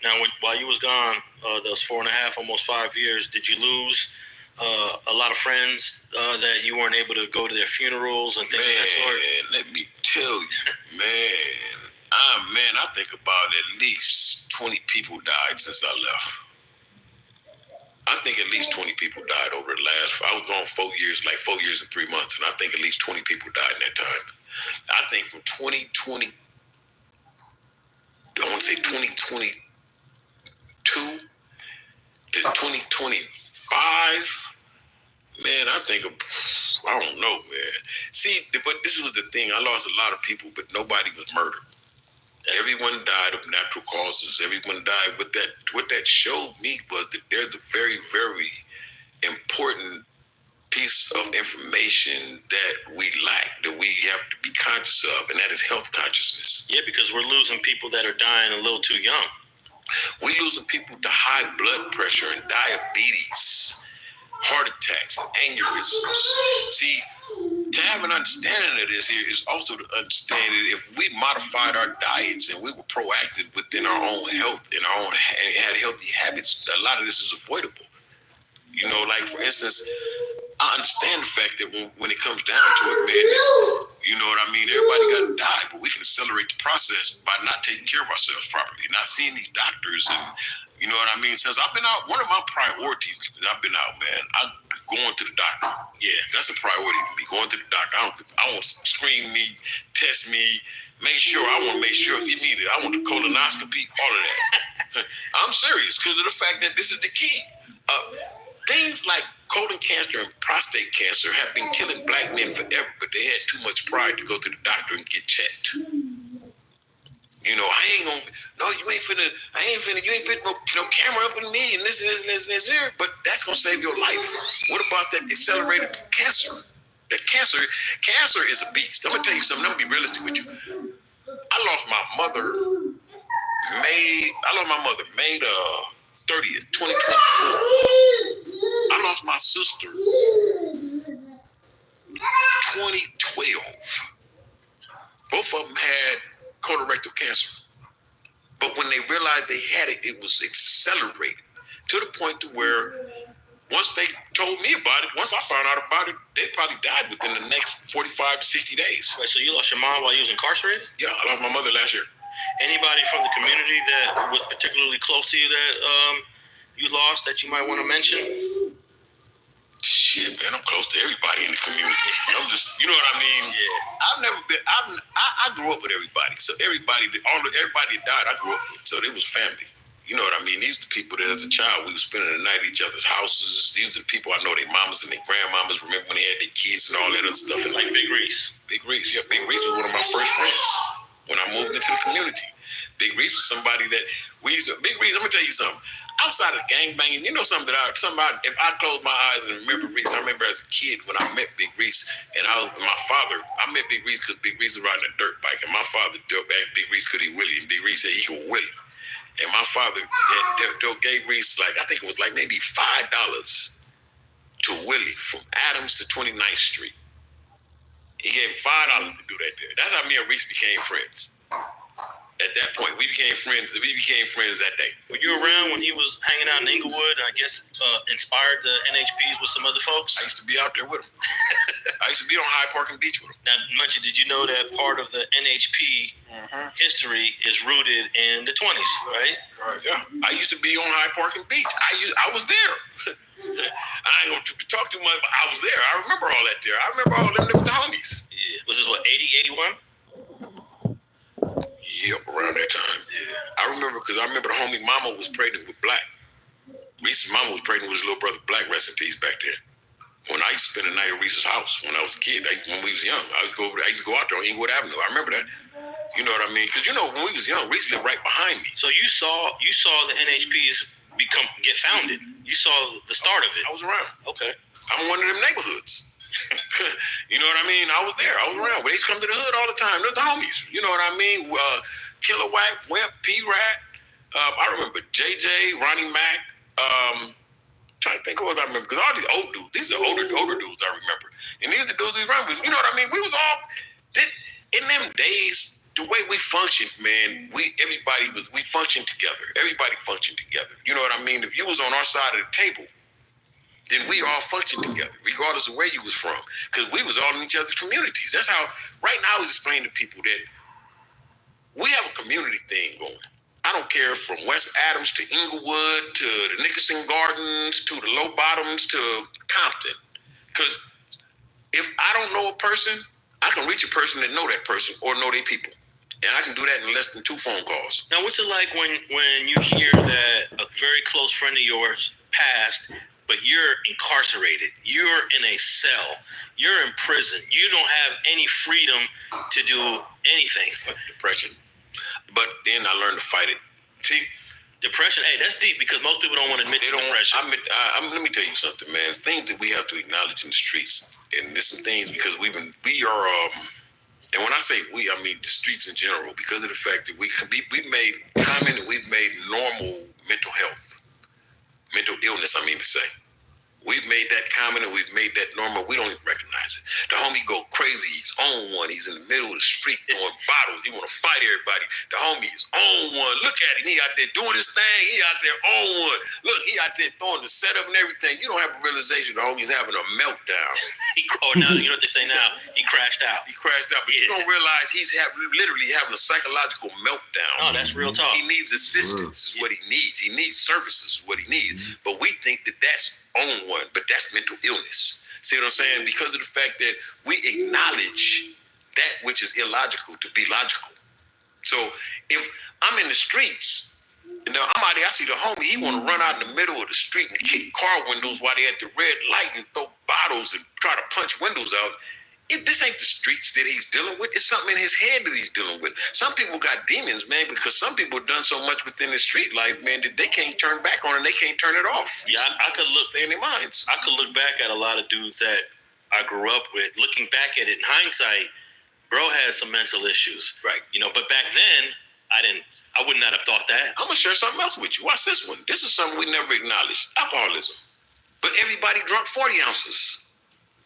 Now, while you was gone, those 4.5, almost 5 years, did you lose a lot of friends that you weren't able to go to their funerals and things of that sort? Man, let me tell you, I think about at least 20 people died since I left. I think at least 20 people died over the last. I was gone 4 years, like 4 years and 3 months, and I think at least 20 people died in that time. I think from 2020, I want to say 2022 to 2025. Man, I think I don't know, man. See, but this was the thing. I lost a lot of people, but nobody was murdered. Everyone died of natural causes. Everyone died. What that showed me was that there's a very, very important piece of information that we lack, that we have to be conscious of, and that is health consciousness. Yeah, because we're losing people that are dying a little too young. We're losing people to high blood pressure and diabetes, heart attacks, and aneurysms. See, to have an understanding of this here is also to understand that if we modified our diets and we were proactive within our own health and had healthy habits, a lot of this is avoidable. You know, like for instance, I understand the fact that when it comes down to it, man, you know what I mean? Everybody got to die, but we can accelerate the process by not taking care of ourselves properly, not seeing these doctors and, you know what I mean? Since I've been out, one of my priorities that I've been out, man, I'm going to the doctor. Yeah, that's a priority to me, going to the doctor. I want to screen me, test me, I want to make sure, I want the colonoscopy, all of that. I'm serious because of the fact that this is the key. Things like colon cancer and prostate cancer have been killing black men forever, but they had too much pride to go to the doctor and get checked. You know, you ain't finna, you ain't put no camera up in me and this here, but that's gonna save your life. What about that accelerated cancer? That cancer is a beast. I'm gonna tell you something, I'm gonna be realistic with you. I lost my mother May the 30th, 2024. I lost my sister 2012. Both of them had colorectal cancer. But when they realized they had it, it was accelerated to the point to where once they told me about it, once I found out about it, they probably died within the next 45 to 60 days. Wait, so you lost your mom while you was incarcerated? Yeah, I lost my mother last year. Anybody from the community that was particularly close to you that you lost that you might want to mention? Shit, man, I'm close to everybody in the community. I'm just, you know what I mean? Yeah. I grew up with everybody. So everybody that died, I grew up with. So they was family. You know what I mean? These are the people that as a child, we were spending the night at each other's houses. These are the people I know their mamas and their grandmamas. Remember when they had their kids and all that other stuff. And like Big Reese. Big Reese was one of my first friends when I moved into the community. Big Reese was somebody that Big Reese, I'm gonna tell you something. Outside of gangbanging, you know something if I close my eyes and remember Reese, I remember as a kid when I met Big Reese and I met Big Reese because Big Reese was riding a dirt bike and my father asked Big Reese could he willie and Big Reese said he could willie. And my father gave Reese I think it was maybe $5 to Willie from Adams to 29th Street. He gave him $5 to do that there. That's how me and Reese became friends. At that point, we became friends that day. Were you around when he was hanging out in Inglewood and I guess inspired the NHPs with some other folks? I used to be out there with him. I used to be on Hyde Park and Beach with him. Now, Munchie, did you know that part of the NHP history is rooted in the 20s, right? Right, yeah. I used to be on Hyde Park and Beach. I was there. I ain't going to talk too much, but I was there. I remember all that there. I remember all them with the homies. Yeah. Was this, 80, 81? Yep, around that time. Yeah. I remember because the homie mama was pregnant with Black. Reese's mama was pregnant with his little brother Black, rest in peace, back then. When I used to spend the night at Reese's house when I was a kid, when we was young, I used to go out there on Inglewood Avenue. I remember that. You know what I mean? Because when we was young, Reese lived right behind me. So you saw the NHPs get founded. You saw the start of it. I was around. Okay. I'm in one of them neighborhoods. You know what I mean? I was there. I was around. They used to come to the hood all the time. They're the homies. You know what I mean? Killer Wack, Wimp, P-Rat. I remember JJ, Ronnie Mack. Trying to think who else I remember. Because all these old dudes, these are older dudes I remember. And these are the dudes we run with. You know what I mean? We was all, in them days, the way we functioned, man, we functioned together. Everybody functioned together. You know what I mean? If you was on our side of the table, then we all functioned together, regardless of where you was from. Because we was all in each other's communities. That's how, right now, I was explaining to people that we have a community thing going. I don't care from West Adams to Inglewood to the Nickerson Gardens to the Low Bottoms to Compton. Because if I don't know a person, I can reach a person that know that person or know their people. And I can do that in less than 2 phone calls. Now, what's it like when you hear that a very close friend of yours passed, but you're incarcerated, you're in a cell, you're in prison, you don't have any freedom to do anything? Depression. But then I learned to fight it. See, depression, hey, that's deep because most people don't want to admit to depression. Let me tell you something, man. It's things that we have to acknowledge in the streets. And there's some things because we are, and when I say we, I mean the streets in general, because of the fact that we've made common and we've made normal mental illness, I mean to say. We've made that common and we've made that normal. We don't even recognize it. The homie go crazy. He's on one. He's in the middle of the street throwing bottles. He want to fight everybody. The homie is on one. Look at him. He out there doing his thing. He out there on one. Look, he out there throwing the setup and everything. You don't have a realization the homie's having a meltdown. Now, you know what they say now? He crashed out. But you don't realize he's literally having a psychological meltdown. Oh, that's real talk. He needs assistance is what he needs. He needs services is what he needs. But we think that that's on one, but that's mental illness. See what I'm saying? Because of the fact that we acknowledge that which is illogical to be logical. So if I'm in the streets, I'm out there, I see the homie, he want to run out in the middle of the street and kick car windows while they at the red light and throw bottles and try to punch windows out. This ain't the streets that he's dealing with. It's something in his head that he's dealing with. Some people got demons, man, because some people have done so much within the street life, man, that they can't turn back on and they can't turn it off. Yeah, I could look in their minds. I could look back at a lot of dudes that I grew up with. Looking back at it in hindsight, bro had some mental issues. Right. But back then, I would not have thought that. I'm gonna share something else with you. Watch this one. This is something we never acknowledged. Alcoholism. But everybody drunk 40 ounces.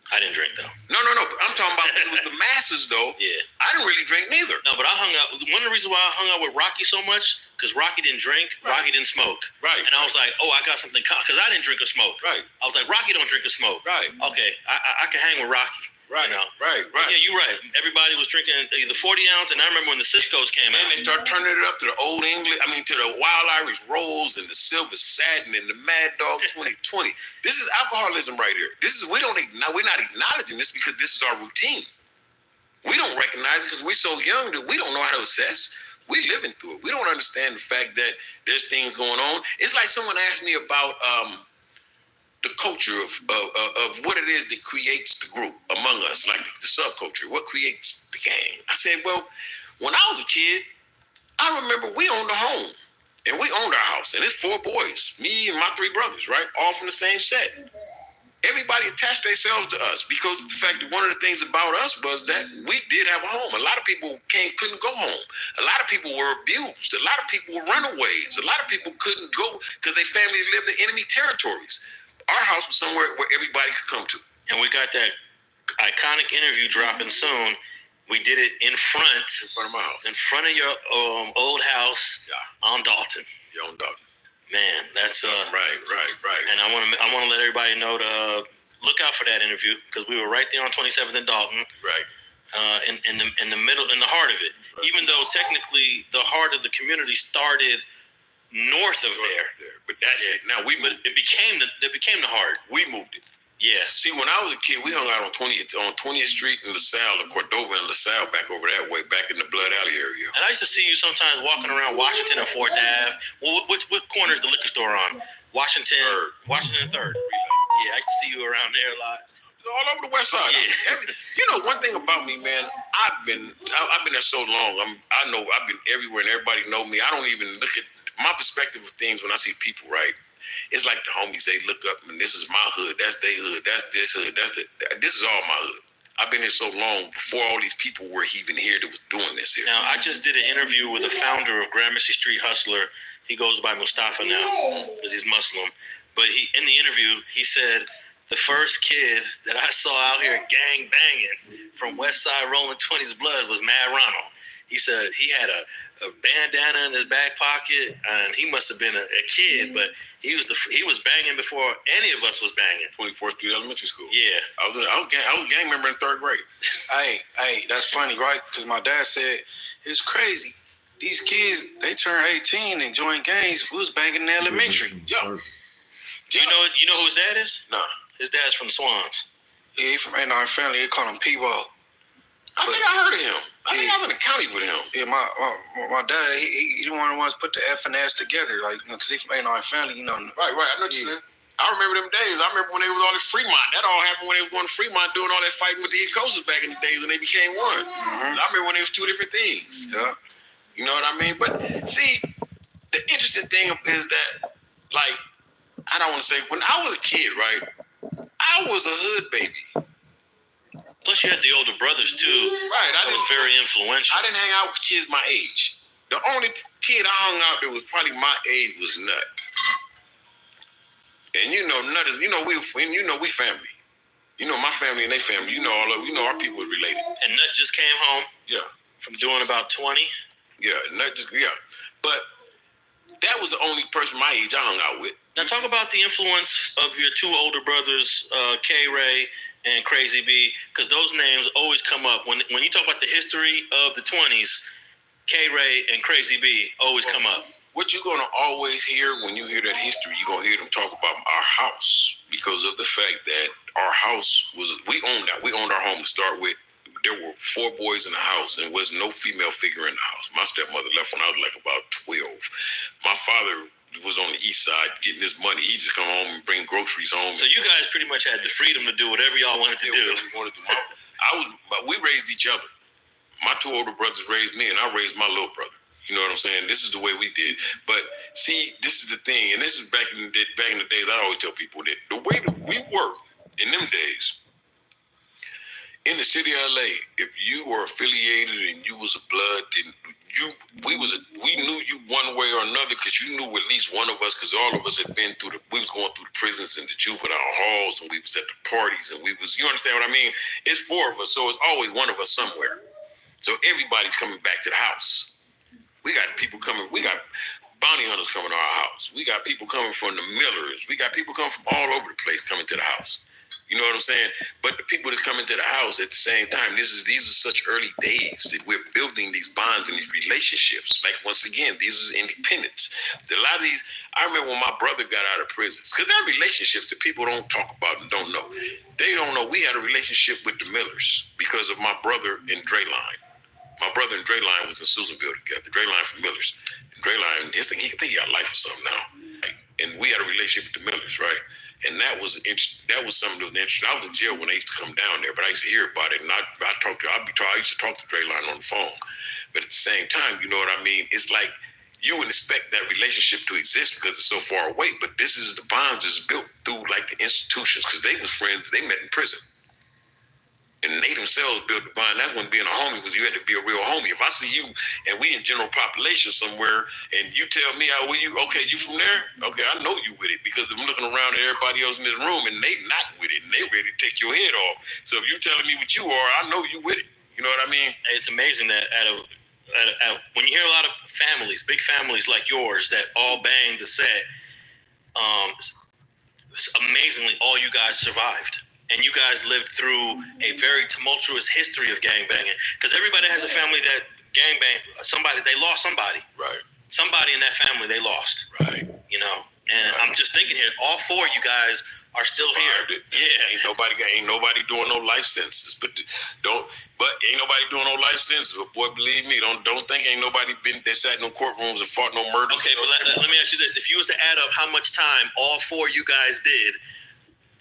I didn't drink though. No. I'm talking about it was the masses though. Yeah. I didn't really drink neither. No, but I hung out. One of the reasons why I hung out with Rocky so much, because Rocky didn't drink, Rocky didn't smoke. Right. And I was like, I got something, because I didn't drink or smoke. Right. I was like, Rocky don't drink or smoke. Right. Okay, I can hang with Rocky. Right. Right. Yeah, you're right. Everybody was drinking the 40 ounce, and I remember when the Cisco's came out. And they started turning it up to the Old English, to the Wild Irish Rose and the Silver Satin and the Mad Dog 2020. This is alcoholism right here. We're not acknowledging this because this is our routine. We don't recognize it because we're so young that we don't know how to assess. We're living through it. We don't understand the fact that there's things going on. It's like someone asked me about the culture of what it is that creates the group among us, like the subculture, what creates the gang. I said, well, when I was a kid, I remember we owned a home and we owned our house and it's 4 boys, me and my 3 brothers, right? All from the same set. Everybody attached themselves to us because of the fact that one of the things about us was that we did have a home. A lot of people couldn't go home. A lot of people were abused. A lot of people were runaways. A lot of people couldn't go because their families lived in enemy territories. Our house was somewhere where everybody could come to. And we got that iconic interview dropping soon. We did it in front of my house. In front of your old house on Dalton. Yeah, on Dalton. Man, that's right. And I want to let everybody know to look out for that interview because we were right there on 27th and Dalton. Right. In the middle, in the heart of it. Right. Even though technically the heart of the community started north of there. But that's it. Now it became the heart. We moved it. Yeah. See, when I was a kid, we hung out on 20th Street in LaSalle, and Cordova and LaSalle back over that way, back in the Blood Alley area. And I used to see you sometimes walking around Washington and 4th Ave. Well, what corner is the liquor store on? Washington and 3rd. Yeah, I used to see you around there a lot. All over the west side. Yeah. One thing about me, man, I've been there so long. I know I've been everywhere and everybody know me. I don't even look at my perspective of things when I see people, right? it's like the homies, they look up and this is my hood, that's their hood, that's this hood, this is all my hood. I've been here so long before all these people were even here that was doing this here. Now, I just did an interview with the founder of Gramercy Street Hustler. He goes by Mustafa now because he's Muslim. But in the interview, he said, the first kid that I saw out here gang banging from West Side Rolling 20s Bloods was Mad Ronald. He said he had a bandana in his back pocket, and he must have been a kid, but he was banging before any of us was banging. 24th Street Elementary School. Yeah, I was a gang member in 3rd grade. Hey, that's funny, right? Because my dad said it's crazy. These kids, they turn 18 and join gangs. We was banging in elementary. Yeah. Do you know who his dad is? Nah. His dad's from Swans. Yeah, he from A9 family. They call him P-Ball. I think I heard of him. I think I was in the county with him. Yeah, my dad, he the one who wants to put the F and S together, like, because he from A9 family, you know. Right. I know what you're saying. I remember them days. I remember when they was all in Fremont. That all happened when they was going to Fremont doing all that fighting with the East Coasters back in the days when they became one. I remember when they was two different things. Yeah. You know what I mean? But see, the interesting thing is that, like, I don't want to say, when I was a kid, right, I was a hood baby. Plus, you had the older brothers, too. Right. That was very influential. I didn't hang out with kids my age. The only kid I hung out that was probably my age was Nut. And you know, Nut is, we family. You know, my family and they family. You know, our people are related. And Nut just came home. Yeah. From doing about 20. Yeah, But that was the only person my age I hung out with. Now talk about the influence of your two older brothers, K-Ray and Crazy B, because those names always come up. When you talk about the history of the 20s, K-Ray and Crazy B always come up. What you're going to always hear when you hear that history, you're going to hear them talk about our house because of the fact that our house we owned that. We owned our home to start with. There were 4 boys in the house and was no female figure in the house. My stepmother left when I was like about 12. My father was on the east side getting his money. He just come home and bring groceries home. So you guys pretty much had the freedom to do whatever y'all wanted to do. But we raised each other. My 2 older brothers raised me, and I raised my little brother. You know what I'm saying? This is the way we did. But see, this is the thing, and this is back in the days. I always tell people that the way that we were in them days. In the city of LA, if you were affiliated and you was a blood, then we knew you one way or another because you knew at least one of us, because all of us had been we was going through the prisons and the juvenile halls, and we was at the parties, and you understand what I mean? It's 4 of us, so it's always one of us somewhere. So everybody's coming back to the house. We got people coming, we got bounty hunters coming to our house. We got people coming from the Millers. We got people coming from all over the place coming to the house. You know what I'm saying? But the people that come into the house at the same time, these are such early days that we're building these bonds and these relationships. Like, once again, these is independence. A lot of these, I remember when my brother got out of prison, because there are relationships that people don't talk about and don't know. They don't know we had a relationship with the Millers because of my brother and Drayline. My brother and Drayline was in Susanville together. Drayline from Millers. And Drayline, I think he got life or something now. Right? And we had a relationship with the Millers, right? And that was something that was interesting. I was in jail when they used to come down there, but I used to hear about it. And I used to talk to Drayline on the phone. But at the same time, you know what I mean? It's like you would expect that relationship to exist because it's so far away. But this is the bonds that's built through like the institutions, because they was friends. They met in prison. And they themselves built the bond. That's when being a homie was, you had to be a real homie. If I see you and we in general population somewhere and you tell me, you from there? Okay, I know you with it because I'm looking around at everybody else in this room and they not with it and they ready to take your head off. So if you telling me what you are, I know you with it. You know what I mean? It's amazing that when you hear a lot of families, big families like yours that all banged the set, amazingly, all you guys survived. And you guys lived through a very tumultuous history of gangbanging. Because everybody has a family that gangbang, they lost somebody. Right. Somebody in that family they lost. Right. You know, and right. I'm just thinking here, all 4 of you guys are still here. Yeah. Ain't nobody doing no life sentences. But ain't nobody doing no life sentences. But boy, believe me, don't think ain't nobody been that sat in no courtrooms and fought no murders. Okay, but let me ask you this. If you was to add up how much time all 4 of you guys did,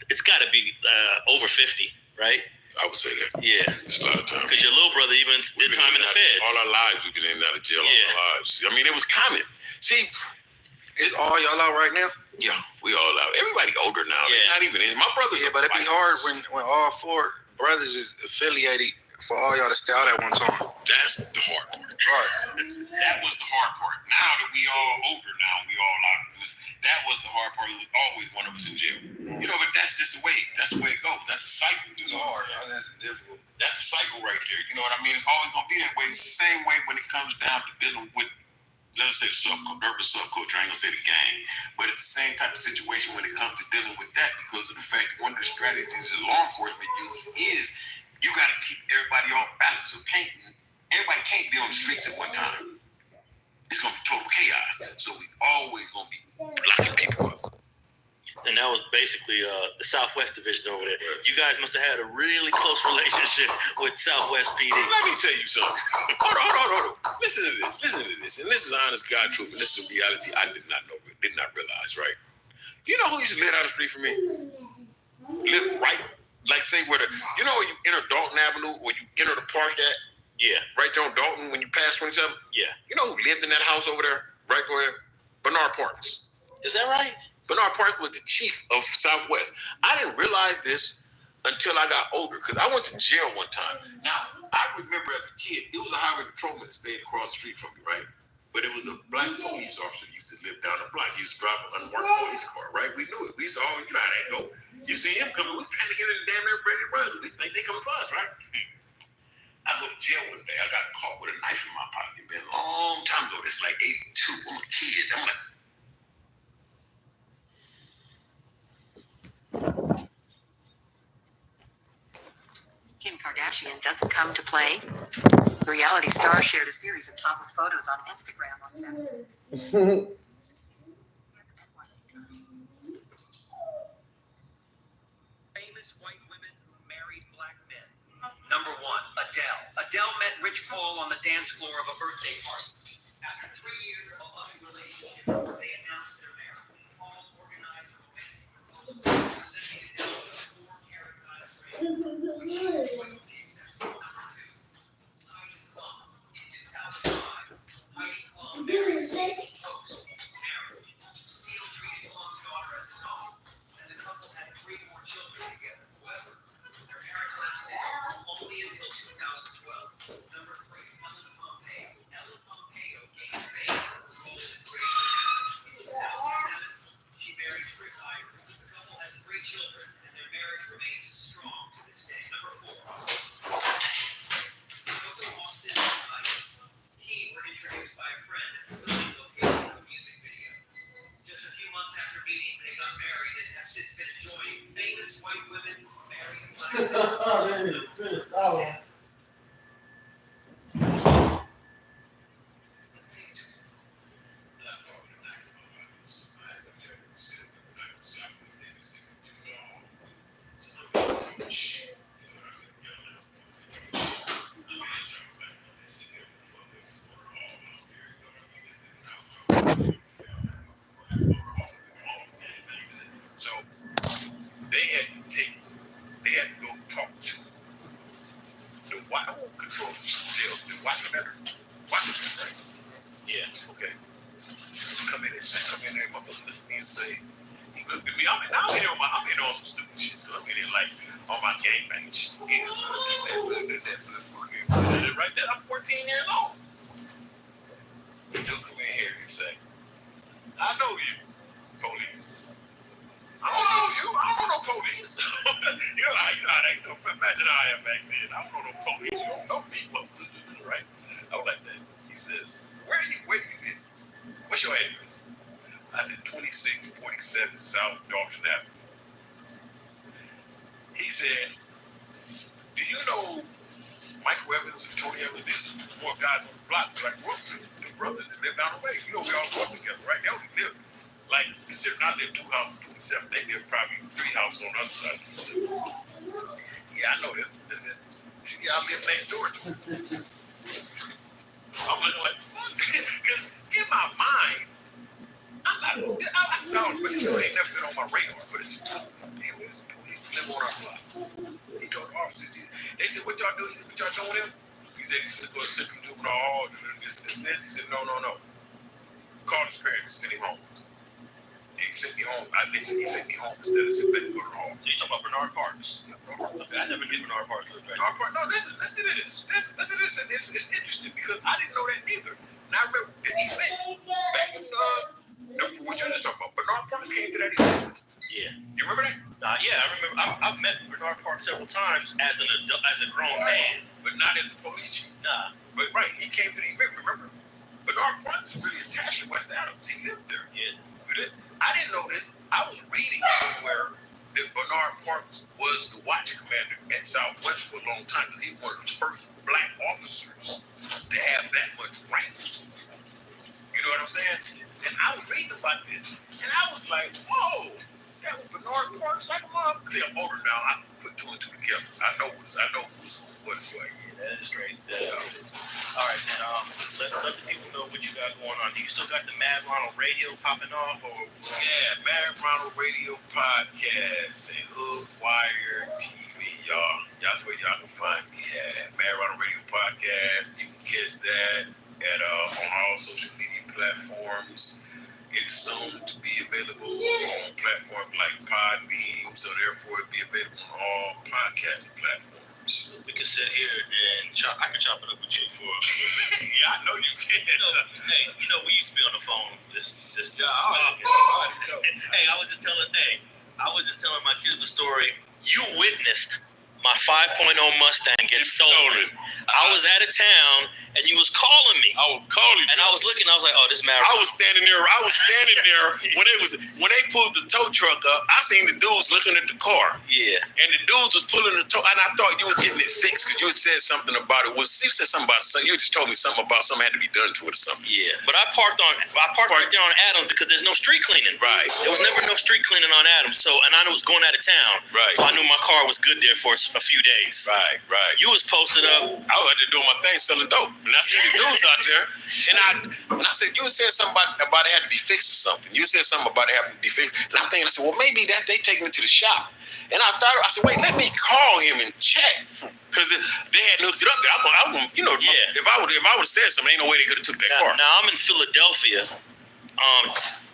it's got to be over 50, right? I would say that. Yeah. It's a lot of time. Because your little brother even did time in the feds. All our lives, we've been in and out of jail all our lives. I mean, it was common. See, is all y'all out right now? Yeah, we all out. Everybody older now. It's not even in. My brothers. Yeah, but it'd be hard when all four brothers is affiliated for all y'all to stay out at one time. That's the hard part. Right. That was the hard part. Now that we all older now, we all out. That was the hard part. It was always one of us in jail. You know, but that's just the way. That's the way it goes. That's the cycle. It's hard. That's difficult. That's the cycle right there. You know what I mean? It's always gonna be that way. It's the same way when it comes down to dealing with, let us say, the urban subculture. I ain't gonna say the gang, but it's the same type of situation when it comes to dealing with that, because of the fact that one of the strategies that law enforcement uses is you got to keep everybody off balance. So everybody can't be on the streets at one time. It's gonna be total chaos. So we always gonna be locking people up. And that was basically the Southwest Division over there. You guys must have had a really close relationship with Southwest PD. Let me tell you something. Hold on. Listen to this. And this is honest God truth, and this is a reality I did not realize, right? You know who used to live down the street from me? Live right, like say where you know when you enter Dalton Avenue, or you enter the park at? Yeah. Right there on Dalton when you pass 27? Yeah. You know who lived in that house over there? Right there? Bernard Parks. Is that right? Bernard Parks was the chief of Southwest. I didn't realize this until I got older, because I went to jail one time. Now, I remember as a kid, it was a highway patrolman that stayed across the street from me, right? But it was a black police officer that used to live down the block. He used to drive an unmarked police car, right? We knew it. We used to always, you know how that go. You see him coming, we panicking and damn near ready to run. We think they coming for us, right? I go to jail one day. I got caught with a knife in my pocket. It's been a long time ago. It's like 82. I'm a kid. I'm like, Kim Kardashian doesn't come to play. The reality star shared a series of topless photos on Instagram on Saturday. Famous white women who married black men. Number 1, Adele. Adele met Rich Paul on the dance floor of a birthday party. After 3 years of a loving relationship, they announced their marriage. Paul organized a romantic proposal, presenting Adele with a 4-carat diamond ring, which she joyfully accepted. Number 2, Heidi Klum. In 2005, Heidi Klum married Steve Post. Marriage. Seal treated Klum's daughter as his own, and the couple had 3 more children together. However, their marriage lasted only until 2012. Number 3, Ellen Pompeo. Ellen Pompeo gained fame for her role in Grey's Anatomy. In 2007, she married Chris Ivory. The couple has 3 children, and their marriage remains strong to this day. Number 4, Coco Austin and Ice. T were introduced by a friend at the filming location of a music video. Just a few months after meeting, they got married and have since been enjoying famous white women who married black men. So they had to go talk to the white, who controls the jail, the Watchman, right? Yeah. Okay. Come in there, motherfucker, listen to me and say, he looked at me, I'm in on some stupid shit. I'm in there like, on my gangbang shit. Yeah, that right there, I'm 14 years old. The dude come in here and say, I know you, police. I don't know you. I don't know no police. you know how they do. Imagine how I am back then. I don't know no police. You don't know me. Right? I was like that. He says, where do you live? What's your address? I said 2647 South Dalton Avenue. He said, do you know Michael Evans and Tony Evans? These more guys on the block. Like, the brothers that live down the way. You know, we all grew up together, right? They only live. Like, considering I live 2 houses, 27, they live probably 3 houses on the other side of 27. Yeah, I know them. See, I live next door to them. I'm looking like, because in my mind, I thought, but it ain't never been on my radar, but it's, damn, there's police live on our block. He told the officers, they said, what y'all do? He said, what y'all doing with him? He said, he's going to go to Central Juvenile Hall, this. He said, no. Called his parents and sent him home. He sent me home. He sent me home instead of sitting back and go to home. So you talking about Bernard Parks? Okay, I never knew Bernard Parks lived right. Bernard Parks. No, listen to this. It's interesting because I didn't know that neither. And I remember the event back in what you were just talking about. Bernard Parks came to that event. Yeah. You remember that? Yeah, I remember. I've met Bernard Parks several times as an adult, as a grown man, But not as the police chief. Nah. But right, he came to the event, remember? Bernard Parks is really attached to West Adams. He lived there. Yeah. I didn't know this. I was reading somewhere that Bernard Parks was the watch commander at Southwest for a long time because he was one of the first black officers to have that much rank. You know what I'm saying? And I was reading about this, and I was like, whoa, that was Bernard Parks like a mom. See, I'm older now. I put two and two together. I know who's what it's like. That is crazy. All right, then let the people know what you got going on. Do you still got the Mad Ronald Radio popping off, or? Yeah, Mad Ronald Radio Podcast and Hood Wire TV, y'all. That's where y'all can find me at. Mad Ronald Radio Podcast. You can catch that at on all social media platforms. It's soon to be available on platforms like Podbean, so therefore it'll be available on all podcasting platforms. We can sit here and chop. I can chop it up with you for. Yeah, I know you can. Hey, we used to be on the phone. Just. Yeah, hey, I was just telling my kids a story. You witnessed my 5.0 Mustang get stolen. I was out of town, and you was calling me. I was calling you. And I was looking. I was like, "Oh, this man." I was standing there when they pulled the tow truck up. I seen the dudes looking at the car. Yeah. And the dudes was pulling the tow, and I thought you was getting it fixed because you said something about it. You said something about something. You just told me something about something had to be done to it or something. Yeah, but I parked right there on Adams because there's no street cleaning. Right. There was never no street cleaning on Adams. So, and I was going out of town. Right. So I knew my car was good there for a few days. Right. You was posted up. I was out there doing my thing, selling dope, and I seen the dudes out there, and I said, you said something about it had to be fixed or something. You said something about it having to be fixed, and I'm thinking, I said, well, maybe they taking it to the shop. And I said, wait, let me call him and check, because they hadn't hooked it up there. If I would have said something, ain't no way they could have took that car. Now I'm in Philadelphia,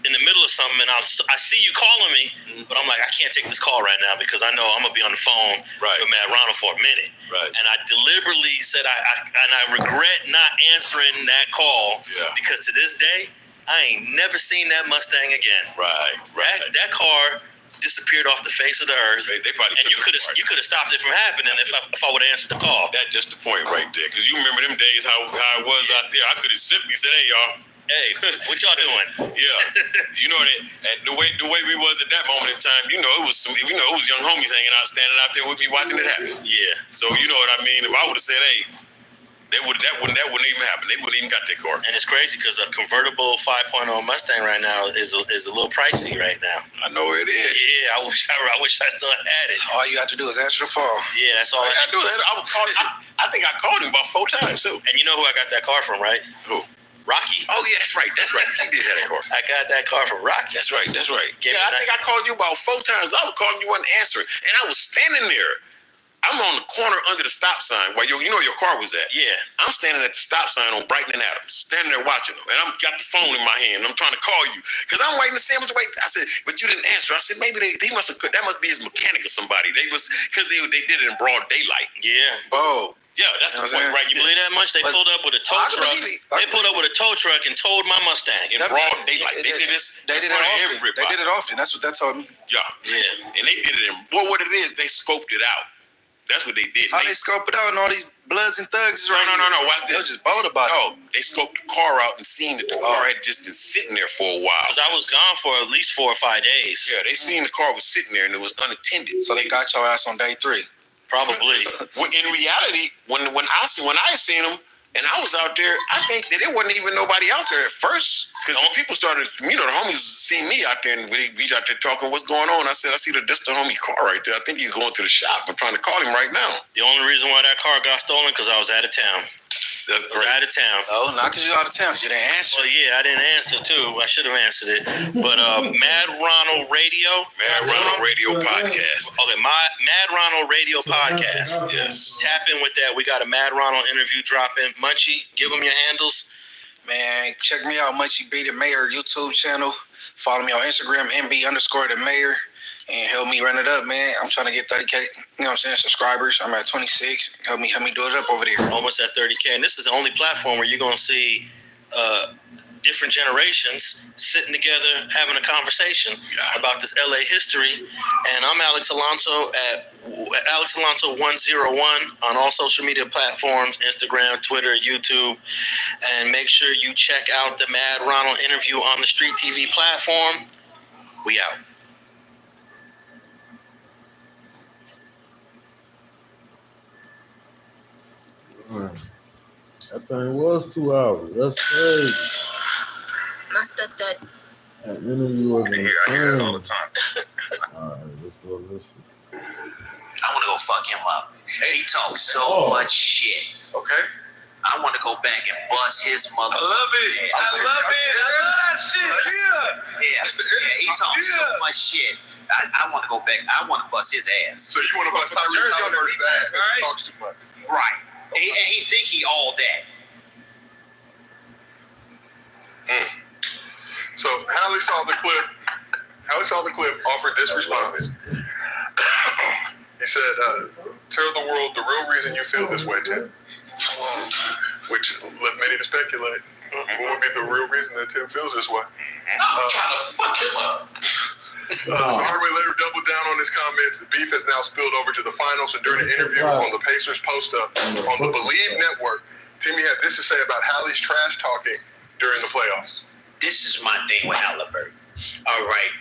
in the middle of something, and I see you calling me, but I'm like, I can't take this call right now because I know I'm gonna be on the phone with Matt Ronald for a minute. Right. And I deliberately said I regret not answering that call because to this day I ain't never seen that Mustang again. Right. That car disappeared off the face of the earth. They probably and you could have stopped it from happening if I would have answered the call. That's just the point right there, because you remember them days how it was out there. I could have simply said, hey y'all. Hey, what y'all doing? Yeah, the way we was at that moment in time, it was young homies hanging out, standing out there with me, watching it happen. Yeah. So you know what I mean. If I would have said, hey, that wouldn't even happen. They wouldn't even got that car. And it's crazy because a convertible 5.0 Mustang right now is a little pricey right now. I know it is. Yeah, I wish I still had it. All you have to do is answer the phone. Yeah, that's all I do. I think I called him about 4 times too. And you know who I got that car from, right? Who? Rocky. Oh yeah, that's right. He did have that car. I got that car from Rocky. That's right. Yeah, I think I called you about 4 times. I was calling you, wasn't answering, and I was standing there. I'm on the corner under the stop sign where your car was at. Yeah. I'm standing at the stop sign on Brighton and Adams, standing there watching them, and I'm got the phone in my hand. And I'm trying to call you because I'm waiting to see how much. I said, but you didn't answer. I said, maybe they must have. That must be his mechanic or somebody. They did it in broad daylight. Yeah. Oh. Yeah, that's the point, right? You believe that much? They pulled up with a tow truck. They pulled up with a tow truck and towed my Mustang in broad daylight. They did this. They did it often. Everybody. They did it often. That's what that told me. Yeah. And they did it in. Well, what it is, they scoped it out. That's what they did. How they scope it out and all these bloods and thugs is right here? No. Watch this. They just bold about it. No, they scoped the car out and seen that the car had just been sitting there for a while. Because I was gone for at least 4 or 5 days. Yeah, they seen the car was sitting there and it was unattended. So they got your ass on day 3. Probably. In reality, when I seen them, and I was out there, I think that there wasn't even nobody out there at first. Because the people started, the homies seen me out there and we out there talking, what's going on? I said, that's the homie car right there. I think he's going to the shop. I'm trying to call him right now. The only reason why that car got stolen because I was out of town. That's great. Out of town. Oh, not because you're out of town. You didn't answer. Well, yeah, I didn't answer too. I should have answered it. But Mad Ronald Radio. Mad Ronald Radio Podcast. Okay, Mad Ronald Radio Podcast. Yes. Tap in with that. We got a Mad Ronald interview dropping. Munchie, give them your handles. Man, check me out, Munchie B, the Mayor YouTube channel. Follow me on Instagram, MB_the mayor, and help me run it up, man. I'm trying to get 30K, you know what I'm saying, subscribers. I'm at 26. Help me do it up over there. Almost at 30K. And this is the only platform where you're going to see different generations sitting together having a conversation about this LA history. And I'm Alex Alonso at Alex Alonso 101 on all social media platforms, Instagram, Twitter, YouTube. And make sure you check out the Mad Ronald interview on the Street TV platform. We out. That thing was 2 hours. That's crazy. My stepdad. That interview was insane. I hear that all the time. All right, let's go listen. I want to go fuck him up. He talks so much shit. Okay. I want to go back and bust his mother. I love it. I love that shit. Yeah, he talks so much shit. I want to go back. I want to bust his ass. So you want to bust Tyrese Halliburton's ass because he talks too much. Right. And he think he all that. So Hallie saw the clip, offered this response. He said, tell the world the real reason you feel this way, Tim. Which left many to speculate. What would be the real reason that Tim feels this way? I'm trying to fuck him up. So Hardaway later doubled down on his comments. The beef has now spilled over to the finals, and during an interview on the Pacers post-up on the Believe Network, Timmy had this to say about Hallie's trash talking during the playoffs. This is my thing with Halliburton. All right.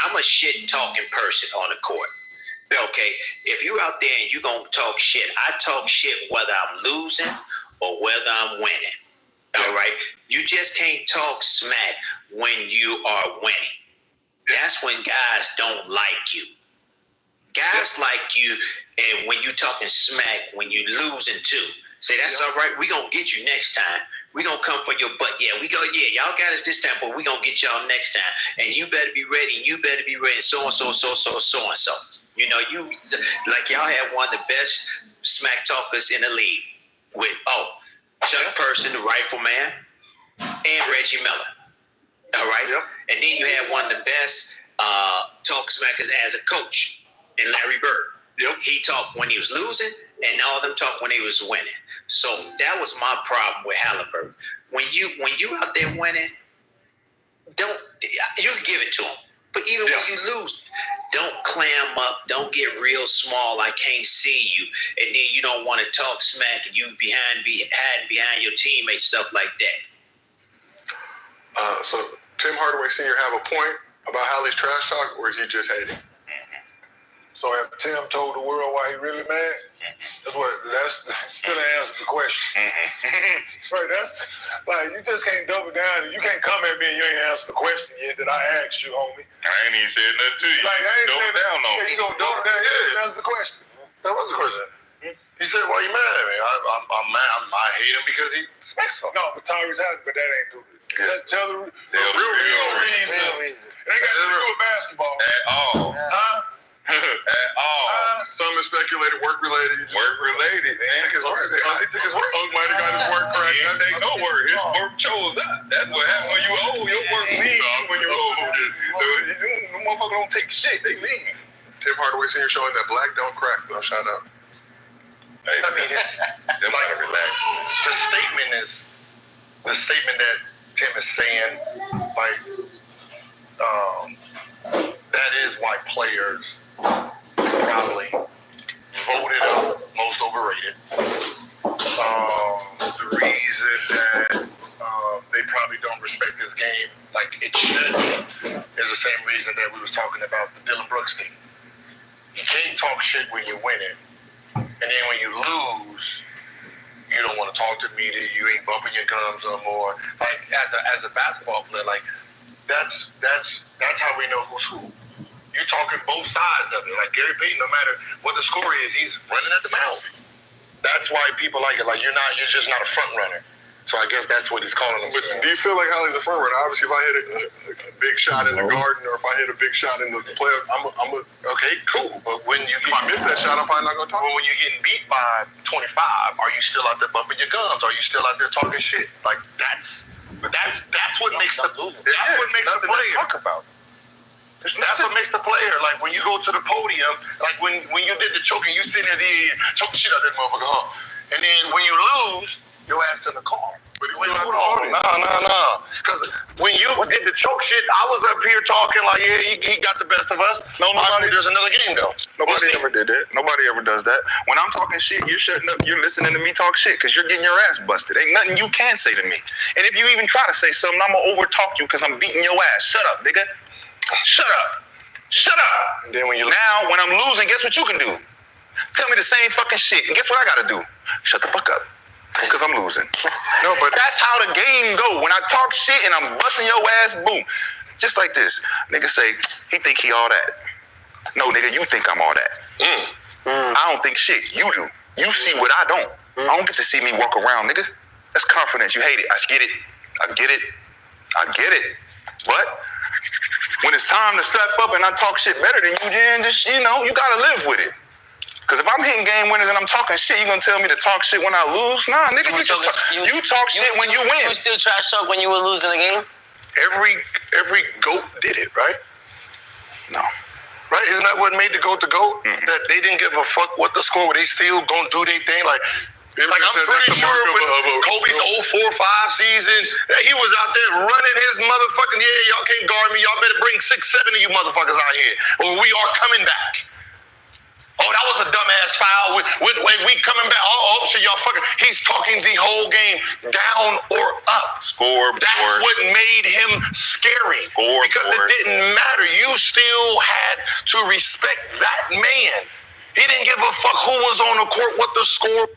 I'm a shit-talking person on the court. Okay, if you out there and you gonna talk shit, I talk shit whether I'm losing or whether I'm winning. All right, you just can't talk smack when you are winning. That's when guys don't like you. Guys like you, and when you talking smack when you losing too. Say that's all right. We gonna get you next time. We gonna come for your butt. Yeah, y'all got us this time, but we gonna get y'all next time. And you better be ready. And you better be ready. So and so. You know, you like y'all had one of the best smack talkers in the league with Chuck Person, the Rifleman, and Reggie Miller. All right, and then you had one of the best talk smackers as a coach in Larry Bird. He talked when he was losing, and all of them talked when he was winning. So that was my problem with Halliburton. When you out there winning, you can give it to him. But even when you lose, don't clam up. Don't get real small. I can't see you, and then you don't want to talk smack, and you behind your teammates, stuff like that. So Tim Hardaway Sr. have a point about Hallie's trash talk, or is he just hating? So if Tim told the world why he really mad, that's still answers the question. Right, that's like you just can't double down and you can't come at me and you ain't answered the question yet that I asked you, homie. I ain't even said nothing to you. Like, I ain't double down on me. You gonna double down? Yeah, that's the question. That was the question. He said, "Why you mad at me?" I'm mad. I hate him because he smacks something. No, but Tyrese has, but that ain't true. Tell the real reason. It ain't got to do with basketball at all. Huh? At all. Some have speculated work related. He took his work. Punk might have got his work correct. He didn't take no work. His work chose that. That's what happened when you old. Your work leaves when you old. The motherfucker don't take shit. They leave. Tim Hardaway Sr. showing that black don't crack. No, shout out. Hey, I mean, them might have relaxed. The statement that Tim is saying, like, that is why players probably voted up most overrated. The reason that they probably don't respect this game like it should is the same reason that we was talking about the Dylan Brooks thing. You can't talk shit when you're winning, and then when you lose, you don't want to talk to media. You ain't bumping your gums no more. Like as a basketball player, like that's how we know who's who. You're talking both sides of it. Like Gary Payton, no matter what the score is, he's running at the mouth. That's why people like it. Like you're just not a front runner. So I guess that's what he's calling himself. But do you feel like Hallie's a front runner? Obviously, if I hit a big shot in the garden or if I hit a big shot in the playoffs, I'm okay, cool. But when if I miss that shot, I'm probably not going to talk. But when you're getting beat by 25, are you still out there bumping your gums? Are you still out there talking shit? Like that's But that's what makes the player. Talk about. That's what makes the player. Like when you go to the podium, like when you did the choking, you sitting there, choke the shit out of that motherfucker, huh? And then when you lose, your ass in the car. But no. Because when you did the choke shit, I was up here talking like, yeah, he got the best of us. There's another game though. Nobody ever did that. Nobody ever does that. When I'm talking shit, you're shutting up. You're listening to me talk shit because you're getting your ass busted. Ain't nothing you can say to me. And if you even try to say something, I'm gonna overtalk you because I'm beating your ass. Shut up, nigga. Shut up. Shut up. And then when now, when I'm losing, guess what you can do? Tell me the same fucking shit. And guess what I gotta do? Shut the fuck up. Because I'm losing. No, but that's how the game go. When I talk shit and I'm busting your ass, boom. Just like this. Nigga say, he think he all that. No, nigga, you think I'm all that. I don't think shit. You do. You see what I don't. I don't get to see me walk around, nigga. That's confidence. You hate it. I get it. I get it. I get it. But when it's time to step up and I talk shit better than you, then just, you gotta live with it. Because if I'm hitting game winners and I'm talking shit, you gonna tell me to talk shit when I lose? Nah, nigga, you talk shit when you win. You still trash talk when you were losing the game? Every GOAT did it, right? No. Right? Isn't that what made the GOAT the GOAT? Mm-hmm. That they didn't give a fuck what the score, they still gonna do their thing. Like I'm pretty sure with Kobe's 0-4-5 season, he was out there running his motherfucking, y'all can't guard me. Y'all better bring 6-7 of you motherfuckers out here, or we are coming back. Oh, that was a dumbass foul. We coming back. Oh, shit, y'all fucking. He's talking the whole game down or up. Scoreboard. That's what made him scary. Scoreboard. Because it didn't matter. You still had to respect that man. He didn't give a fuck who was on the court, what the score.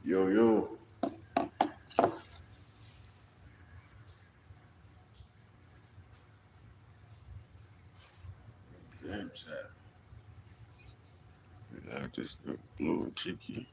Yo. Damn sad. Yeah, I just blue and cheeky.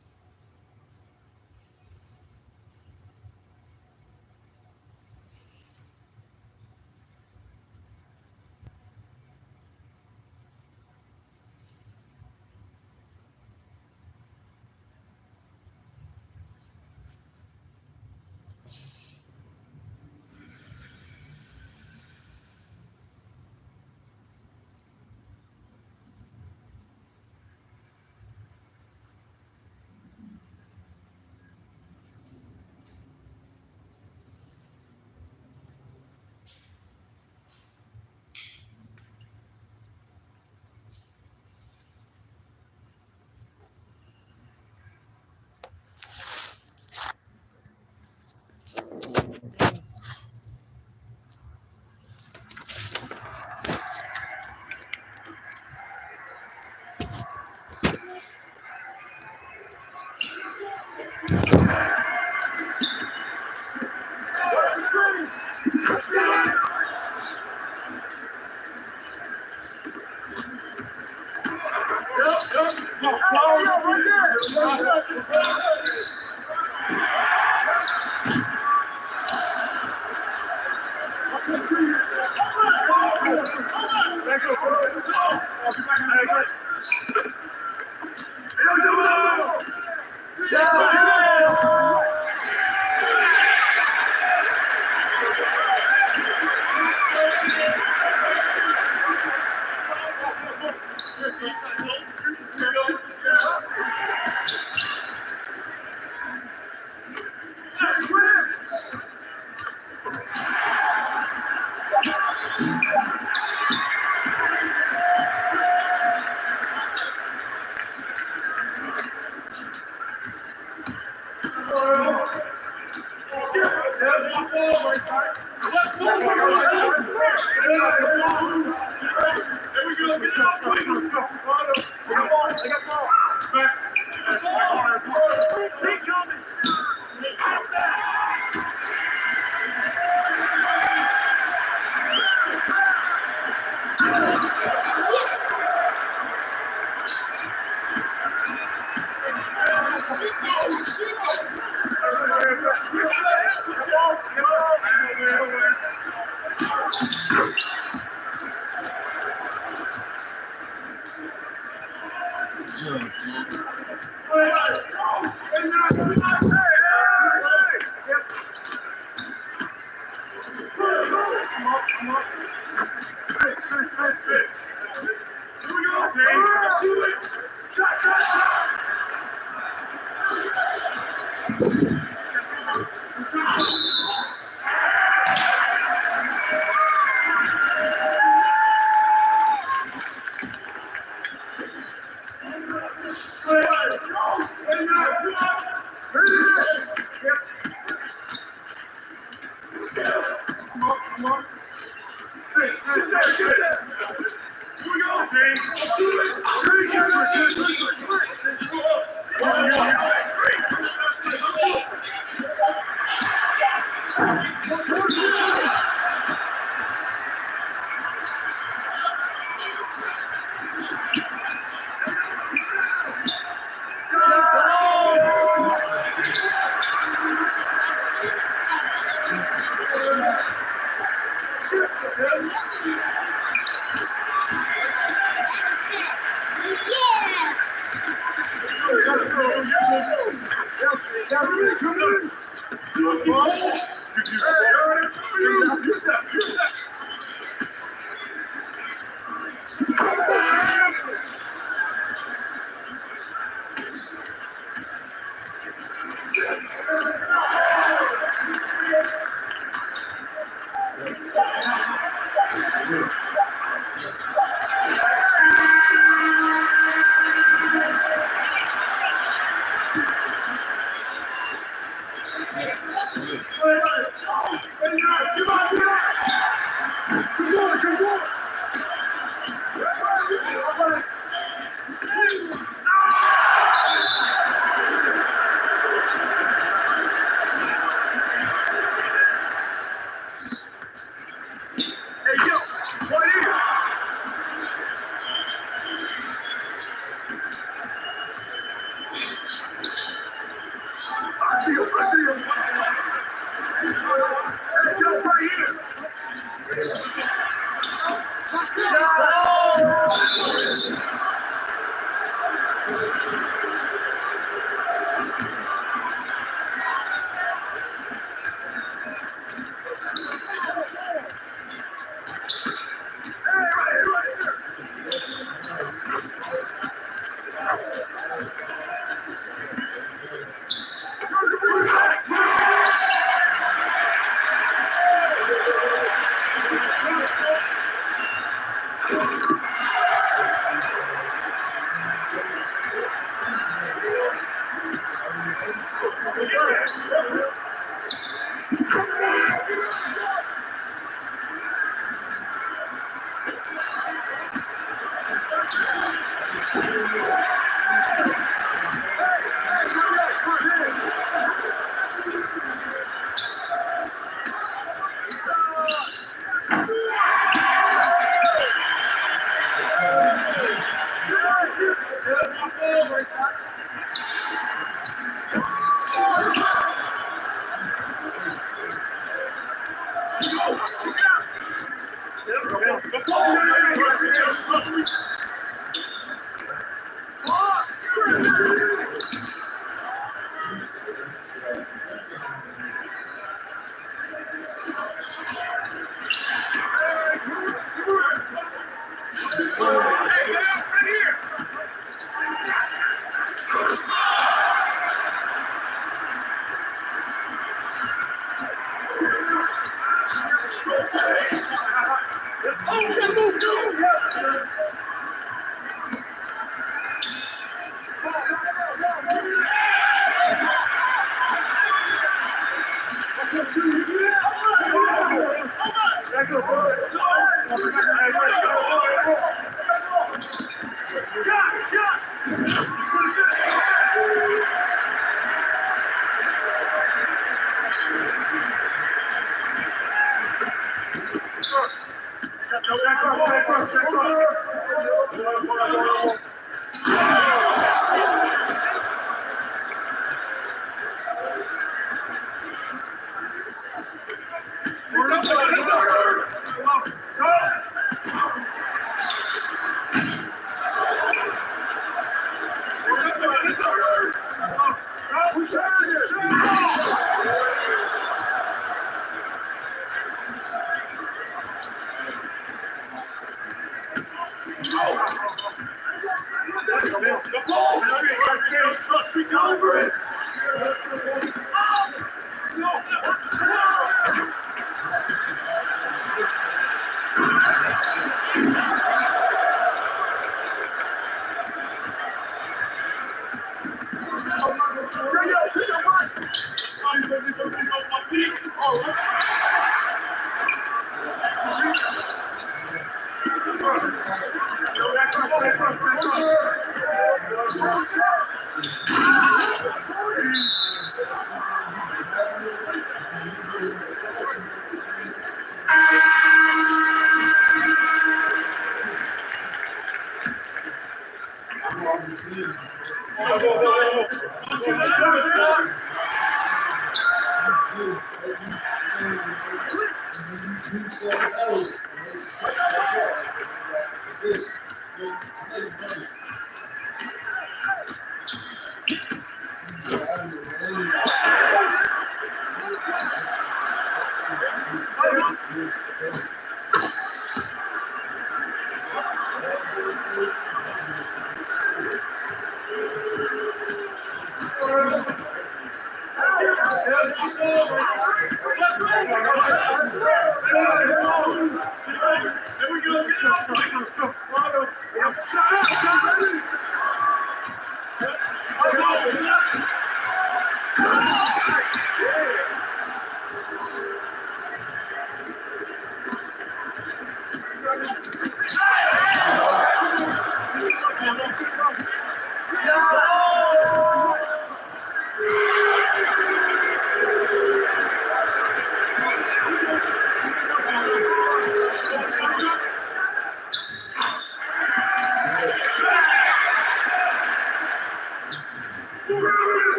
Let's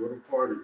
Go to party.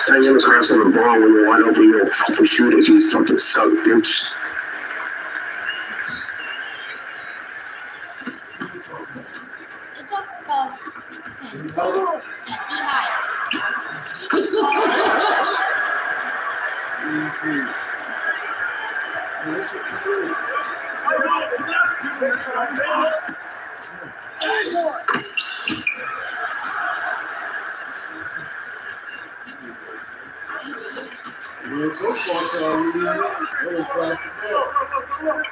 Taking the cross on the ball when you're wide open, you're a fucking shooter, you fucking suck, bitch. You talk about D-High. It's your fault, so you really cross the ball.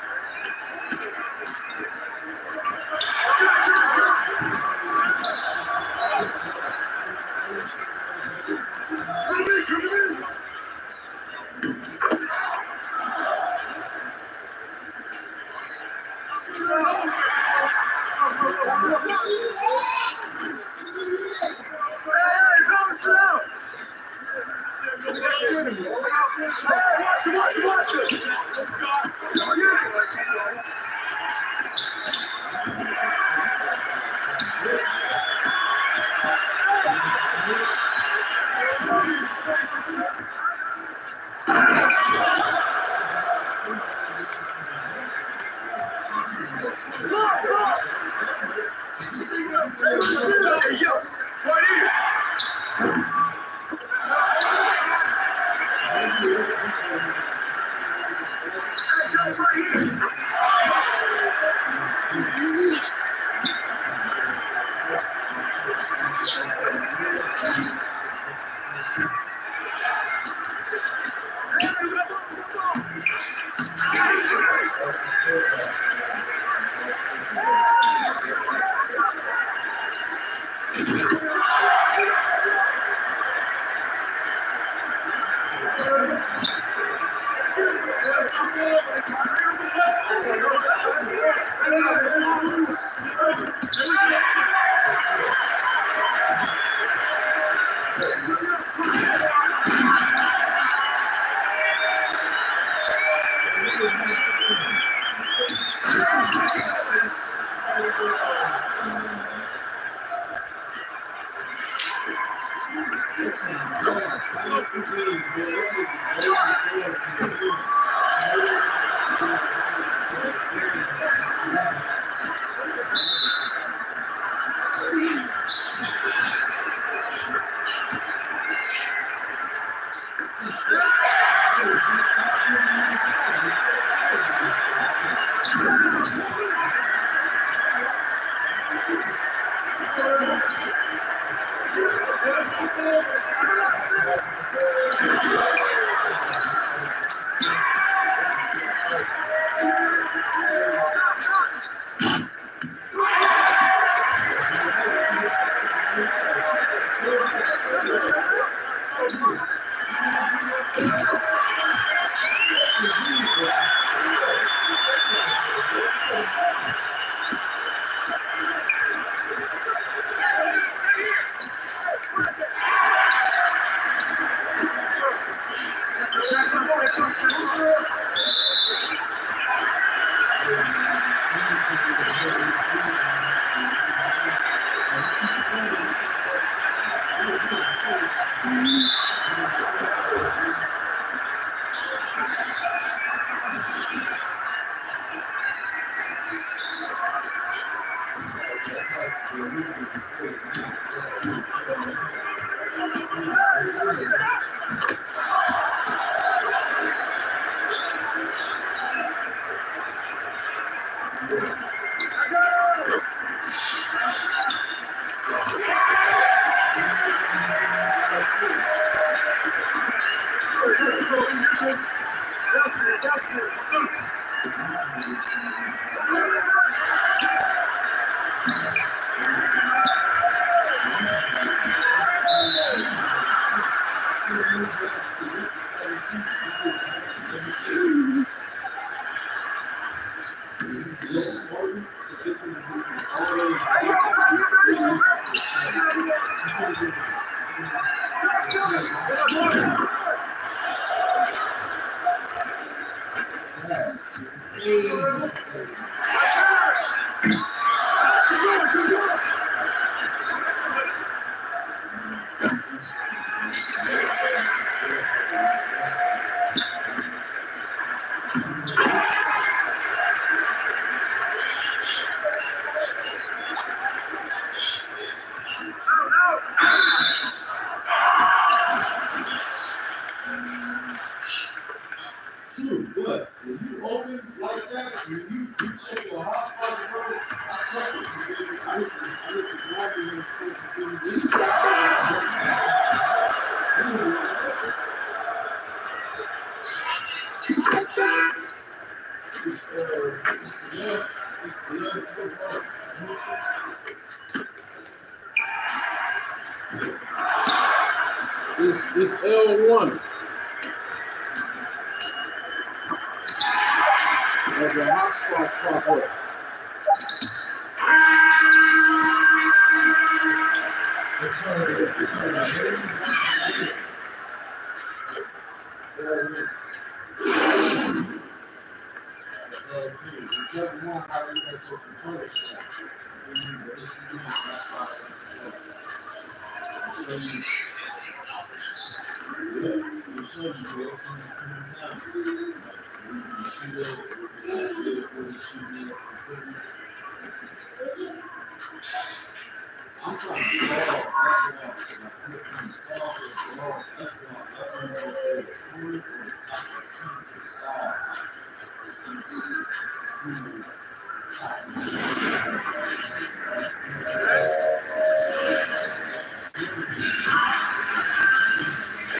True, but when you open like that, when you check your hotspot, bro, I check it. I look at driving and this It's L1. Like the hotspot pop up. I'm trying to solve. That's why